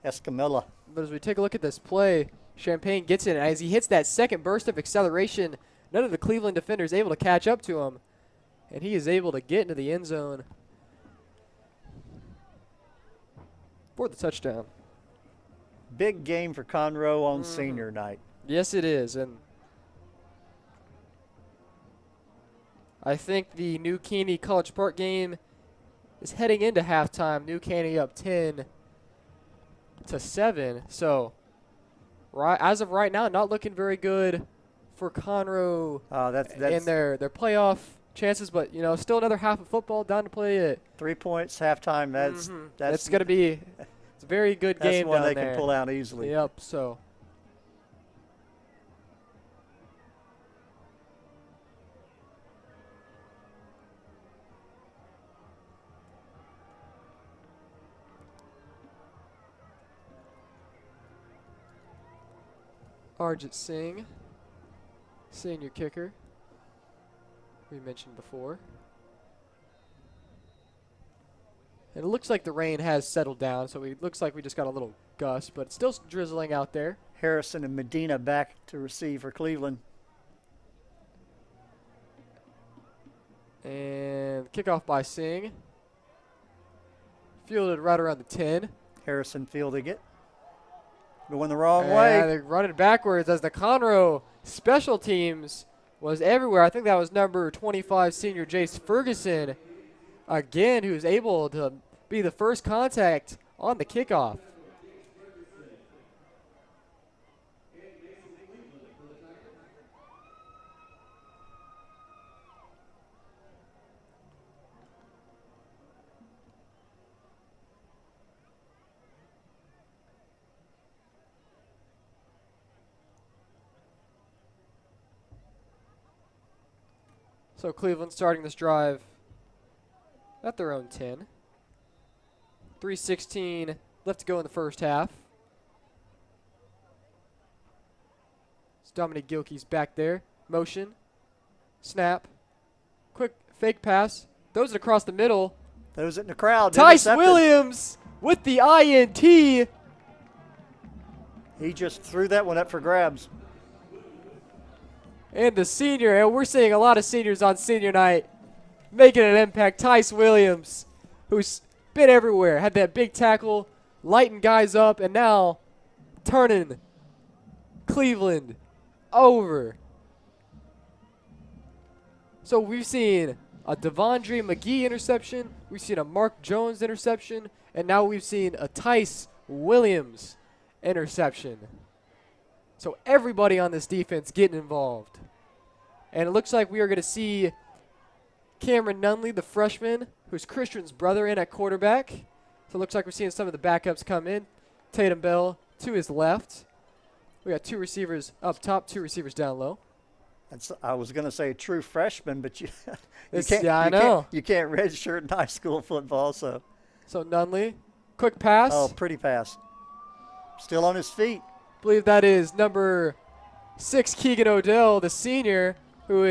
Speaker 2: Escamilla.
Speaker 1: But as we take a look at this play, Champagne gets it. And as he hits that second burst of acceleration, none of the Cleveland defenders able to catch up to him. And he is able to get into the end zone for the touchdown.
Speaker 2: Big game for Conroe on senior night.
Speaker 1: Yes, it is. And I think the New Caney College Park game is heading into halftime. New Caney up 10-7. So as of right now, not looking very good for Conroe in their playoff chances. But, you know, still another half of football down to play it.
Speaker 2: 3 points, halftime. That's
Speaker 1: going to be it's a very good game
Speaker 2: one
Speaker 1: down
Speaker 2: they
Speaker 1: there.
Speaker 2: can pull out easily.
Speaker 1: Yep, so. Arjit Singh, senior kicker, we mentioned before. And it looks like the rain has settled down, so it looks like we just got a little gust, but it's still drizzling out there.
Speaker 2: Harrison and Medina back to receive for Cleveland.
Speaker 1: And kickoff by Singh. Fielded right around the 10.
Speaker 2: Harrison fielding it. Going the wrong
Speaker 1: Yeah,
Speaker 2: way.
Speaker 1: they're running backwards as the Conroe special teams was everywhere. I think that was number 25 senior Jace Ferguson, again, who's able to be the first contact on the kickoff. So Cleveland starting this drive at their own 10. 3:16 left to go in the first half. It's Dominic Gilkey's back there. Motion. Snap. Quick fake pass. Throws it across the middle.
Speaker 2: Throws it in the crowd.
Speaker 1: Tice
Speaker 2: Intercepted.
Speaker 1: Williams with the INT.
Speaker 2: He just threw that one up for grabs.
Speaker 1: And the senior, and we're seeing a lot of seniors on senior night making an impact. Tice Williams, who's been everywhere, had that big tackle, lighting guys up, and now turning Cleveland over. So we've seen a Devondre McGee interception, we've seen a Mark Jones interception, and now we've seen a Tice Williams interception. So everybody on this defense getting involved. And it looks like we are going to see Cameron Nunley, the freshman, who's Christian's brother, in at quarterback. So it looks like we're seeing some of the backups come in. Tatum Bell to his left. We got 2 receivers up top, 2 receivers down low.
Speaker 2: I was going to say true freshman, but you
Speaker 1: I know.
Speaker 2: You can't redshirt in high school football. So
Speaker 1: Nunley, quick pass.
Speaker 2: Oh, pretty pass. Still on his feet.
Speaker 1: Believe that is number 6, Keegan Odell, the senior, who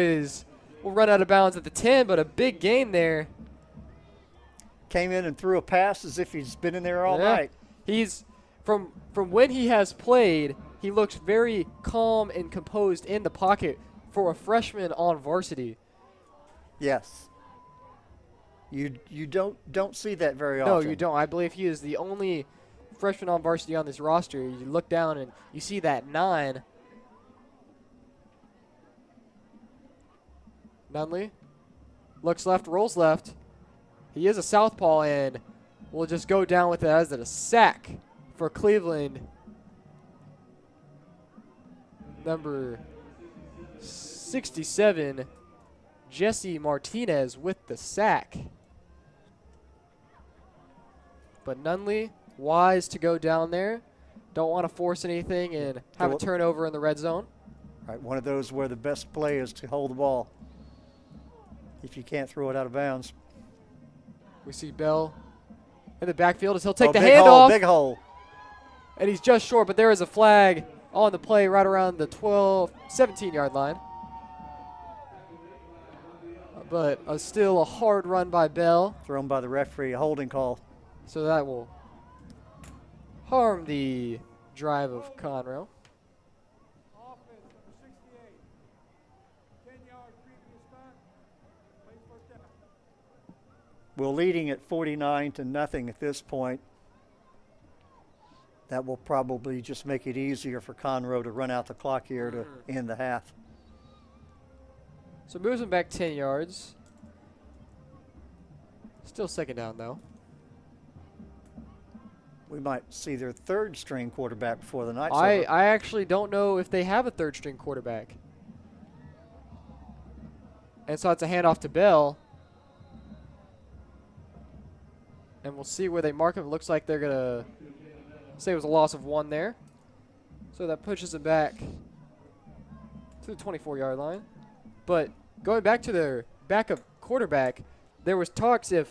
Speaker 1: will run out of bounds at the 10, but a big gain there.
Speaker 2: Came in and threw a pass as if he's been in there all night.
Speaker 1: He's from when he has played, he looks very calm and composed in the pocket for a freshman on varsity.
Speaker 2: Yes. You don't see that very often.
Speaker 1: No, you don't. I believe he is the only freshman on varsity on this roster. You look down and you see that 9. Nunley looks left, rolls left. He is a southpaw, and will just go down with it as a sack for Cleveland. Number 67, Jesse Martinez with the sack. But Nunley, wise to go down there. Don't want to force anything and have a turnover in the red zone.
Speaker 2: Right, one of those where the best play is to hold the ball if you can't throw it out of bounds.
Speaker 1: We see Bell in the backfield as he'll take the
Speaker 2: big
Speaker 1: handoff.
Speaker 2: Hole, big hole.
Speaker 1: And he's just short, but there is a flag on the play right around the 17-yard line. But still a hard run by Bell.
Speaker 2: Thrown by the referee, a holding call.
Speaker 1: So that will harm the drive of Conroe.
Speaker 12: Offense, number 68. 10-yard previous start. Wait for down.
Speaker 2: We're leading at 49-0 at this point. That will probably just make it easier for Conroe to run out the clock here to end the half.
Speaker 1: So moves him back 10 yards. Still second down, though.
Speaker 2: We might see their third string quarterback before the night's
Speaker 1: I
Speaker 2: over.
Speaker 1: actually don't know if they have a third string quarterback. And so it's a handoff to Bell. And we'll see where they mark him. It looks like they're going to say it was a loss of 1 there. So that pushes it back to the 24-yard line. But going back to their backup quarterback, there was talks if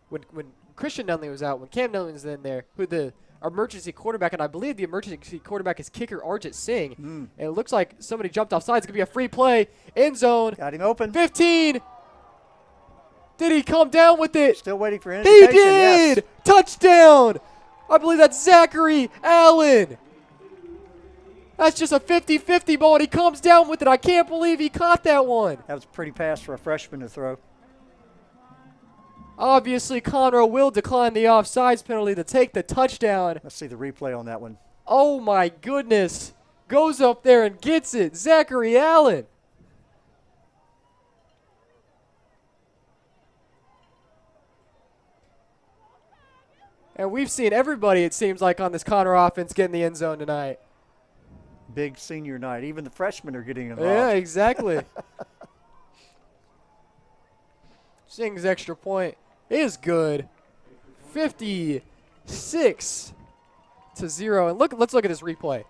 Speaker 1: when Christian Nunley was out, when Cam Nunley was in there, who the emergency quarterback, and I believe the emergency quarterback is kicker Arjit Singh. And it looks like somebody jumped off sides. It's going to be a free play. End zone.
Speaker 2: Got him open.
Speaker 1: 15. Did he come down with it?
Speaker 2: Still waiting for an
Speaker 1: He
Speaker 2: indication.
Speaker 1: did!
Speaker 2: Yes.
Speaker 1: Touchdown! I believe that's Zachary Allen. That's just a 50-50 ball, and he comes down with it. I can't believe he caught that one.
Speaker 2: That was a pretty pass for a freshman to throw.
Speaker 1: Obviously, Conroe will decline the offsides penalty to take the touchdown.
Speaker 2: Let's see the replay on that one.
Speaker 1: Oh, my goodness. Goes up there and gets it. Zachary Allen. And we've seen everybody, it seems like, on this Conroe offense get in the end zone tonight.
Speaker 2: Big senior night. Even the freshmen are getting involved.
Speaker 1: Yeah, exactly. Sings extra point is good. 56-0. And let's look at this replay.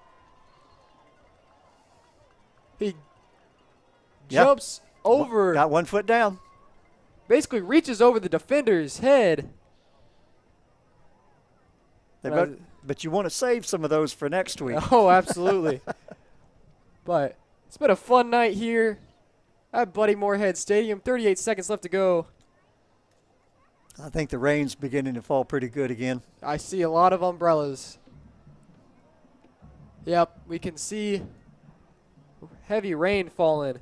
Speaker 1: He jumps over.
Speaker 2: Got 1 foot down.
Speaker 1: Basically reaches over the defender's head.
Speaker 2: But you want to save some of those for next week.
Speaker 1: Oh, absolutely. But it's been a fun night here at Buddy Moorhead Stadium. 38 seconds left to go.
Speaker 2: I think the rain's beginning to fall pretty good again.
Speaker 1: I see a lot of umbrellas. Yep, we can see heavy rain falling.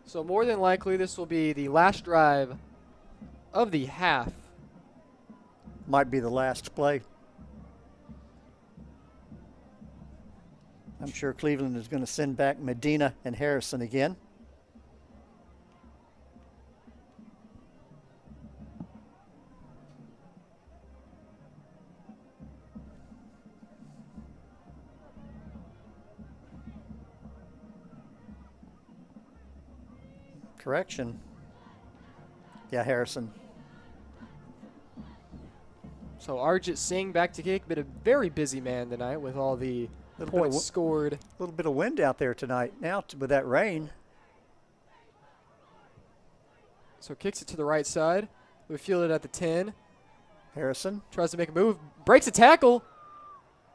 Speaker 1: So more than likely, this will be the last drive of the half.
Speaker 2: Might be the last play. I'm sure Cleveland is going to send back Medina and Harrison again. Correction. Yeah, Harrison.
Speaker 1: So Arjit Singh back to kick. Been a very busy man tonight with all the points scored.
Speaker 2: A little bit of wind out there tonight now with that rain.
Speaker 1: So kicks it to the right side. We field it at the 10.
Speaker 2: Harrison
Speaker 1: tries to make a move. Breaks a tackle.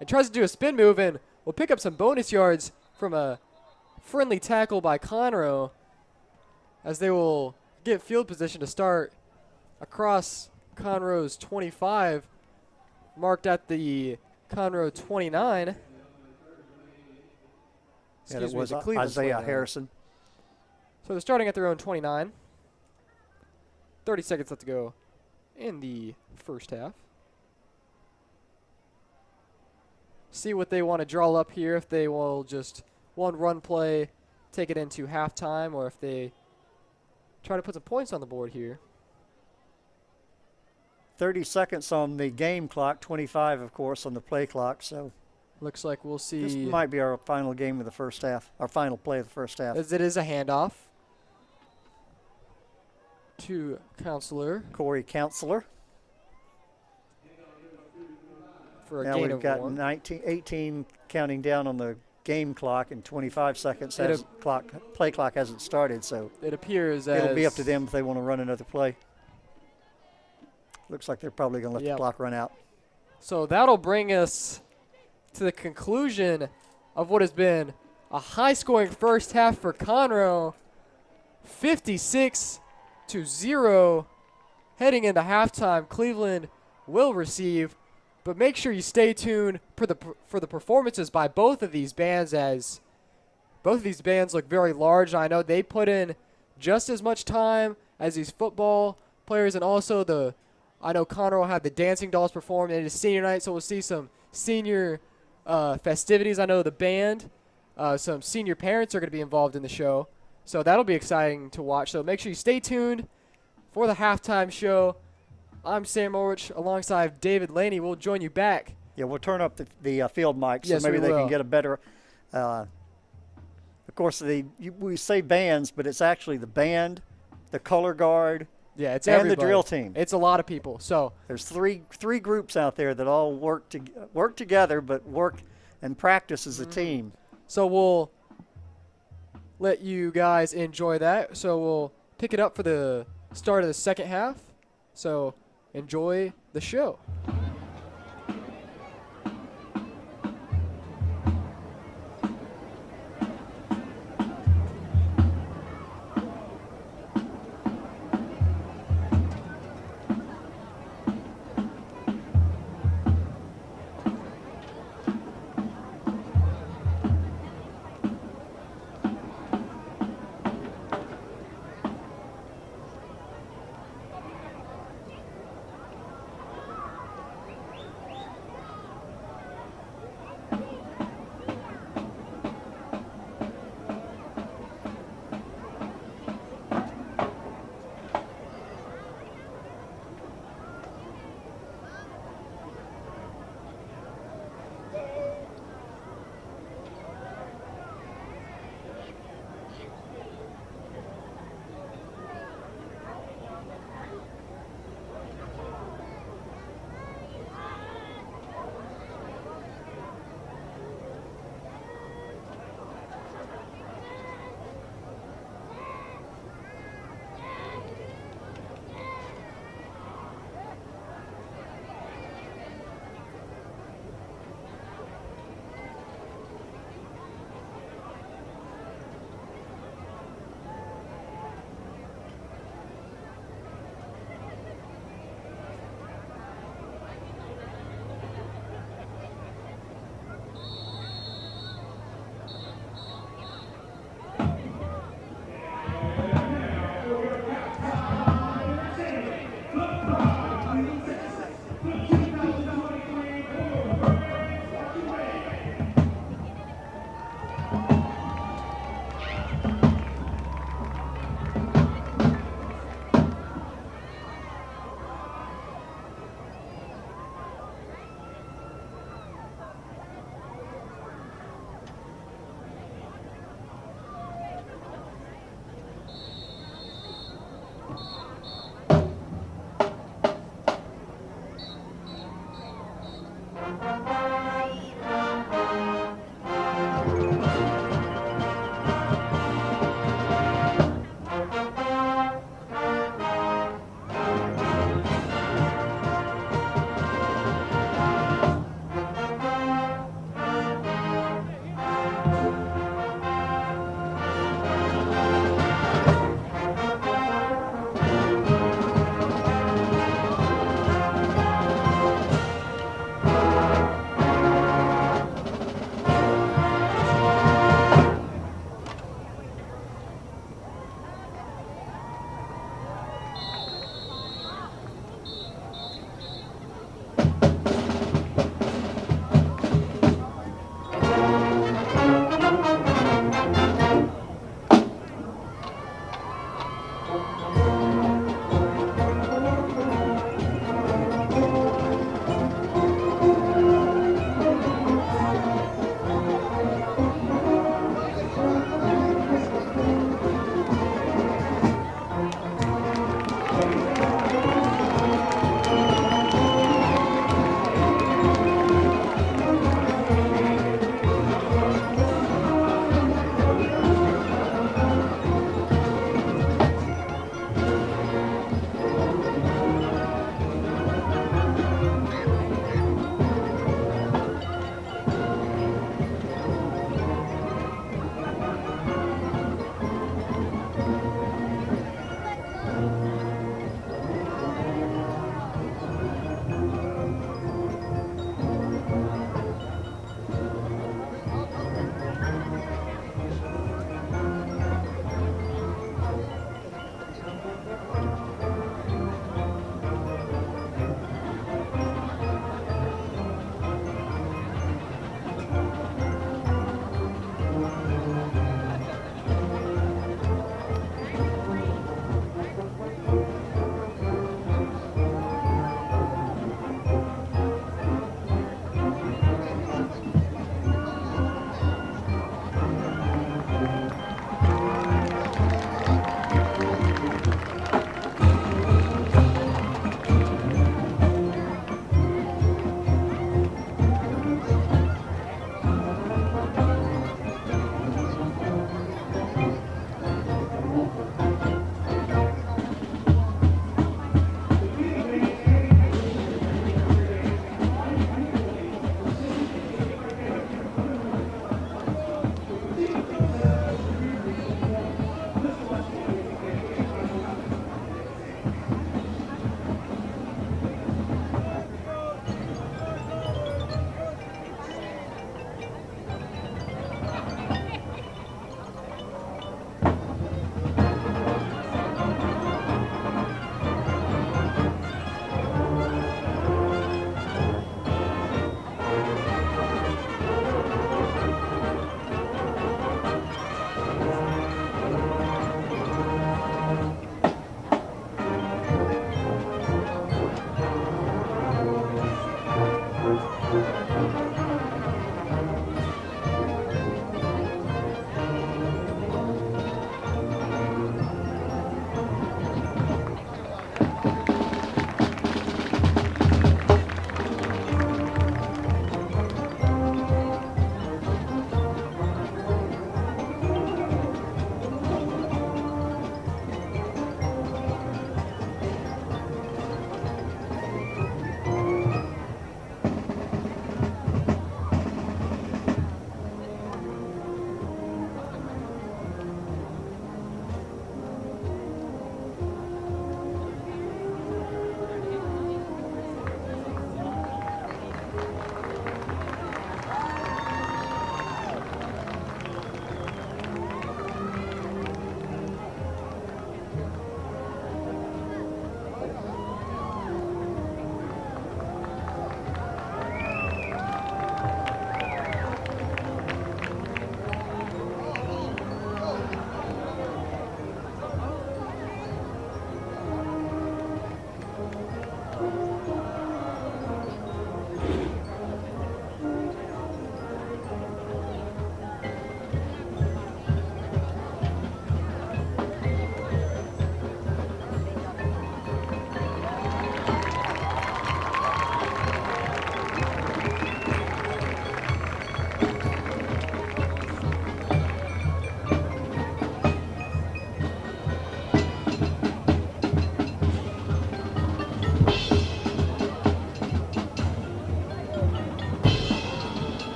Speaker 1: And tries to do a spin move and will pick up some bonus yards from a friendly tackle by Conroe, as they will get field position to start across Conroe's 25, marked at the Conroe 29.
Speaker 2: Yeah, it was Isaiah Harrison.
Speaker 1: So they're starting at their own 29. 30 seconds left to go in the first half. See what they want to draw up here, if they will just one run play, take it into halftime, or if they try to put some points on the board here.
Speaker 2: 30 seconds on the game clock, 25, of course, on the play clock. So
Speaker 1: looks like we'll see.
Speaker 2: This might be our final game of the first half, our final play of the first half.
Speaker 1: As it is a handoff to Corey
Speaker 2: Counselor.
Speaker 1: For a
Speaker 2: now
Speaker 1: gain
Speaker 2: we've
Speaker 1: of
Speaker 2: got
Speaker 1: 1.
Speaker 2: 18 counting down on the game clock, and 25 seconds play clock hasn't started, so
Speaker 1: it appears
Speaker 2: it'll be up to them if they want to run another play. Looks like they're probably going to let the clock run out.
Speaker 1: So that'll bring us to the conclusion of what has been a high-scoring first half for Conroe. 56-0. Heading into halftime, Cleveland will receive. But make sure you stay tuned for the performances by both of these bands, as both of these bands look very large. I know they put in just as much time as these football players, and also I know Conroe had the Dancing Dolls perform, and it is senior night, so we'll see some senior festivities. I know the band, some senior parents are going to be involved in the show, so that'll be exciting to watch. So make sure you stay tuned for the halftime show. I'm Sam Orwich alongside David Laney. We'll join you back.
Speaker 2: Yeah, we'll turn up the field mics
Speaker 1: yes,
Speaker 2: so maybe
Speaker 1: we
Speaker 2: they
Speaker 1: will.
Speaker 2: can get a better. Of course, we say bands, but it's actually the band, the color guard,
Speaker 1: yeah, it's
Speaker 2: and
Speaker 1: everybody.
Speaker 2: the drill team.
Speaker 1: It's a lot of people. So
Speaker 2: there's three groups out there that all work together, but work and practice as a team.
Speaker 1: So we'll let you guys enjoy that. So we'll pick it up for the start of the second half. So enjoy the show.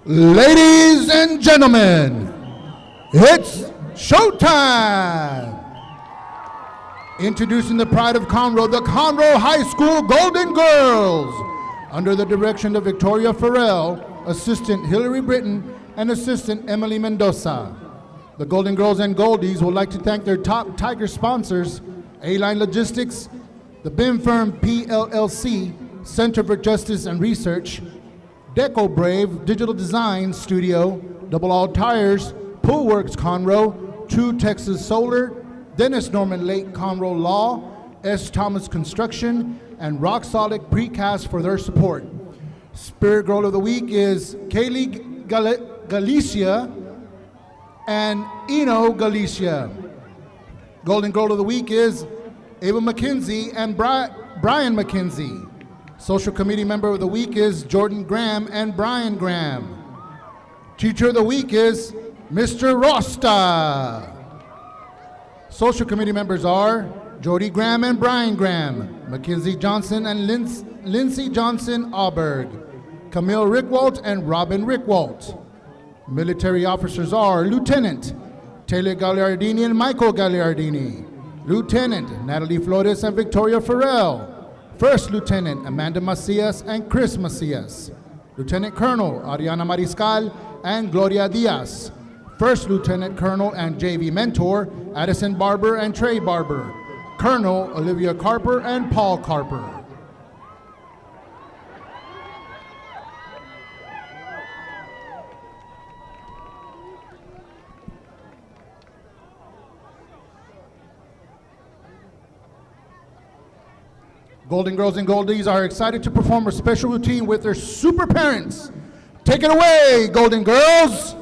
Speaker 13: Ladies and gentlemen, it's showtime! Introducing the pride of Conroe, the Conroe High School Golden Girls, under the direction of Victoria Farrell, Assistant Hillary Britton, and Assistant Emily Mendoza. The Golden Girls and Goldies would like to thank their top Tiger sponsors, A-Line Logistics, the BIM firm PLLC, Center for Justice and Research, Deco Brave Digital Design Studio, Double All Tires, Pool Works Conroe, True Texas Solar, Dennis Norman Lake Conroe Law, S. Thomas Construction, and Rock Solid Precast for their support. Spirit Girl of the Week is Kaylee Galicia and Eno Galicia. Golden Girl of the Week is Ava McKenzie and Brian McKenzie. Social Committee Member of the Week is Jordan Graham and Brian Graham. Teacher of the Week is Mr. Rosta. Social Committee members are Jody Graham and Brian Graham, Mackenzie Johnson and Lindsey Johnson Auberg, Camille Rickwalt and Robin Rickwalt. Military officers are Lieutenant Taylor Gagliardini and Michael Gagliardini, Lieutenant Natalie Flores and Victoria Farrell, First Lieutenant Amanda Macias and Chris Macias, Lieutenant Colonel Ariana Mariscal and Gloria Diaz, First Lieutenant Colonel and JV Mentor Addison Barber and Trey Barber, Colonel Olivia Carper and Paul Carper. Golden Girls and Goldies are excited to perform a special routine with their super parents. Take it away, Golden Girls!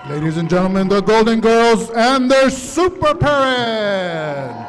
Speaker 13: Ladies and gentlemen, the Golden Girls and their super parents.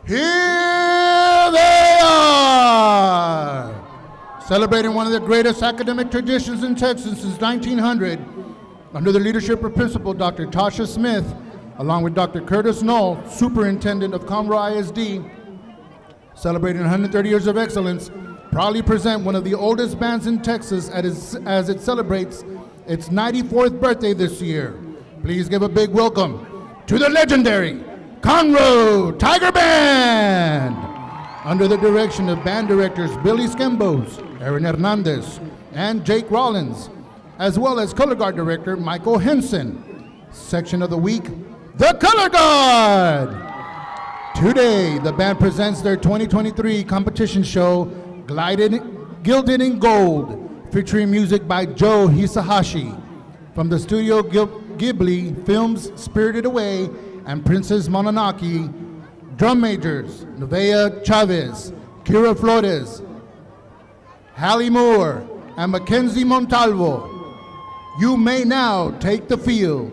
Speaker 13: Here they are, celebrating one of the greatest academic traditions in Texas since 1900, under the leadership of Principal Dr. Tasha Smith, along with Dr. Curtis Knoll, Superintendent of Conroe ISD, celebrating 130 years of excellence, proudly present one of the oldest bands in Texas as it celebrates its 94th birthday this year. Please give a big welcome to the legendary Conroe Tiger Band, under the direction of band directors Billy Skembos, Aaron Hernandez, and Jake Rollins, as well as color guard director Michael Henson. Section of the week, the Color Guard. Today, the band presents their 2023 competition show, Gilded in Gold, featuring music by Joe Hisahashi from the Studio Ghibli films Spirited Away and Princess Mononoke. Drum majors, Nevaeh Chavez, Kira Flores, Hallie Moore, and Mackenzie Montalvo. You may now take the field.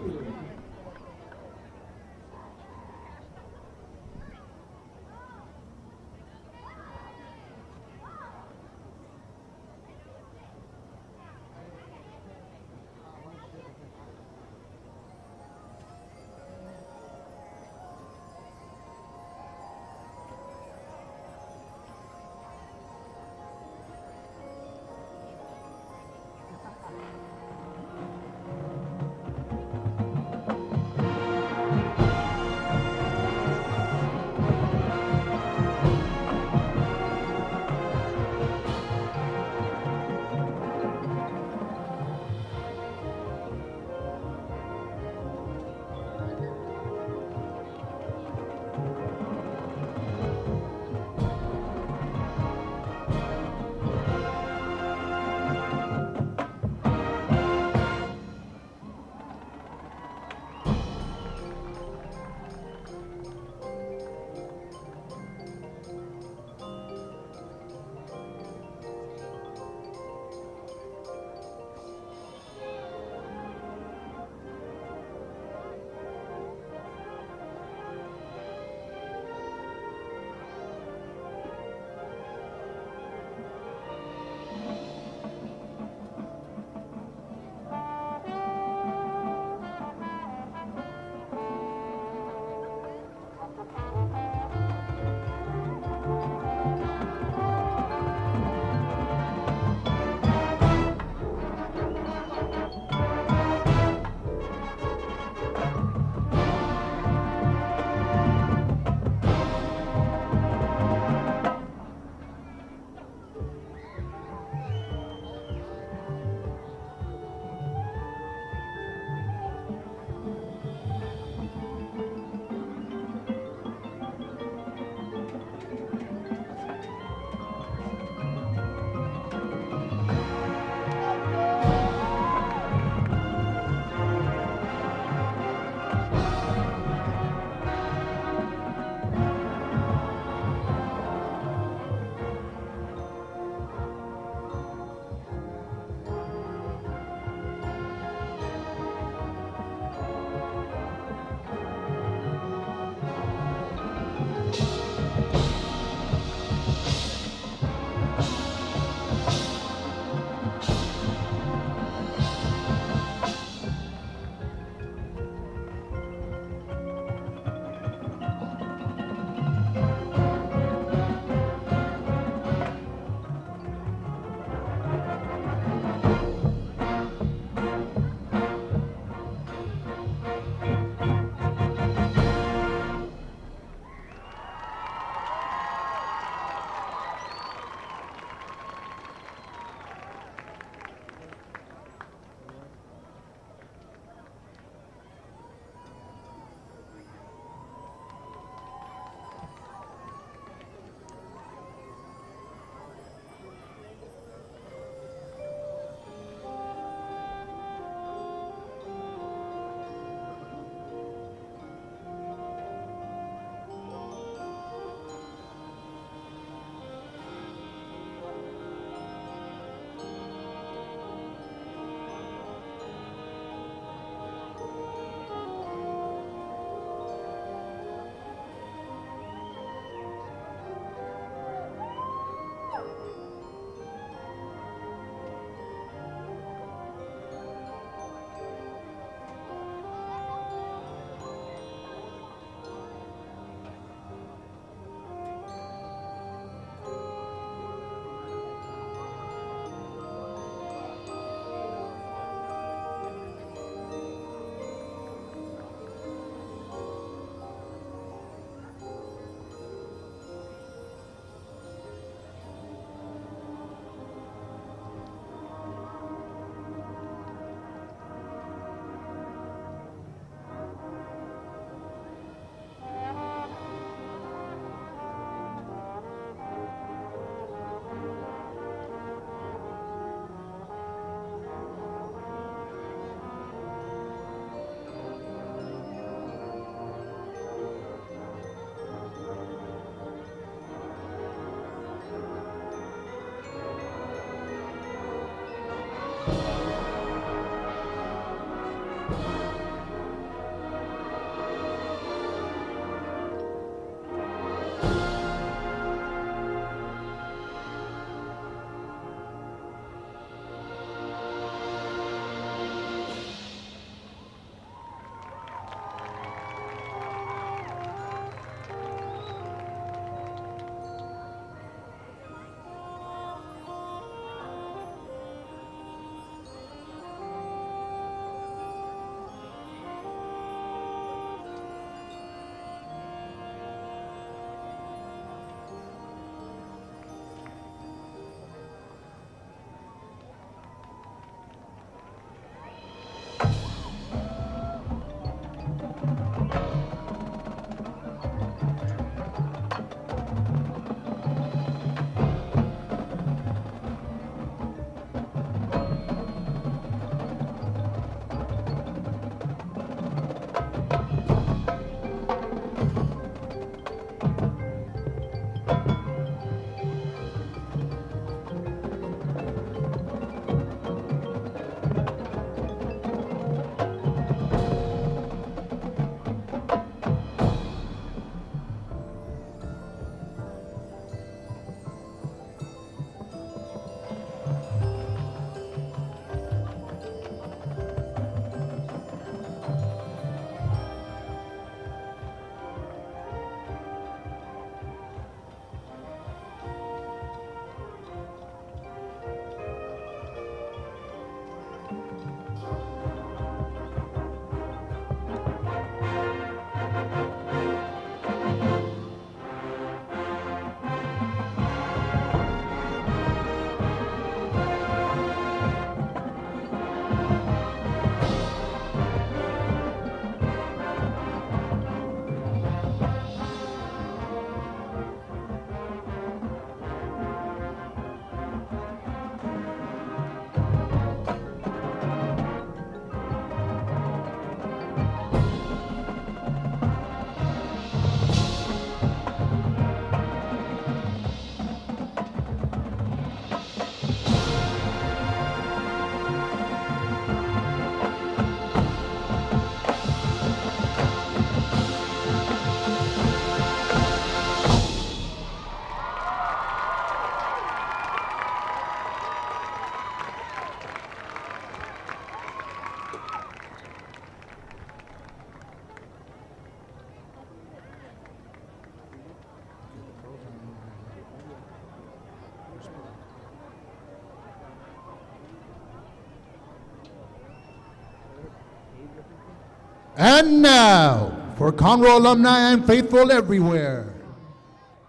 Speaker 13: And now, for Conroe alumni and faithful everywhere,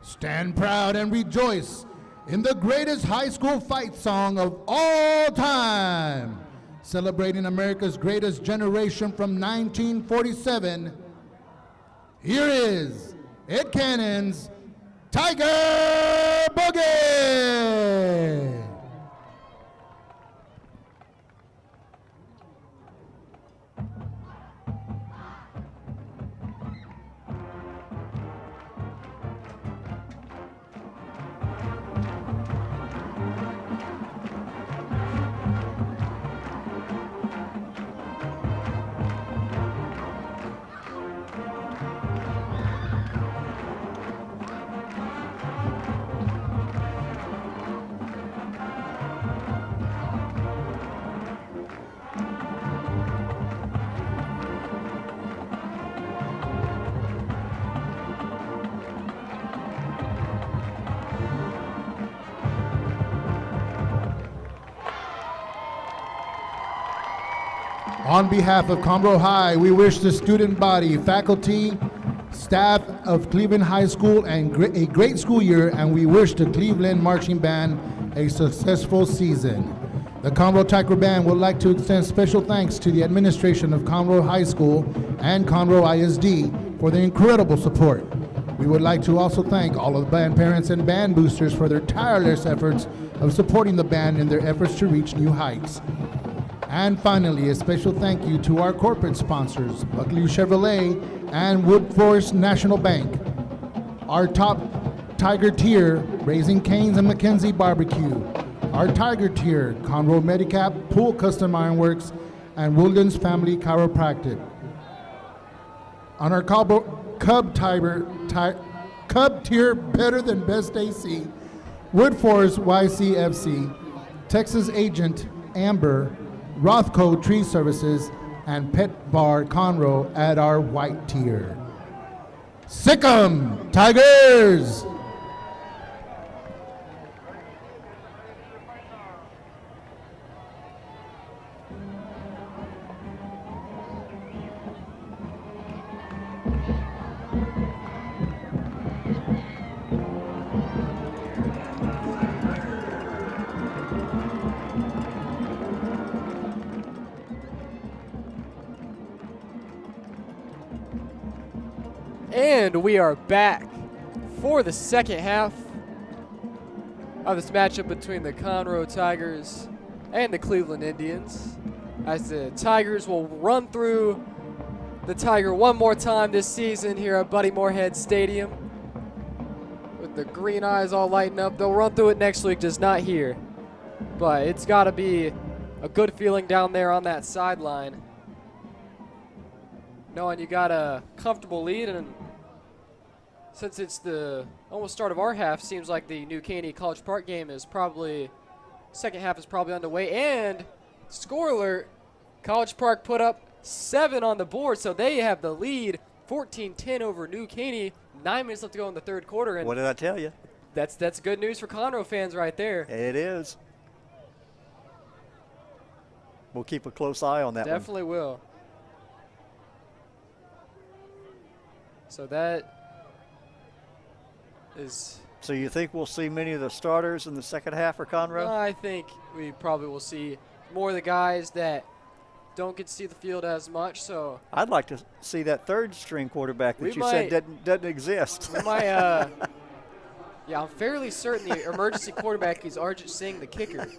Speaker 13: stand proud and rejoice in the greatest high school fight song of all time, celebrating America's greatest generation from 1947. Here is Ed Cannon's Tiger Boogie! On behalf of Conroe High, we wish the student body, faculty, staff of Cleveland High School a great school year, and we wish the Cleveland Marching Band a successful season. The Conroe Tiger Band would like to extend special thanks to the administration of Conroe High School and Conroe ISD for their incredible support. We would like to also thank all of the band parents and band boosters for their tireless efforts of supporting the band in their efforts to reach new heights. And finally, a special thank you to our corporate sponsors, Buckaloo Chevrolet and Woodforest National Bank. Our top Tiger tier, Raising Cane's and McKenzie Barbecue. Our Tiger tier, Conroe Medicap, Pool Custom Ironworks, and Woodlands Family Chiropractic. On our Cub tier, Better Than Best AC, Woodforest YCFC, Texas Agent Amber, Rothko Tree Services, and Pet Bar Conroe at our white tier. Sick 'em, Tigers!
Speaker 1: And we are back for the second half of this matchup between the Conroe Tigers and the Cleveland Indians, as the Tigers will run through the Tiger one more time this season here at Buddy Moorhead Stadium. With the green eyes all lighting up, they'll run through it next week, just not here. But it's got to be a good feeling down there on that sideline, knowing you got a comfortable lead, and since it's the almost start of our half, seems like the New Caney College Park game is probably, second half is probably underway. And score alert, College Park put up 7 on the board, so they have the lead, 14-10 over New Caney. 9 minutes left to go in the third quarter. And
Speaker 2: what did I tell you?
Speaker 1: That's good news for Conroe fans right there.
Speaker 2: It is. We'll keep a close eye on that.
Speaker 1: Definitely will. So that is.
Speaker 2: So you think we'll see many of the starters in the second half for Conroe?
Speaker 1: I think we probably will see more of the guys that don't get to see the field as much. So
Speaker 2: I'd like to see that third string quarterback that you said doesn't exist.
Speaker 1: We might, yeah, I'm fairly certain the emergency quarterback is Arjit Singh, the kicker.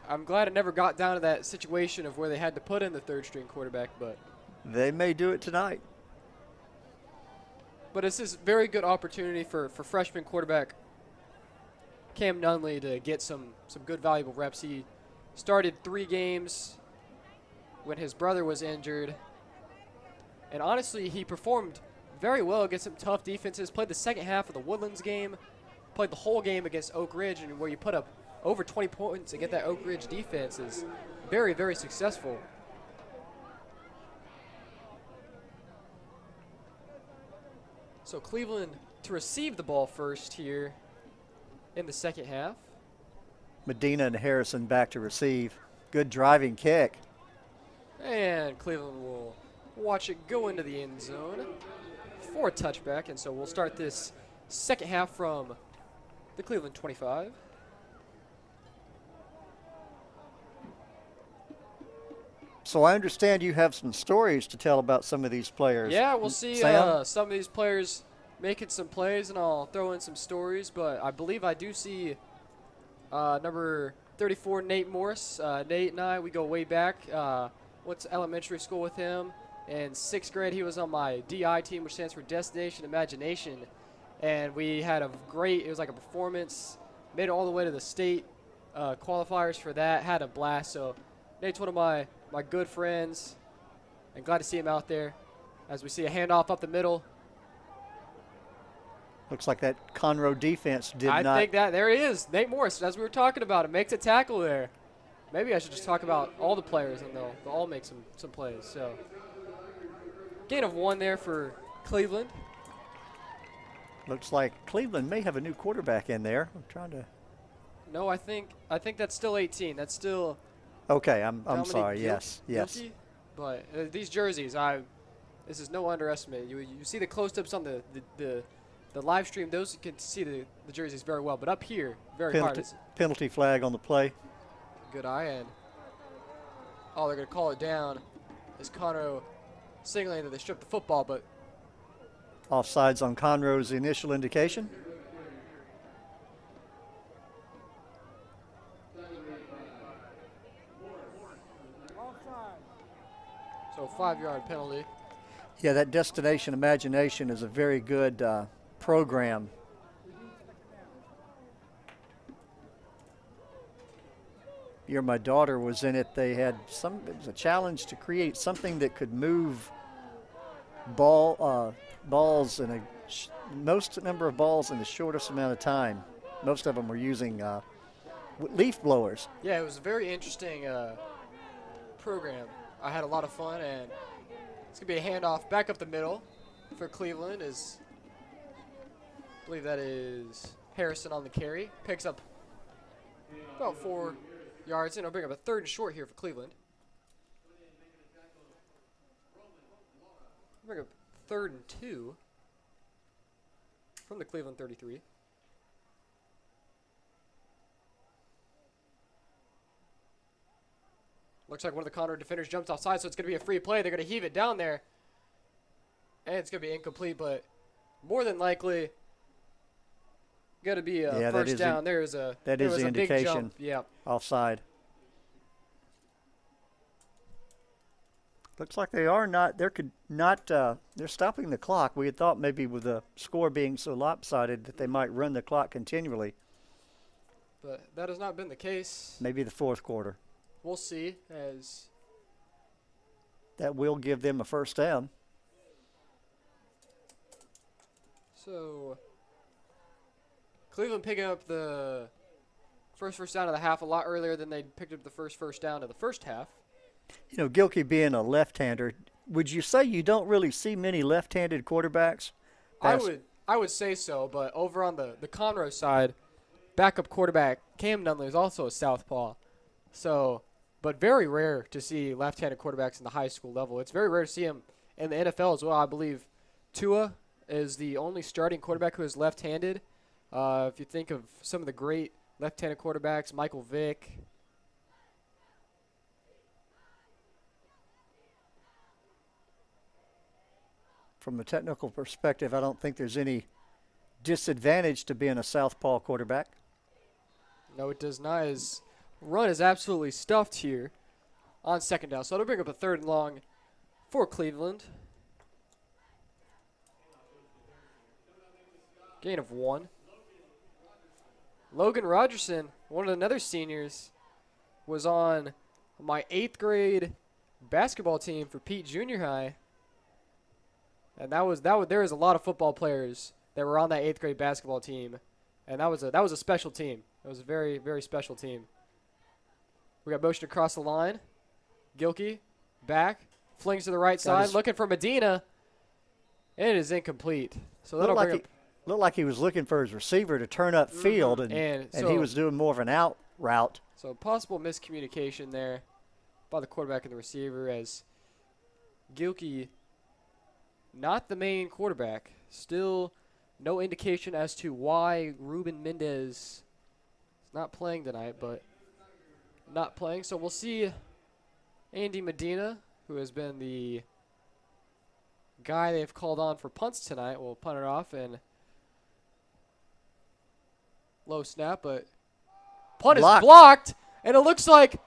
Speaker 1: I'm glad it never got down to that situation of where they had to put in the third string quarterback, but
Speaker 2: they may do it tonight.
Speaker 1: But it's this very good opportunity for freshman quarterback Cam Nunley to get some good valuable reps. He started 3 games when his brother was injured, and honestly he performed very well against some tough defenses. Played the second half of the Woodlands game, played the whole game against Oak Ridge, and where you put up over 20 points against that Oak Ridge defense is very, very successful. So Cleveland to receive the ball first here in the second half.
Speaker 2: Medina and Harrison back to receive. Good driving kick.
Speaker 1: And Cleveland will watch it go into the end zone for a touchback. And so we'll start this second half from the Cleveland 25.
Speaker 2: So I understand you have some stories to tell about some of these players.
Speaker 1: Yeah, we'll see some of these players making some plays, and I'll throw in some stories. But I believe I do see number 34, Nate Morris. Nate and I, we go way back. Went to elementary school with him. In 6th grade, he was on my DI team, which stands for Destination Imagination. And we had a great, it was like a performance. Made it all the way to the state qualifiers for that. Had a blast. So Nate's one of my good friends, and glad to see him out there as we see a handoff up the middle.
Speaker 2: Looks like that Conroe defense did not.
Speaker 1: I think that there he is, Nate Morris, as we were talking about. It makes a tackle there. Maybe I should just talk about all the players, and they'll all make some plays. So gain of 1 there for Cleveland.
Speaker 2: Looks like Cleveland may have a new quarterback in there. I'm trying to.
Speaker 1: No, I think that's still 18. That's still.
Speaker 2: Okay, I'm sorry. Yes.
Speaker 1: Guilty? But these jerseys, this is no underestimate. You see the close-ups on the live stream; those you can see the jerseys very well. But up here, very hard.
Speaker 2: Penalty flag on the play.
Speaker 1: Good eye, and they're going to call it down as Conroe signaling that they stripped the football, but
Speaker 2: offsides on Conroe's initial indication.
Speaker 1: So 5-yard penalty.
Speaker 2: Yeah, that Destination Imagination is a very good program. My daughter was in it. They had it was a challenge to create something that could move balls in most number of balls in the shortest amount of time. Most of them were using leaf blowers.
Speaker 1: Yeah, it was a very interesting program. I had a lot of fun, and it's going to be a handoff back up the middle for Cleveland. I believe that is Harrison on the carry. Picks up about 4 yards, and it'll bring up a 3rd and short here for Cleveland. Bring up 3rd and 2 from the Cleveland 33. Looks like one of the Conroe defenders jumps offside, so it's going to be a free play. They're going to heave it down there. And it's going to be incomplete, but more than likely going to be a first down. There was a
Speaker 2: indication.
Speaker 1: Big jump. Yeah.
Speaker 2: Offside. Looks like they're stopping the clock. We had thought maybe with the score being so lopsided that they might run the clock continually.
Speaker 1: But that has not been the case.
Speaker 2: Maybe the fourth quarter.
Speaker 1: We'll see, as
Speaker 2: that will give them a first down.
Speaker 1: So Cleveland picking up the first down of the half a lot earlier than they picked up the first down of the first half.
Speaker 2: You know, Gilkey being a left-hander, would you say you don't really see many left-handed quarterbacks?
Speaker 1: I would say so, but over on the Conroe side, backup quarterback Cam Nunley is also a southpaw. So, but very rare to see left-handed quarterbacks in the high school level. It's very rare to see him in the NFL as well. I believe Tua is the only starting quarterback who is left-handed. If you think of some of the great left-handed quarterbacks, Michael Vick.
Speaker 2: From a technical perspective, I don't think there's any disadvantage to being a southpaw quarterback.
Speaker 1: No, it does not. His run is absolutely stuffed here on second down. So it'll bring up a 3rd and long for Cleveland. Gain of 1. Logan Rogerson, one of the other seniors, was on my 8th grade basketball team for Pete Junior High. And there was a lot of football players that were on that 8th grade basketball team, and that was a special team. It was a very, very special team. We got motion across the line. Gilkey back, flings to the right side, looking for Medina, and it is incomplete. So that'll bring up.
Speaker 2: Looked like he was looking for his receiver to turn up field, and he was doing more of an out route.
Speaker 1: So possible miscommunication there by the quarterback and the receiver, as Gilkey, not the main quarterback. Still no indication as to why Ruben Mendez is not playing tonight, but not playing. So we'll see Andy Medina, who has been the guy they've called on for punts tonight, will punt it off, and low snap, but punt is blocked, and it looks like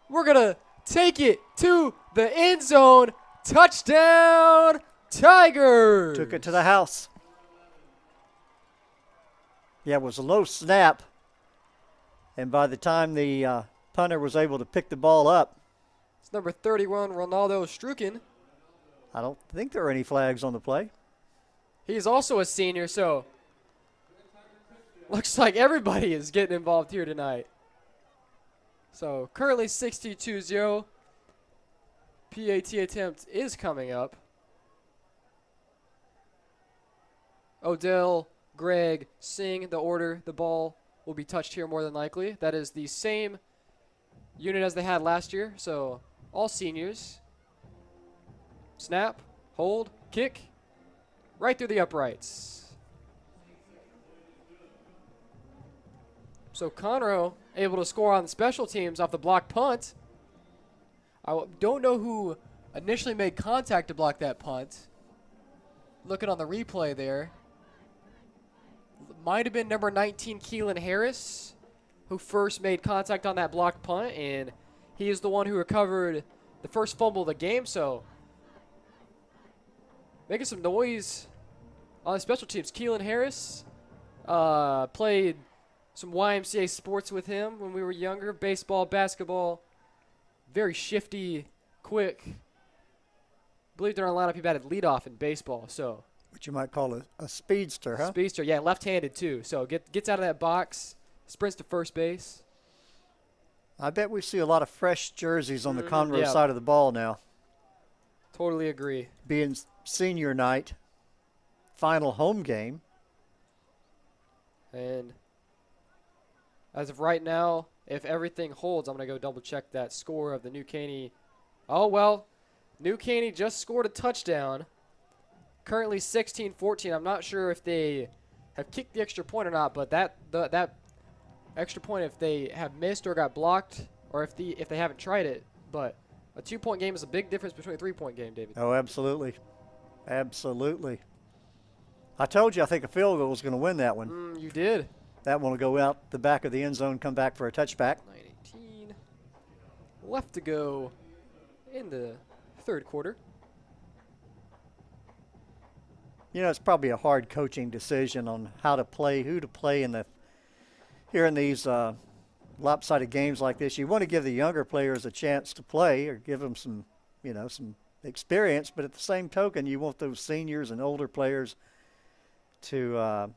Speaker 1: we're going to take it to the end zone. Touchdown, Tigers!
Speaker 2: Took it to the house. Yeah, it was a low snap, and by the time the punter was able to pick the ball up.
Speaker 1: It's number 31, Ronaldo Strukin.
Speaker 2: I don't think there are any flags on the play.
Speaker 1: He's also a senior, so looks like everybody is getting involved here tonight. So currently 62-0. PAT attempt is coming up. Odell, Greg, Singh, the order. The ball will be touched here more than likely. That is the same unit as they had last year, so all seniors. Snap, hold, kick, right through the uprights. So Conroe able to score on the special teams off the block punt. I don't know who initially made contact to block that punt. Looking on the replay there. Might have been number 19, Keelan Harris, who first made contact on that blocked punt, and he is the one who recovered the first fumble of the game. So making some noise on the special teams. Keelan Harris played some YMCA sports with him when we were younger. Baseball, basketball. Very shifty, quick. Believe there are a lot of people that had leadoff in baseball. So
Speaker 2: what you might call a speedster, huh?
Speaker 1: Speedster, yeah, left-handed too. So gets out of that box, sprints to first base.
Speaker 2: I bet we see a lot of fresh jerseys on the Conroe side of the ball now.
Speaker 1: Totally agree.
Speaker 2: Being senior night, final home game.
Speaker 1: And as of right now, if everything holds, I'm going to go double-check that score of the New Caney. Oh, well, New Caney just scored a touchdown. Currently 16-14. I'm not sure if they have kicked the extra point or not, but that extra point, if they have missed or got blocked, or if they haven't tried it. But a 2-point game is a big difference between a 3-point game, David.
Speaker 2: Oh, absolutely. Absolutely. I told you I think a field goal was going to win that one.
Speaker 1: You did.
Speaker 2: That one will go out the back of the end zone, come back for a touchback.
Speaker 1: 9:18 left to go in the third quarter.
Speaker 2: You know, it's probably a hard coaching decision on how to play, who to play here in these lopsided games like this. You want to give the younger players a chance to play or give them some experience, but at the same token, you want those seniors and older players to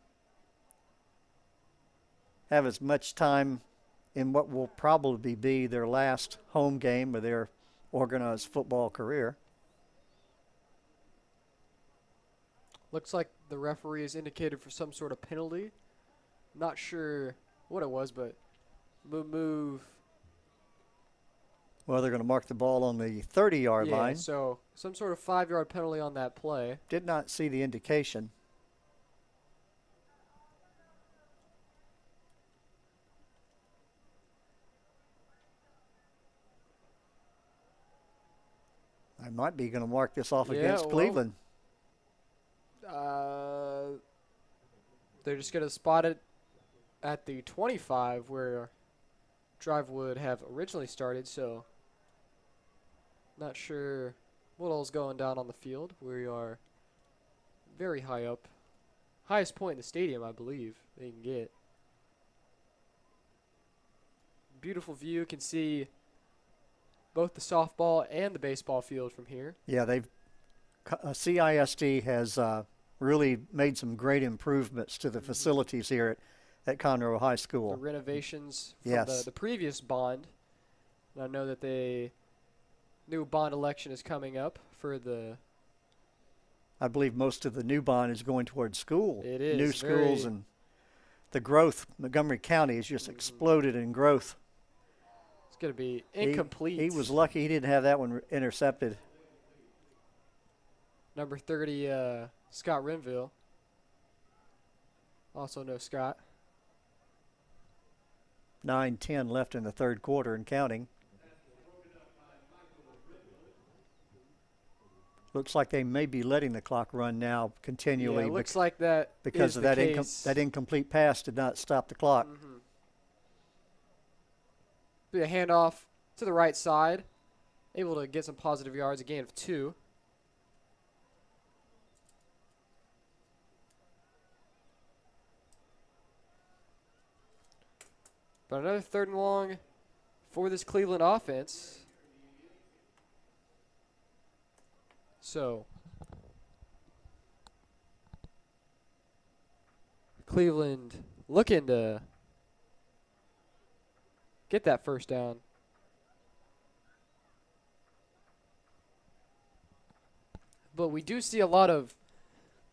Speaker 2: have as much time in what will probably be their last home game of their organized football career.
Speaker 1: Looks like the referee is indicated for some sort of penalty. Not sure what it was, but move.
Speaker 2: Well, they're going to mark the ball on the 30-yard line.
Speaker 1: So some sort of 5-yard penalty on that play.
Speaker 2: Did not see the indication. I might be going to mark this off against Cleveland.
Speaker 1: They're just going to spot it at the 25 where drive would have originally started, so not sure what all's going down on the field. We are very high up. Highest point in the stadium, I believe, they can get. Beautiful view. You can see both the softball and the baseball field from here.
Speaker 2: Yeah, CISD has really made some great improvements to the facilities here at Conroe High School.
Speaker 1: The renovations from the previous bond. And I know that the new bond election is coming up for the...
Speaker 2: I believe most of the new bond is going towards school.
Speaker 1: It is.
Speaker 2: New schools, and the growth. Montgomery County has just exploded in growth.
Speaker 1: It's going to be incomplete.
Speaker 2: He was lucky he didn't have that one intercepted.
Speaker 1: Number 30, Scott Renville. Also no Scott.
Speaker 2: 9:10 left in the third quarter and counting. Looks like they may be letting the clock run now continually.
Speaker 1: Yeah, it looks like that
Speaker 2: because of that incomplete pass did not stop the clock.
Speaker 1: Be a handoff to the right side. Able to get some positive yards, a gain of 2. But another 3rd and long for this Cleveland offense. So Cleveland looking to get that first down. But we do see a lot of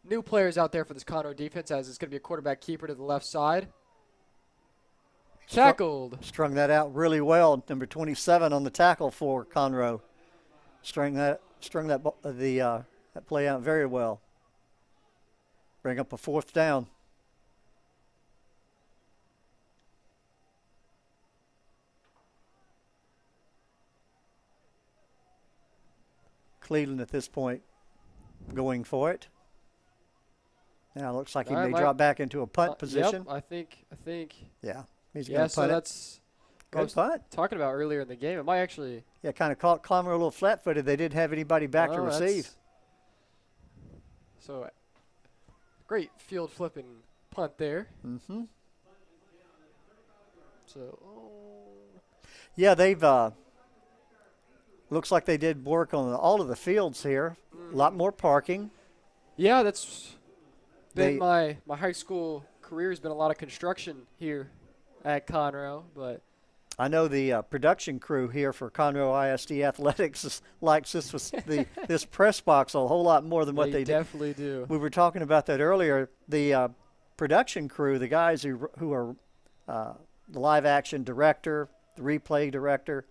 Speaker 1: new players out there for this Conroe defense, as it's going to be a quarterback keeper to the left side. Tackled.
Speaker 2: Strung that out really well. Number 27 on the tackle for Conroe. Strung that play out very well. Bring up a 4th down. Cleveland at this point going for it. Now it looks like he may drop back into a punt position.
Speaker 1: Yep, I think.
Speaker 2: Yeah. He's going to punt
Speaker 1: that's
Speaker 2: good punt.
Speaker 1: Talking about earlier in the game. It might actually.
Speaker 2: Yeah, kind of caught Conroe a little flat-footed. They didn't have anybody back to receive.
Speaker 1: So, great field flipping punt there. So.
Speaker 2: Yeah, they've. Looks like they did work on all of the fields here. A lot more parking.
Speaker 1: Yeah, that's been my high school career has been a lot of construction here at Conroe, but
Speaker 2: I know the production crew here for Conroe ISD Athletics likes this press box a whole lot more than what they
Speaker 1: definitely do.
Speaker 2: We were talking about that earlier. The production crew, the guys who are the live action director, the replay director,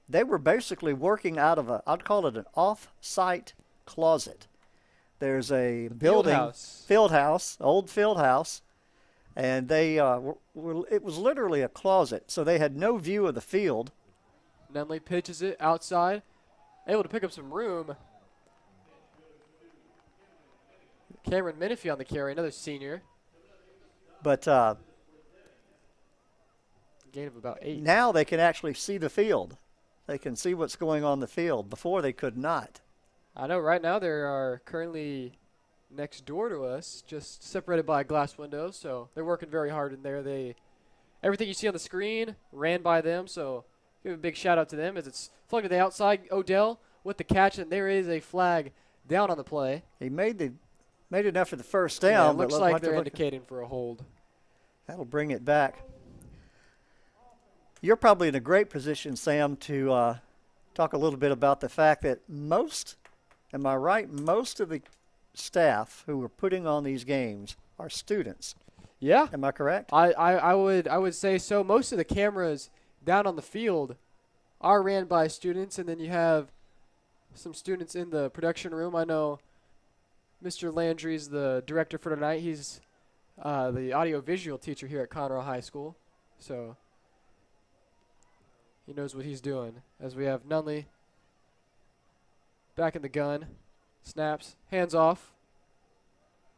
Speaker 2: they were basically working out of I'd call it an off-site closet. There's a building, old field house, and they it was literally a closet, so they had no view of the field.
Speaker 1: Nunley pitches it outside, able to pick up some room. Cameron Menifee on the carry, another senior.
Speaker 2: But
Speaker 1: Gain of about 8.
Speaker 2: now they can actually see the field. They can see what's going on the field. Before they could not.
Speaker 1: I know right now they are currently next door to us, just separated by a glass window, so they're working very hard in there. Everything you see on the screen ran by them, so give a big shout out to them as it's flung to the outside. Odell with the catch, and there is a flag down on the play.
Speaker 2: He made enough for the first down.
Speaker 1: Yeah, it
Speaker 2: but
Speaker 1: looks like they're indicating for a hold.
Speaker 2: That'll bring it back. You're probably in a great position, Sam, to talk a little bit about the fact that most of the staff who are putting on these games are students.
Speaker 1: Yeah.
Speaker 2: Am I correct?
Speaker 1: I would say so. Most of the cameras down on the field are ran by students, and then you have some students in the production room. I know Mr. Landry's the director for tonight. He's the audio-visual teacher here at Conroe High School, so he knows what he's doing. As we have Nunley back in the gun, snaps, hands off.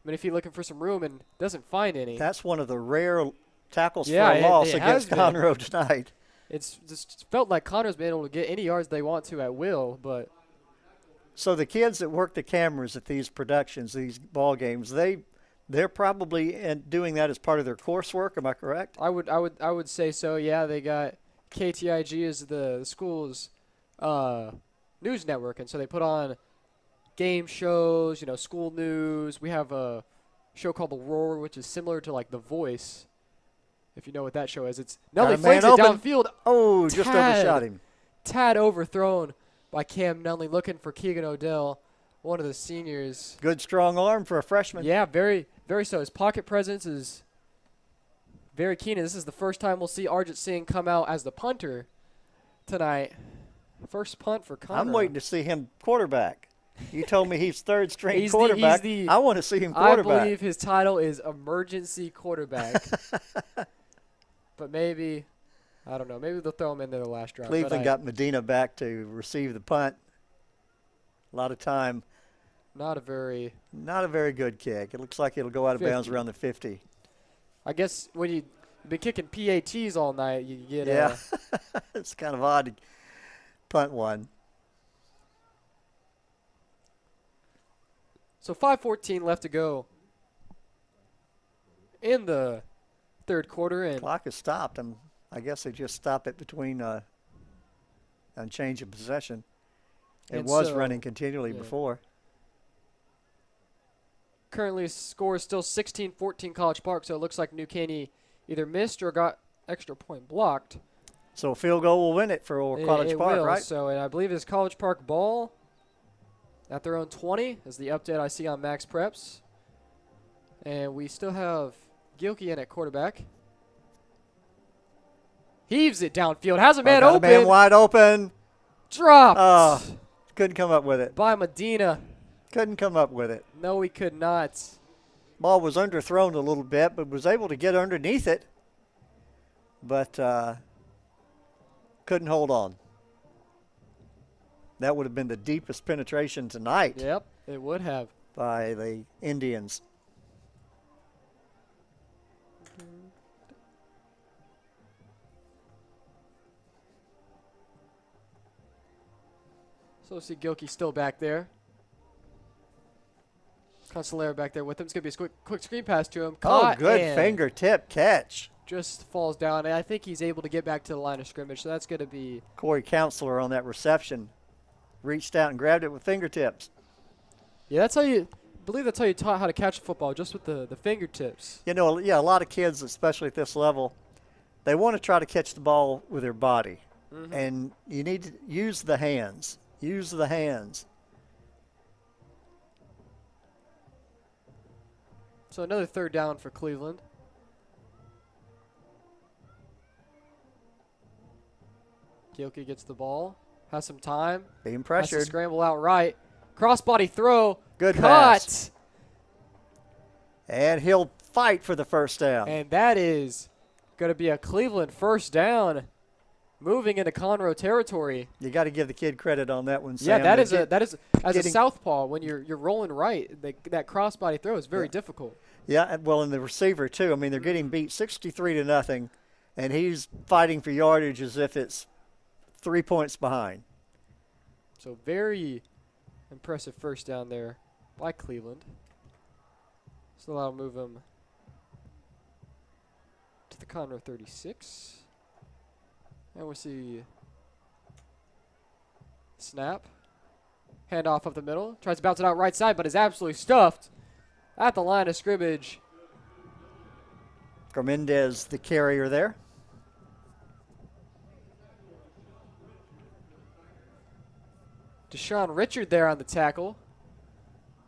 Speaker 1: Menifee looking for some room and doesn't find any.
Speaker 2: That's one of the rare tackles for a loss against Conroe tonight.
Speaker 1: It's just felt like Conroe's been able to get any yards they want to at will, but.
Speaker 2: So the kids that work the cameras at these productions, these ball games, they're probably doing that as part of their coursework. Am I correct?
Speaker 1: I would say so. Yeah, they got KTIG as the school's news network, and so they put on game shows, school news. We have a show called The Roar, which is similar to like The Voice, if you know what that show is. It's Nunley flings it downfield.
Speaker 2: Oh, just overshot him.
Speaker 1: Tad overthrown by Cam Nunley, looking for Keegan Odell, one of the seniors.
Speaker 2: Good strong arm for a freshman.
Speaker 1: Yeah, very, very so. His pocket presence is very keen, and this is the first time we'll see Arjit Singh come out as the punter tonight. First punt for Conroe.
Speaker 2: I'm waiting to see him quarterback. You told me he's third string quarterback. I want to see him quarterback.
Speaker 1: I believe his title is emergency quarterback. But maybe, I don't know, maybe they'll throw him in there the last drive.
Speaker 2: Cleveland got Medina back to receive the punt. A lot of time.
Speaker 1: Not a very
Speaker 2: good kick. It looks like it'll go out of bounds around the 50.
Speaker 1: I guess when you've been kicking PATs all night, you get
Speaker 2: yeah. It's kind of odd to punt one.
Speaker 1: So 5:14 left to go in the third quarter. And
Speaker 2: clock has stopped. I guess they just stop it between and change of possession. It was running continually before.
Speaker 1: Currently score is still 16-14 College Park, so it looks like New Caney either missed or got extra point blocked.
Speaker 2: So a field goal will win it for College Park, right?
Speaker 1: So and I believe it's College Park ball at their own 20 is the update I see on Max Preps. And we still have Gilkey in at quarterback. Heaves it downfield. Has a man open.
Speaker 2: A man wide open.
Speaker 1: Dropped.
Speaker 2: Couldn't come up with it.
Speaker 1: By Medina.
Speaker 2: Couldn't come up with it.
Speaker 1: No, he could not.
Speaker 2: Ball was underthrown a little bit, but was able to get underneath it. But couldn't hold on. That would have been the deepest penetration tonight.
Speaker 1: Yep, it would have.
Speaker 2: By the Indians.
Speaker 1: So see Gilkey still back there. Consolero back there with him. It's going to be a quick screen pass to him. Caught
Speaker 2: good fingertip catch.
Speaker 1: Just falls down, and I think he's able to get back to the line of scrimmage, so that's going to be.
Speaker 2: Corey Counselor on that reception. Reached out and grabbed it with fingertips.
Speaker 1: Yeah, that's how I believe that's how you taught how to catch a football, just with the fingertips.
Speaker 2: A lot of kids, especially at this level, they want to try to catch the ball with their body. Mm-hmm. And you need to use the hands. Use the hands.
Speaker 1: So another third down for Cleveland. Gilkey gets the ball. Has some time.
Speaker 2: Being pressured.
Speaker 1: Has to scramble out right. Crossbody throw.
Speaker 2: Good
Speaker 1: cut.
Speaker 2: Pass. And he'll fight for the first down.
Speaker 1: And that is going to be a Cleveland first down. moving into Conroe territory.
Speaker 2: You got to give the kid credit on that one, Sam.
Speaker 1: Yeah, that is as a southpaw when you're rolling right, that crossbody throw is very difficult.
Speaker 2: Yeah, well, and the receiver too. I mean, they're getting beat 63-0, and he's fighting for yardage as if it's 3 points behind.
Speaker 1: So very impressive first down there by Cleveland. So that'll move him to the Conroe 36. And we'll see snap. Handoff up the middle. Tries to bounce it out right side, but is absolutely stuffed at the line of scrimmage.
Speaker 2: Mendez, the carrier there.
Speaker 1: Deshaun Richard there on the tackle.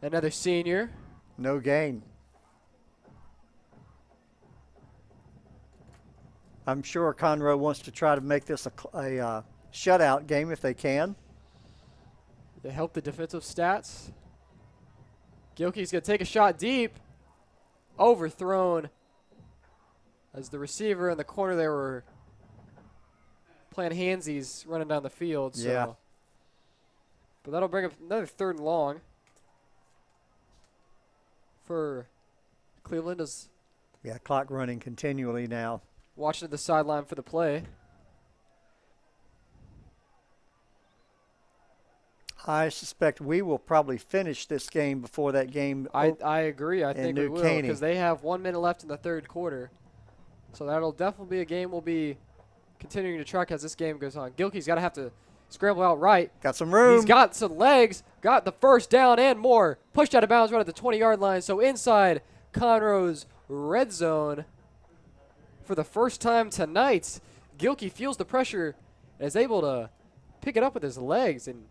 Speaker 1: Another senior.
Speaker 2: No gain. I'm sure Conroe wants to try to make this a shutout game if they can.
Speaker 1: They help the defensive stats. Gilkey's going to take a shot deep. Overthrown. As the receiver in the corner there were playing handsies running down the field. So.
Speaker 2: Yeah.
Speaker 1: But that'll bring up another 3rd and long for Cleveland.
Speaker 2: Yeah, clock running continually now.
Speaker 1: Watching at the sideline for the play.
Speaker 2: I suspect we will probably finish this game before that game.
Speaker 1: I agree. I think we
Speaker 2: New
Speaker 1: will
Speaker 2: Caney.
Speaker 1: because they have 1 minute left in the 3rd quarter. So that'll definitely be a game we'll be continuing to track as this game goes on. Gilkey's got to have to scramble out right.
Speaker 2: Got some room.
Speaker 1: He's got some legs. Got the first down and more. Pushed out of bounds right at the 20-yard line. So inside Conroe's red zone for the first time tonight. Gilkey feels the pressure and is able to pick it up with his legs. And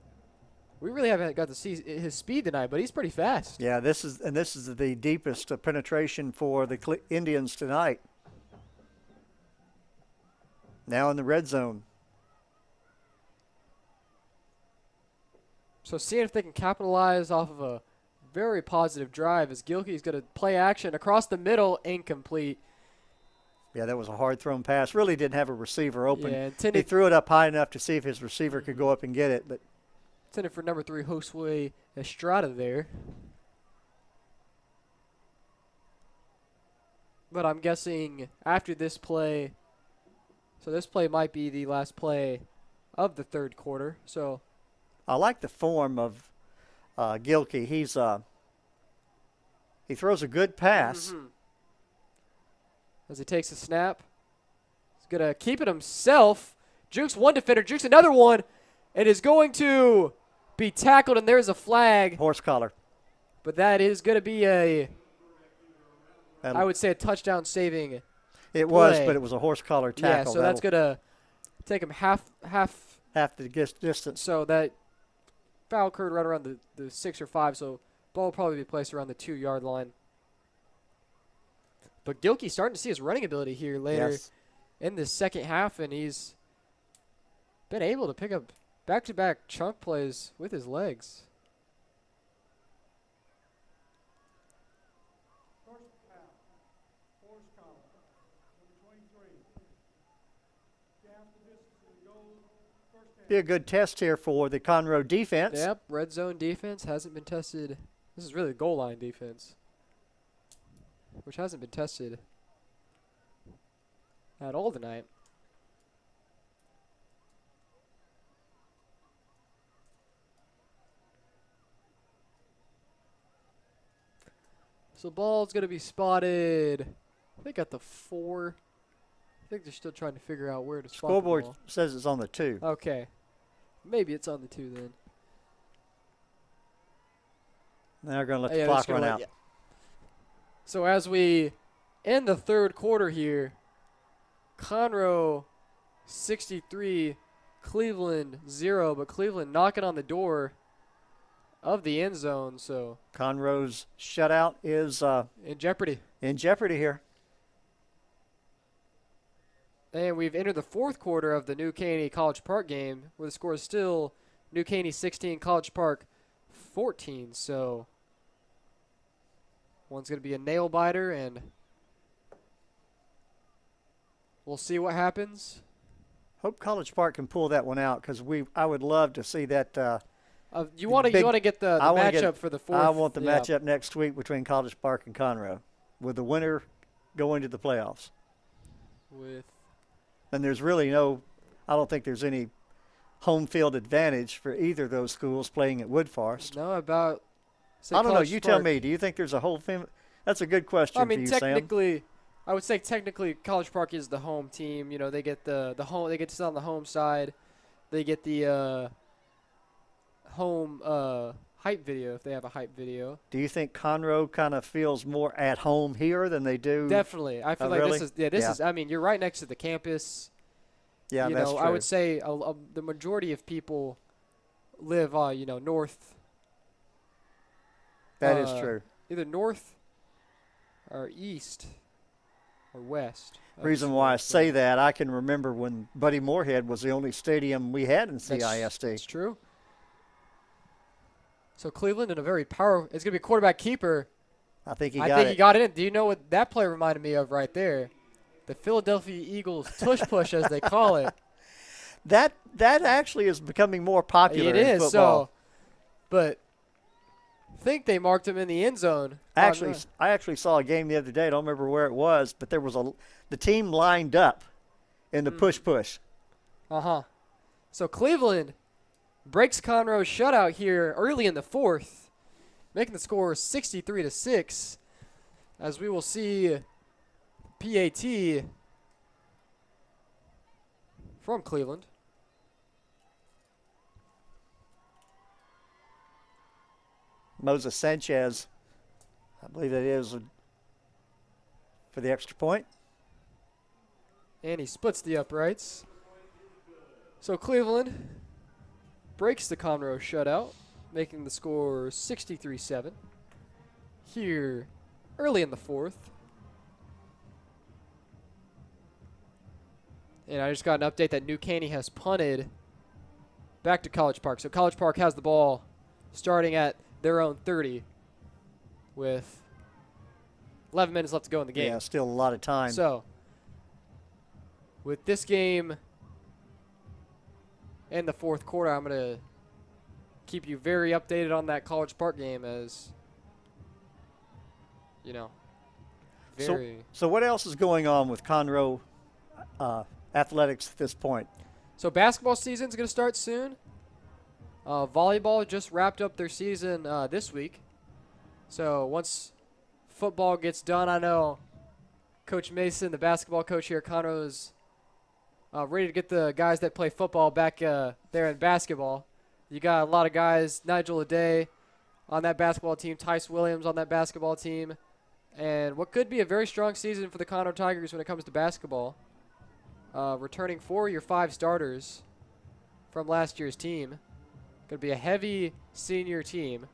Speaker 1: we really haven't got to see his speed tonight, but he's pretty fast.
Speaker 2: Yeah, this is the deepest penetration for the Indians tonight. Now in the red zone.
Speaker 1: So seeing if they can capitalize off of a very positive drive as Gilkey's going to play action across the middle, incomplete.
Speaker 2: Yeah, that was a hard thrown pass. Really didn't have a receiver open.
Speaker 1: Yeah,
Speaker 2: he threw it up high enough to see if his receiver could go up and get it, but
Speaker 1: intended for number 3 Josue Estrada there. But I'm guessing after this play, so this play might be the last play of the 3rd quarter. So
Speaker 2: I like the form of Gilkey. He throws a good pass.
Speaker 1: As he takes a snap, he's going to keep it himself. Jukes one defender, jukes another one, and is going to be tackled, and there's a flag.
Speaker 2: Horse collar.
Speaker 1: But that is going to be I would say a touchdown saving
Speaker 2: It was, but it was a horse collar tackle.
Speaker 1: Yeah, so that's going to take him half
Speaker 2: the distance.
Speaker 1: So that foul occurred right around the 6 or 5, so ball will probably be placed around the 2-yard line. But Gilkey's starting to see his running ability here later in the second half, and he's been able to pick up back-to-back chunk plays with his legs.
Speaker 2: Be a good test here for the Conroe defense.
Speaker 1: Yep, red zone defense hasn't been tested. This is really goal line defense, which hasn't been tested at all tonight. So ball's going to be spotted, I think, at the 4. I think they're still trying to figure out where to spot the
Speaker 2: Scoreboard
Speaker 1: ball.
Speaker 2: says it's on the 2.
Speaker 1: Okay. Maybe it's on the 2 then.
Speaker 2: They're going to let the clock run out.
Speaker 1: Yeah. So as we end the 3rd quarter here, Conroe 63, Cleveland 0, but Cleveland knocking on the door of the end zone. So
Speaker 2: Conroe's shutout is
Speaker 1: in jeopardy.
Speaker 2: In jeopardy here.
Speaker 1: And we've entered the 4th quarter of the New Caney College Park game, where the score is still New Caney 16, College Park 14. So one's going to be a nail biter, and we'll see what happens.
Speaker 2: Hope College Park can pull that one out because I would love to see that.
Speaker 1: You want to get the matchup for the fourth.
Speaker 2: I want the matchup next week between College Park and Conroe, with the winner going to the playoffs. And there's really I don't think there's any home field advantage for either of those schools playing at Wood Forest.
Speaker 1: No,
Speaker 2: I don't know. You tell me. Do you think there's a whole thing? That's a good question for you,
Speaker 1: technically, Sam. I would say technically College Park is the home team. You know, they get the home. They get to sit on the home side. They get the home hype video if they have a hype video.
Speaker 2: Do you think Conroe kind of feels more at home here than they do?
Speaker 1: Definitely. I feel like
Speaker 2: really?
Speaker 1: this is. I mean, you're right next to the campus.
Speaker 2: Yeah, that's true.
Speaker 1: I would say the majority of people live, north.
Speaker 2: That is true.
Speaker 1: Either north or east or west.
Speaker 2: Reason why I say that, I can remember when Buddy Moorhead was the only stadium we had in CISD.
Speaker 1: That's true. So Cleveland in a very powerful – it's going to be a quarterback keeper.
Speaker 2: I think he
Speaker 1: got it in. Do you know what that play reminded me of right there? The Philadelphia Eagles tush push, as they call it.
Speaker 2: That actually is becoming more popular in football.
Speaker 1: So, but I think they marked him in the end zone.
Speaker 2: I actually saw a game the other day. I don't remember where it was, but there was the team lined up in the push.
Speaker 1: So Cleveland breaks Conroe's shutout here early in the fourth, making the score 63-6, as we will see PAT from Cleveland.
Speaker 2: Moses Sanchez, I believe that is for the extra point.
Speaker 1: And he splits the uprights. So Cleveland breaks the Conroe shutout, making the score 63-7 here early in the fourth. And I just got an update that New Caney has punted back to College Park. So College Park has the ball starting at their own 30 with 11 minutes left to go in the game.
Speaker 2: Yeah, still a lot of time.
Speaker 1: So with this game in the fourth quarter, I'm going to keep you very updated on that College Park game as, very.
Speaker 2: So what else is going on with Conroe athletics at this point?
Speaker 1: So basketball season is going to start soon. Volleyball just wrapped up their season this week. So once football gets done, I know Coach Mason, the basketball coach here at Conroe, is ready to get the guys that play football back there in basketball. You got a lot of guys, Nigel Aday on that basketball team, Tice Williams on that basketball team, and what could be a very strong season for the Conroe Tigers when it comes to basketball. Returning 4 of your 5 starters from last year's team. Going to be a heavy senior team.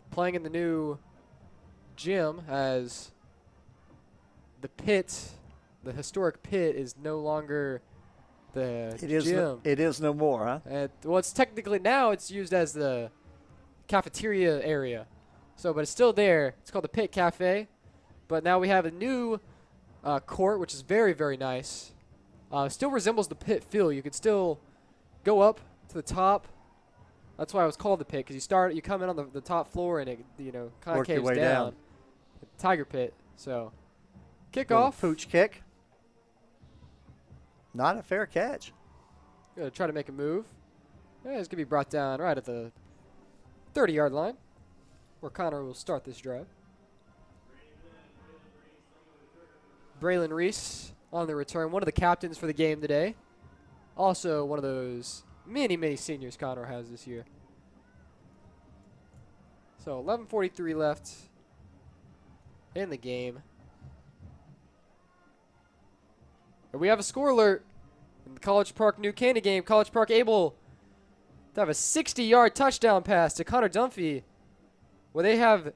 Speaker 1: Playing in the new gym as the pit, the historic pit, is no longer the gym.
Speaker 2: It is no more, huh?
Speaker 1: Well, it's technically now it's used as the cafeteria area. So, but it's still there. It's called the Pit Cafe. But now we have a new court, which is very, very nice. Still resembles the pit feel. You could still go up to the top. That's why it was called the pit, because you come in on the top floor and it kind of caves down. Tiger pit. So kickoff.
Speaker 2: Pooch kick. Not a fair catch.
Speaker 1: Gonna try to make a move. Yeah, it's gonna be brought down right at the 30-yard line, where Conroe will start this drive. Braylon Reese on the return, one of the captains for the game today. Also one of those many, many seniors Conroe has this year. So 11:43 left in the game. And we have a score alert in the College Park New Caney game. College Park able to have a 60-yard touchdown pass to Connor Dunphy, where they have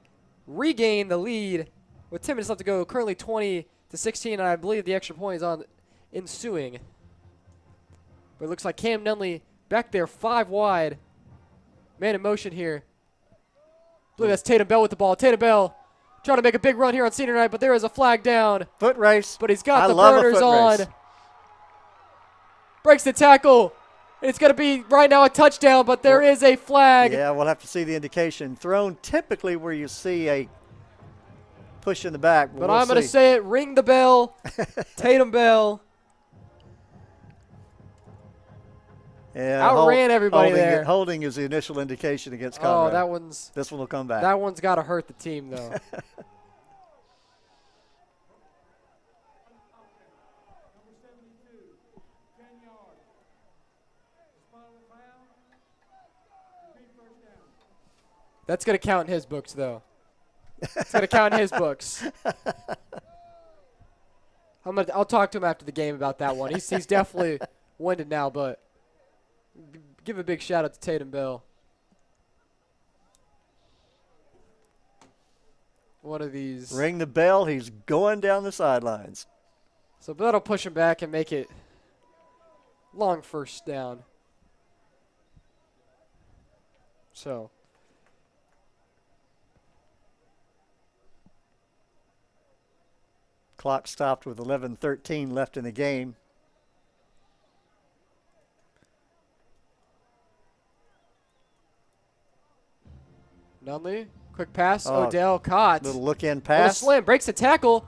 Speaker 1: regained the lead with 10 minutes left to go. Currently 20-16, and I believe the extra point is on ensuing. But it looks like Cam Nunley back there 5 wide. Man in motion here. I believe that's Tatum Bell with the ball. Tatum Bell trying to make a big run here on senior night, but there is a flag down.
Speaker 2: Foot race.
Speaker 1: But he's got the burners on. breaks the tackle. It's going to be right now a touchdown, but there is a flag.
Speaker 2: Yeah, we'll have to see the indication. Thrown typically where you see a push in the back.
Speaker 1: But I'm going to say it. Ring the bell. Tatum Bell.
Speaker 2: Yeah,
Speaker 1: outran everybody there.
Speaker 2: Holding is the initial indication against Conroe.
Speaker 1: Oh,
Speaker 2: this one will come back.
Speaker 1: That one's got to hurt the team, though. That's going to count in his books, though. It's going to count in his books. I'll talk to him after the game about that one. He's definitely winded now, but give a big shout out to Tatum Bell. One of these.
Speaker 2: Ring the bell. He's going down the sidelines.
Speaker 1: So that'll push him back and make it long first down. So.
Speaker 2: Clock stopped with 11:13 left in the game.
Speaker 1: Nunley, quick pass. Odell caught.
Speaker 2: Little look-in pass.
Speaker 1: Little slim, breaks the tackle,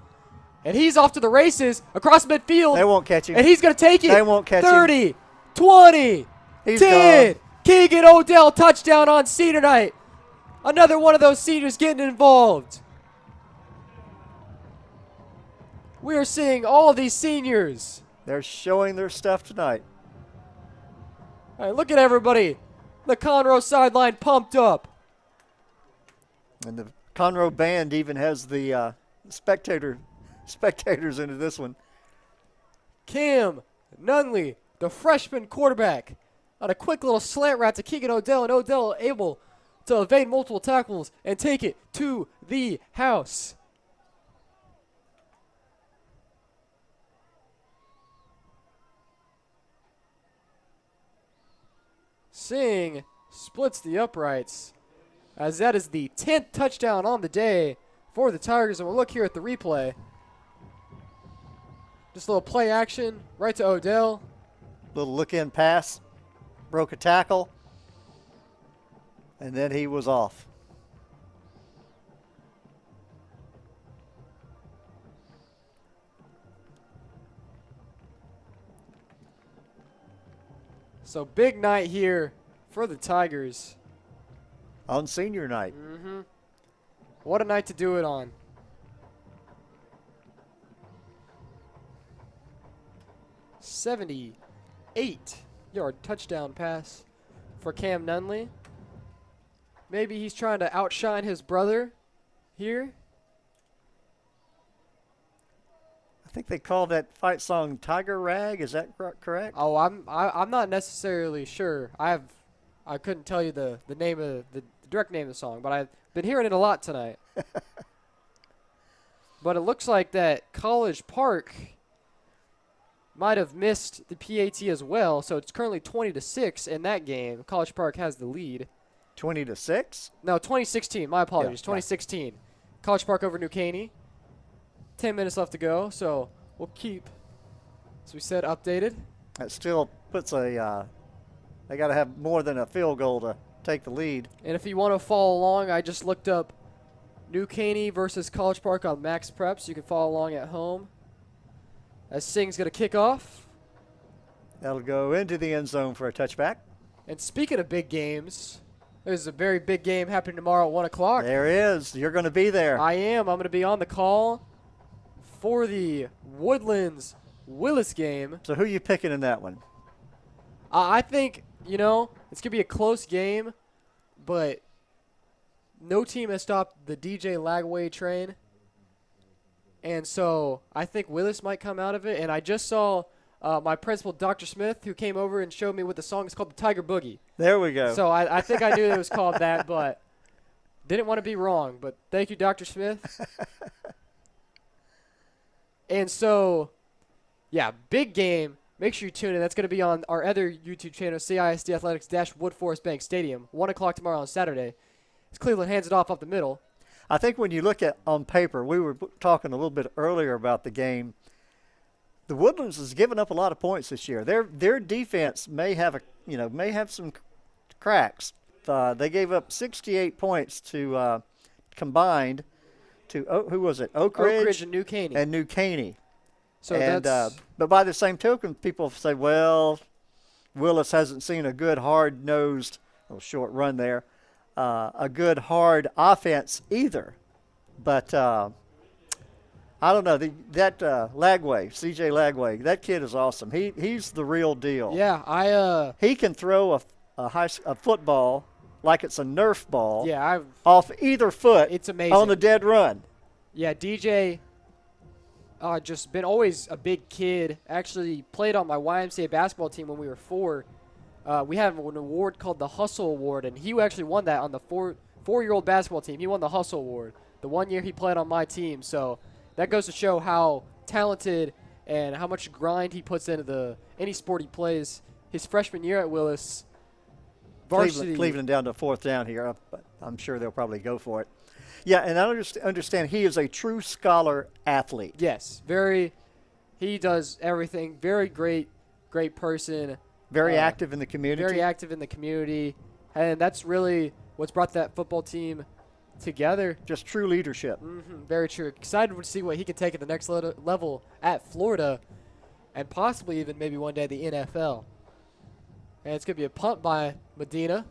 Speaker 1: and he's off to the races across midfield.
Speaker 2: They won't catch him.
Speaker 1: And he's going to take it.
Speaker 2: They won't catch
Speaker 1: 30, 20,
Speaker 2: He's
Speaker 1: 10.
Speaker 2: Gone.
Speaker 1: Keegan Odell touchdown on senior night. Another one of those seniors getting involved. We are seeing all these seniors.
Speaker 2: They're showing their stuff tonight.
Speaker 1: All right, look at everybody. The Conroe sideline pumped up.
Speaker 2: And the Conroe band even has the spectators into this one.
Speaker 1: Cam Nunley, the freshman quarterback, on a quick little slant route to Keegan Odell, and Odell able to evade multiple tackles and take it to the house. Singh splits the uprights, as that is the 10th touchdown on the day for the Tigers. And we'll look here at the replay. Just a little play action right to Odell.
Speaker 2: Little look-in pass. Broke a tackle. And then he was off.
Speaker 1: So big night here for the Tigers.
Speaker 2: On senior night.
Speaker 1: Mm-hmm. What a night to do it on. "78-yard touchdown pass for Cam Nunley. Maybe he's trying to outshine his brother here.
Speaker 2: I think they call that fight song Tiger Rag. Is that correct?
Speaker 1: Oh, I'm not necessarily sure. I couldn't tell you the name of the direct name of the song, but I've been hearing it a lot tonight. But it looks like that College Park might have missed the PAT as well, so it's currently 20-6 in that game. College Park has the lead.
Speaker 2: 20-6?
Speaker 1: No, 2016. My apologies.
Speaker 2: Yeah,
Speaker 1: 2016. College Park over New Caney. 10 minutes left to go, so we'll keep, as we said, updated.
Speaker 2: That still puts a they got to have more than a field goal to take the lead.
Speaker 1: And if you want to follow along, I just looked up New Caney versus College Park on Max Prep, so you can follow along at home. As Singh's going to kick off.
Speaker 2: That'll go into the end zone for a touchback.
Speaker 1: And speaking of big games, there's a very big game happening tomorrow at 1 o'clock.
Speaker 2: There is. You're going to be there.
Speaker 1: I am. I'm going to be on the call for the Woodlands Willis game.
Speaker 2: So who are you picking in that one?
Speaker 1: I think, it's going to be a close game, but no team has stopped the DJ Lagway train. And so I think Willis might come out of it. And I just saw my principal, Dr. Smith, who came over and showed me what the song is called, the Tiger Boogie.
Speaker 2: There we go.
Speaker 1: So I think I knew it was called that, but didn't want to be wrong. But thank you, Dr. Smith. And so, yeah, big game. Make sure you tune in. That's going to be on our other YouTube channel, CISD Athletics - Wood Forest Bank Stadium, 1 o'clock tomorrow on Saturday. As Cleveland hands it off the middle.
Speaker 2: I think when you look at on paper, we were talking a little bit earlier about the game. the Woodlands has given up a lot of points this year. Their defense may have some cracks. They gave up 68 points to combined to who was it? Oak Ridge
Speaker 1: and New Caney.
Speaker 2: And New Caney.
Speaker 1: So that's
Speaker 2: but by the same token, people say, well, Willis hasn't seen a good hard-nosed, little short run there, a good hard offense either. But I don't know. That Lagway, C.J. Lagway, that kid is awesome. He's the real deal.
Speaker 1: Yeah,
Speaker 2: he can throw a football like it's a Nerf ball.
Speaker 1: Yeah,
Speaker 2: off either foot.
Speaker 1: It's amazing
Speaker 2: on the dead run.
Speaker 1: Yeah, DJ. Just been always a big kid. Actually played on my YMCA basketball team when we were 4. We have an award called the Hustle Award, and he actually won that on the four-year-old basketball team. He won the Hustle Award the one year he played on my team. So that goes to show how talented and how much grind he puts into any sport he plays. His freshman year at Willis, varsity.
Speaker 2: Cleveland down to 4th down here, but I'm sure they'll probably go for it. Yeah, and I understand he is a true scholar athlete.
Speaker 1: Yes, he does everything. Very great person.
Speaker 2: Very active in the community.
Speaker 1: Very active in the community. And that's really what's brought that football team together.
Speaker 2: Just true leadership.
Speaker 1: Very true. Excited to see what he can take at the next level at Florida and possibly even maybe one day the NFL. And it's going to be a punt by Medina.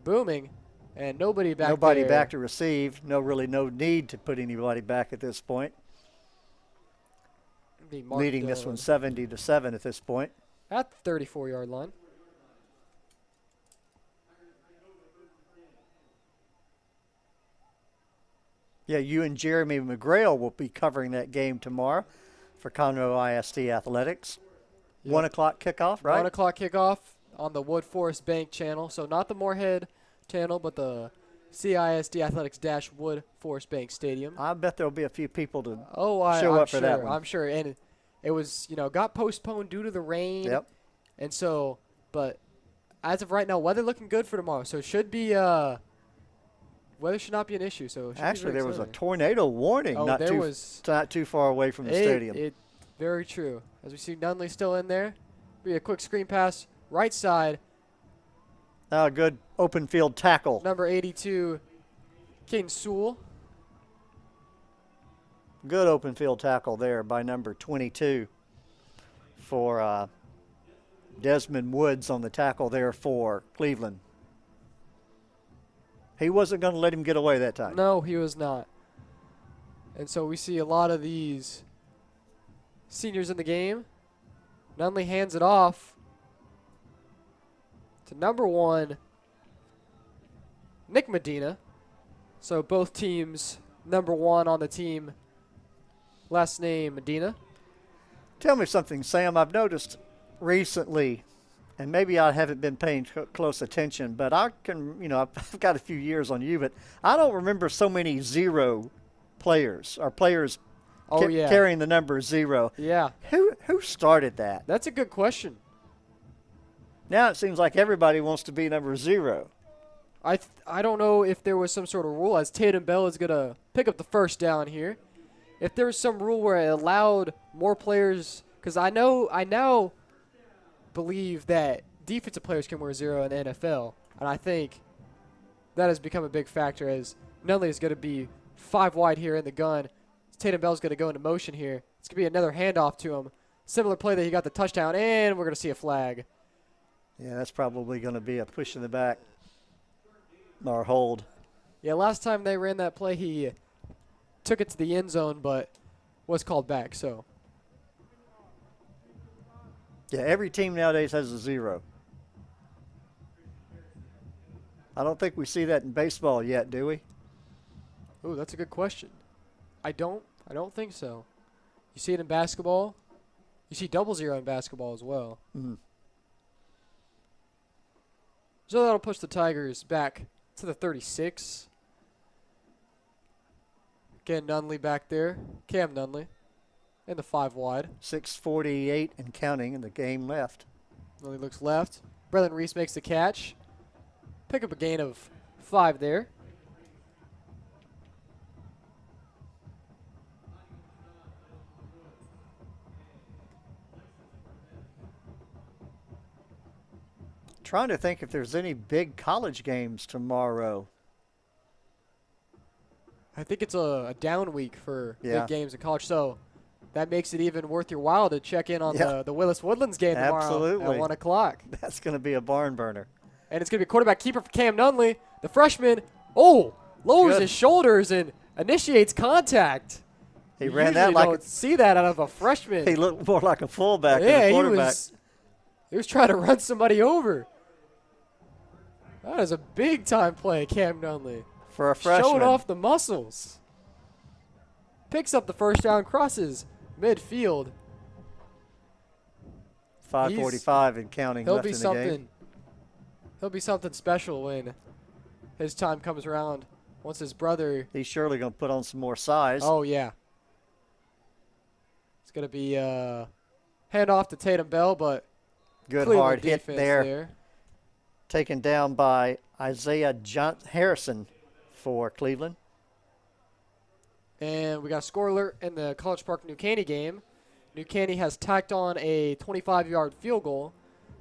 Speaker 1: Booming. And nobody back
Speaker 2: Nobody
Speaker 1: there.
Speaker 2: back to receive. No need to put anybody back at this point. Leading this one 70-7 at this point.
Speaker 1: At the 34-yard line.
Speaker 2: Yeah, you and Jeremy McGrail will be covering that game tomorrow for Conroe ISD Athletics. Yep. 1 o'clock kickoff, right?
Speaker 1: 1 o'clock kickoff on the Wood Forest Bank channel. So not the Moorhead channel, but the CISD Athletics - Wood Forest Bank Stadium.
Speaker 2: I bet there'll be a few people to
Speaker 1: show
Speaker 2: up for that one.
Speaker 1: I'm sure. And it was, got postponed due to the rain.
Speaker 2: Yep.
Speaker 1: And so, but as of right now, weather looking good for tomorrow. So it should be, weather should not be an issue. So
Speaker 2: actually, there was a tornado warning not too far away from the stadium.
Speaker 1: Very true. As we see Nunley still in there. Be a quick screen pass, right side.
Speaker 2: Good open field tackle.
Speaker 1: Number 82, Caden Sewell.
Speaker 2: Good open field tackle there by number 22 for Desmond Woods on the tackle there for Cleveland. He wasn't going to let him get away that time.
Speaker 1: No, he was not. And so we see a lot of these seniors in the game. Nunley hands it off to number 1, Nick Medina. So both teams, number 1 on the team, last name Medina.
Speaker 2: Tell me something, Sam. I've noticed recently, and maybe I haven't been paying close attention, but I can, I've got a few years on you, but I don't remember so many 0 players or players carrying the number 0.
Speaker 1: Yeah.
Speaker 2: Who started that?
Speaker 1: That's a good question.
Speaker 2: Now it seems like everybody wants to be number 0.
Speaker 1: I don't know if there was some sort of rule, as Tatum Bell is going to pick up the first down here. If there was some rule where it allowed more players, because I now believe that defensive players can wear 0 in the NFL, and I think that has become a big factor as Nunley is going to be 5 wide here in the gun. Tatum Bell's going to go into motion here. It's going to be another handoff to him. Similar play that he got the touchdown, and we're going to see a flag.
Speaker 2: Yeah, that's probably going to be a push in the back or hold.
Speaker 1: Yeah, last time they ran that play, he took it to the end zone, but was called back. So.
Speaker 2: Yeah, every team nowadays has a 0. I don't think we see that in baseball yet, do we?
Speaker 1: Ooh, that's a good question. I don't think so. You see it in basketball. You see 0 in basketball as well.
Speaker 2: Mm-hmm.
Speaker 1: So that'll push the Tigers back to the 36. Again, Nunley back there. Cam Nunley in the 5 wide.
Speaker 2: 6:48 and counting in the game left.
Speaker 1: Nunley looks left. Braylon Reese makes the catch. Pick up a gain of 5 there.
Speaker 2: Trying to think if there's any big college games tomorrow.
Speaker 1: I think it's a down week for
Speaker 2: Yeah.
Speaker 1: big games in college, so that makes it even worth your while to check in on the Willis Woodlands game tomorrow at 1 o'clock.
Speaker 2: That's going to be a barn burner.
Speaker 1: And it's going to be quarterback keeper for Cam Nunley. The freshman, lowers his shoulders and initiates contact.
Speaker 2: He
Speaker 1: You
Speaker 2: ran that
Speaker 1: usually
Speaker 2: like
Speaker 1: don't see that out of a freshman.
Speaker 2: he looked more like a fullback than a quarterback.
Speaker 1: He was trying to run somebody over. That is a big-time play, Cam Nunley.
Speaker 2: For a freshman.
Speaker 1: Showing off the muscles. Picks up the first down, crosses midfield.
Speaker 2: 5:45 and counting left in the game.
Speaker 1: He'll be something special when his time comes around. Once his brother.
Speaker 2: He's surely going to put on some more size.
Speaker 1: Oh, yeah. It's going to be hand off to Tatum Bell, but
Speaker 2: good
Speaker 1: Cleveland
Speaker 2: hard hit
Speaker 1: defense
Speaker 2: there. Taken down by Isaiah Harrison for Cleveland.
Speaker 1: And we got a score alert in the College Park New Caney game. New Caney has tacked on a 25-yard field goal.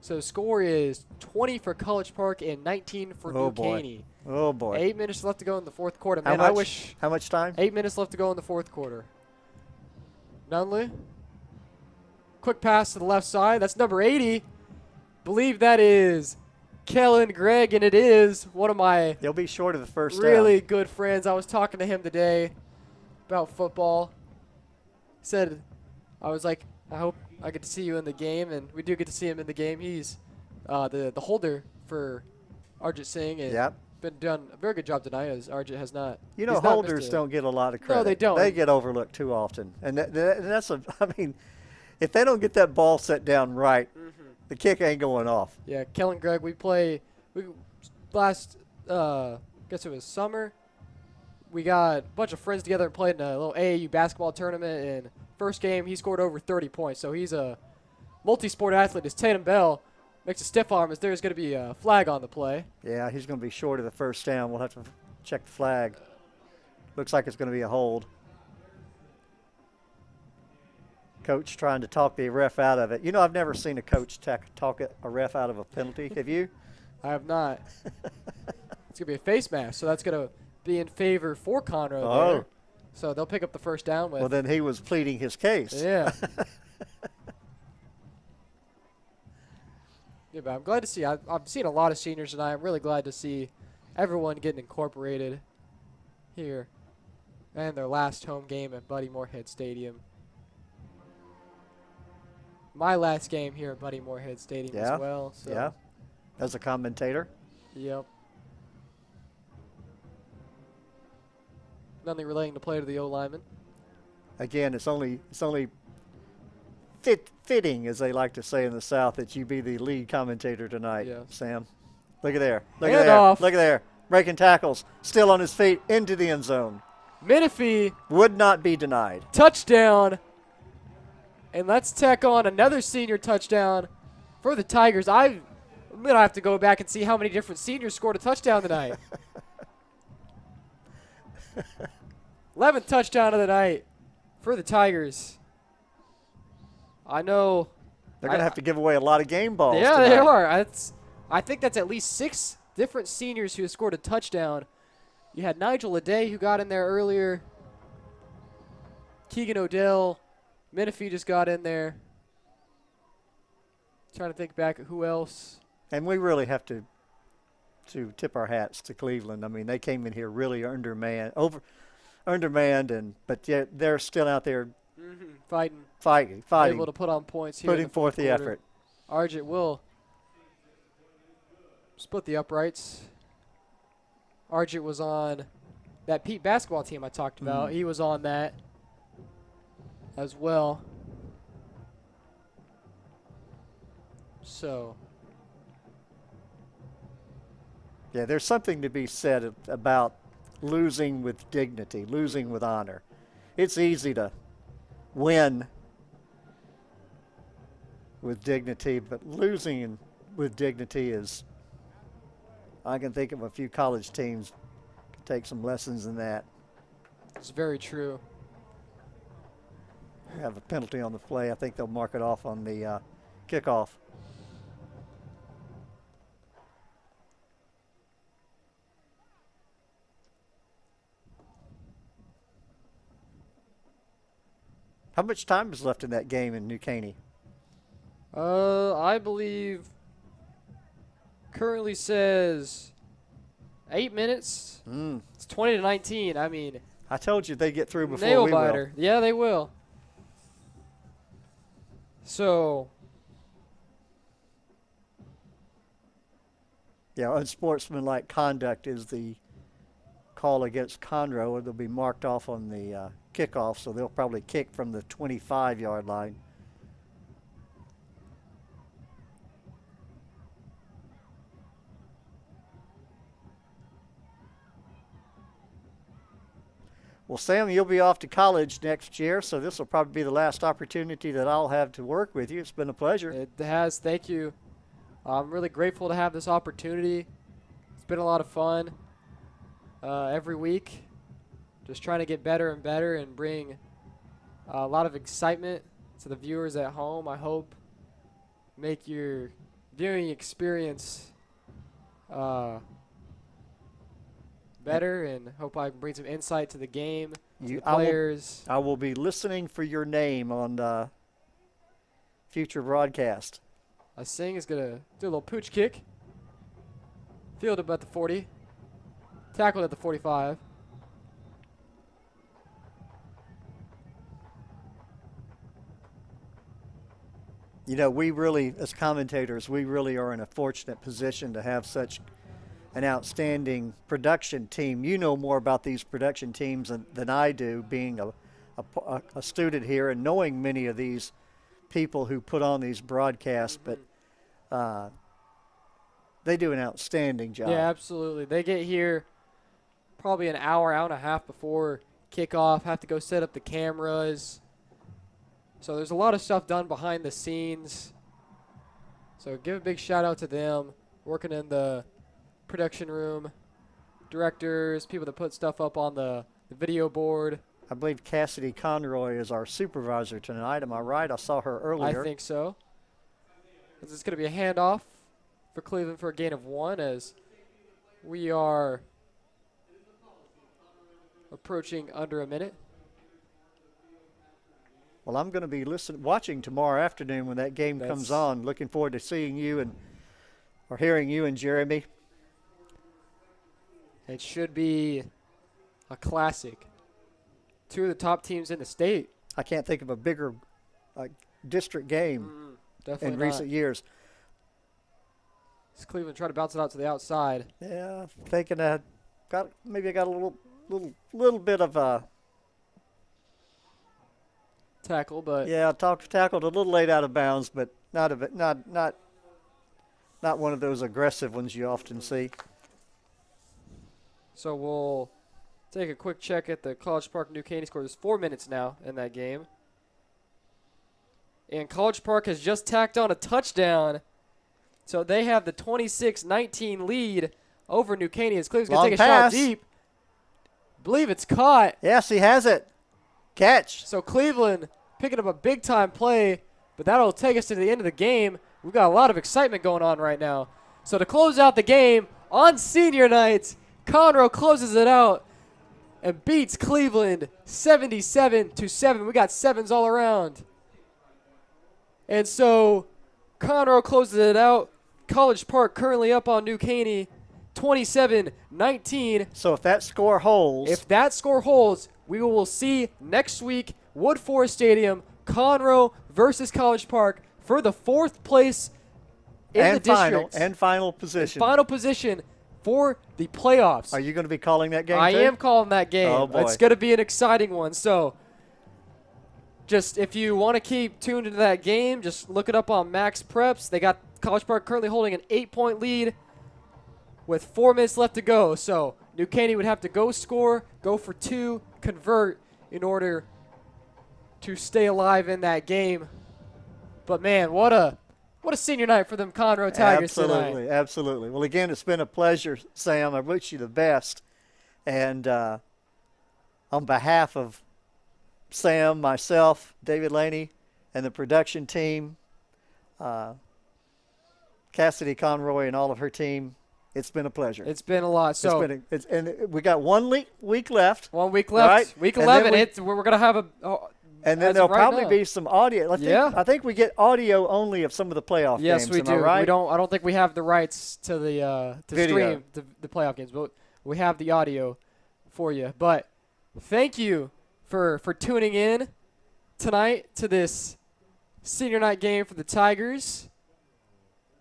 Speaker 1: So the score is 20 for College Park and 19 for New Caney.
Speaker 2: Oh, boy.
Speaker 1: 8 minutes left to go in the fourth quarter.
Speaker 2: How
Speaker 1: Man,
Speaker 2: much, how much time?
Speaker 1: 8 minutes left to go in the fourth quarter. Nunley. Quick pass to the left side. That's number 80. Believe that is Kellen Gregg, and it is one of my
Speaker 2: He'll be short of the first
Speaker 1: really
Speaker 2: down.
Speaker 1: good friends. I was talking to him today about football. Said, I was like, I hope I get to see you in the game, and we do get to see him in the game. He's the holder for Arjit Singh, and been done a very good job tonight, as Arjit has not.
Speaker 2: You know, holders don't get a lot of credit.
Speaker 1: No, they don't.
Speaker 2: They get overlooked too often, and that's a. I mean, if they don't get that ball set down right, the kick ain't going off.
Speaker 1: Yeah, Kellen Gregg, we last, guess it was summer, we got a bunch of friends together and played in a little AAU basketball tournament, and first game he scored over 30 points, so he's a multi-sport athlete. As Tatum Bell makes a stiff arm, as there's going to be a flag on the play.
Speaker 2: Yeah, he's going to be short of the first down. We'll have to check the flag. Looks like it's going to be a hold. Coach trying to talk the ref out of it. You know, I've never seen a coach talk a ref out of a penalty. Have you?
Speaker 1: I have not. It's going to be a face mask, so that's going to be in favor for Conroe there. So they'll pick up the first down with.
Speaker 2: Well, then he was pleading his case.
Speaker 1: Yeah. Yeah, but I'm glad to see. I've seen a lot of seniors tonight. I'm really glad to see everyone getting incorporated here and their last home game at Buddy Moorhead Stadium. My last game here at Buddy Moorhead Stadium as well. So.
Speaker 2: Yeah, as a commentator.
Speaker 1: Yep. Nothing relating to play to the O-lineman.
Speaker 2: Again, it's only fitting, as they like to say in the South, that you be the lead commentator tonight, Sam. Look at there. Look at there. Look at there. Breaking tackles. Still on his feet into the end zone.
Speaker 1: Menifee.
Speaker 2: Would not be denied.
Speaker 1: Touchdown. And let's tack on another senior touchdown for the Tigers. I'm going to have to go back and see how many different seniors scored a touchdown tonight. 11th touchdown of the night for the Tigers. I know.
Speaker 2: They're going to have to give away a lot of game balls
Speaker 1: Yeah,
Speaker 2: tonight.
Speaker 1: they are. I think that's at least 6 different seniors who have scored a touchdown. You had Nigel Leday, who got in there earlier. Keegan Odell. Menifee just got in there. Trying to think back at who else.
Speaker 2: And we really have to tip our hats to Cleveland. I mean, they came in here really undermanned, but yet they're still out there
Speaker 1: fighting.
Speaker 2: Able
Speaker 1: to put on points here.
Speaker 2: Putting forth the effort.
Speaker 1: Arjit will split the uprights. Arjit was on that Pete basketball team I talked about. He was on that as well. So.
Speaker 2: Yeah, there's something to be said about losing with dignity, losing with honor. It's easy to win with dignity, but losing with dignity is, I can think of a few college teams can take some lessons in that.
Speaker 1: It's very true.
Speaker 2: Have a penalty on the play. I think they'll mark it off on the kickoff. How much time is left in that game in New Caney?
Speaker 1: I believe currently says 8 minutes. It's 20-19. I mean,
Speaker 2: I told you they get through before
Speaker 1: nail
Speaker 2: we
Speaker 1: biter.
Speaker 2: will.
Speaker 1: Yeah, they will. So,
Speaker 2: yeah, unsportsmanlike conduct is the call against Conroe, and they'll be marked off on the kickoff, so they'll probably kick from the 25-yard line. Well, Sam, you'll be off to college next year, so this will probably be the last opportunity that I'll have to work with you. It's been a pleasure.
Speaker 1: it has. Thank you. I'm really grateful to have this opportunity. It's been a lot of fun every week. Just trying to get better and better and bring a lot of excitement to the viewers at home. I hope make your viewing experience better, and hope I can bring some insight to the game, to the players.
Speaker 2: I will be listening for your name on the future broadcast.
Speaker 1: Singh is going to do a little pooch kick. Field him at the 40. Tackled at the 45.
Speaker 2: You know, we really, as commentators, we really are in a fortunate position to have such an outstanding production team. You know more about these production teams than I do, being a student here and knowing many of these people who put on these broadcasts, but they do an outstanding job.
Speaker 1: Yeah, absolutely. They get here probably an hour and a half before kickoff, have to go set up the cameras. So there's a lot of stuff done behind the scenes. So give a big shout out to them, working in the production room, directors, people that put stuff up on the video board.
Speaker 2: I believe Cassidy Conroy is our supervisor tonight. Am I right? I saw her earlier.
Speaker 1: I think so. This is going to be a handoff for Cleveland for a gain of 1 as we are approaching under a minute.
Speaker 2: Well, I'm going to be watching tomorrow afternoon when that game comes on. Looking forward to seeing you or hearing you and Jeremy.
Speaker 1: It should be a classic. 2 of the top teams in the state.
Speaker 2: I can't think of a bigger district game in recent years.
Speaker 1: It's Cleveland trying to bounce it out to the outside.
Speaker 2: Yeah, thinking I got a little bit of a
Speaker 1: tackle, but
Speaker 2: yeah, tackled a little late out of bounds, but not one of those aggressive ones you often see.
Speaker 1: So we'll take a quick check at the College Park New Caney score. There's 4 minutes now in that game. And College Park has just tacked on a touchdown. So they have the 26-19 lead over New Caney. As Cleveland's going to take a shot deep. Believe it's caught.
Speaker 2: Yes, he has it. Catch.
Speaker 1: So Cleveland picking up a big-time play, but that'll take us to the end of the game. We've got a lot of excitement going on right now. So to close out the game on senior night, Conroe closes it out and beats Cleveland 77-7. We got 7s all around. And so Conroe closes it out. College Park currently up on New Caney 27-19.
Speaker 2: So if that score holds,
Speaker 1: we will see next week Wood Forest Stadium, Conroe versus College Park for the 4th place in the district.
Speaker 2: And final position.
Speaker 1: Final position for the playoffs.
Speaker 2: Are you going to be calling that game
Speaker 1: I
Speaker 2: too?
Speaker 1: am calling that game.
Speaker 2: Oh, boy.
Speaker 1: It's going to be an exciting one. So just if you want to keep tuned into that game, just look it up on Max Preps. They got College Park currently holding an 8-point lead with 4 minutes left to go. So New Caney would have to go for 2, convert in order to stay alive in that game. But, man, what a senior night for them Conroe Tigers tonight.
Speaker 2: Absolutely. Well, again, it's been a pleasure, Sam. I wish you the best. And on behalf of Sam, myself, David Laney, and the production team, Cassidy Conroy and all of her team, it's been a pleasure.
Speaker 1: It's been a lot. So
Speaker 2: and we got 1 week left.
Speaker 1: 1 week left.
Speaker 2: Right?
Speaker 1: Week 11. We're going to have
Speaker 2: And then
Speaker 1: As
Speaker 2: there'll
Speaker 1: of right
Speaker 2: probably
Speaker 1: now.
Speaker 2: be some audio. I think we get audio only of some of the playoff
Speaker 1: Yes,
Speaker 2: games.
Speaker 1: we
Speaker 2: Am
Speaker 1: do.
Speaker 2: I right?
Speaker 1: We don't. I don't think we have the rights to the to
Speaker 2: Video.
Speaker 1: stream the playoff games, but we have the audio for you. But thank you for tuning in tonight to this senior night game for the Tigers.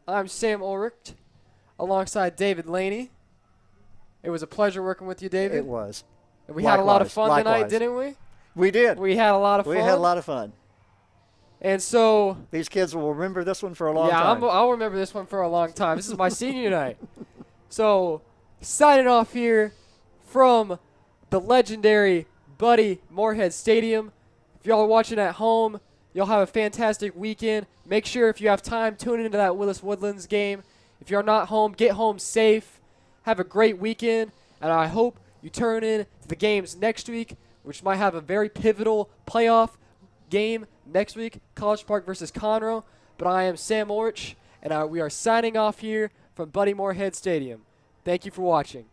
Speaker 1: I'm Sam Ulrich, alongside David Laney. It was a pleasure working with you, David.
Speaker 2: It was.
Speaker 1: And we had a lot of
Speaker 2: Likewise.
Speaker 1: fun tonight,
Speaker 2: Likewise.
Speaker 1: didn't we?
Speaker 2: We did.
Speaker 1: We had a lot of fun.
Speaker 2: We had a lot of fun.
Speaker 1: And so
Speaker 2: these kids will remember this one for a long time.
Speaker 1: Yeah, I'll remember this one for a long time. This is my senior night. So, signing off here from the legendary Buddy Moorhead Stadium. If y'all are watching at home, y'all have a fantastic weekend. Make sure if you have time, tune into that Willis Woodlands game. If you're not home, get home safe. Have a great weekend, and I hope you turn in to the games next week, which might have a very pivotal playoff game next week, College Park versus Conroe. But I am Sam Ulrich, and we are signing off here from Buddy Moorhead Stadium. Thank you for watching.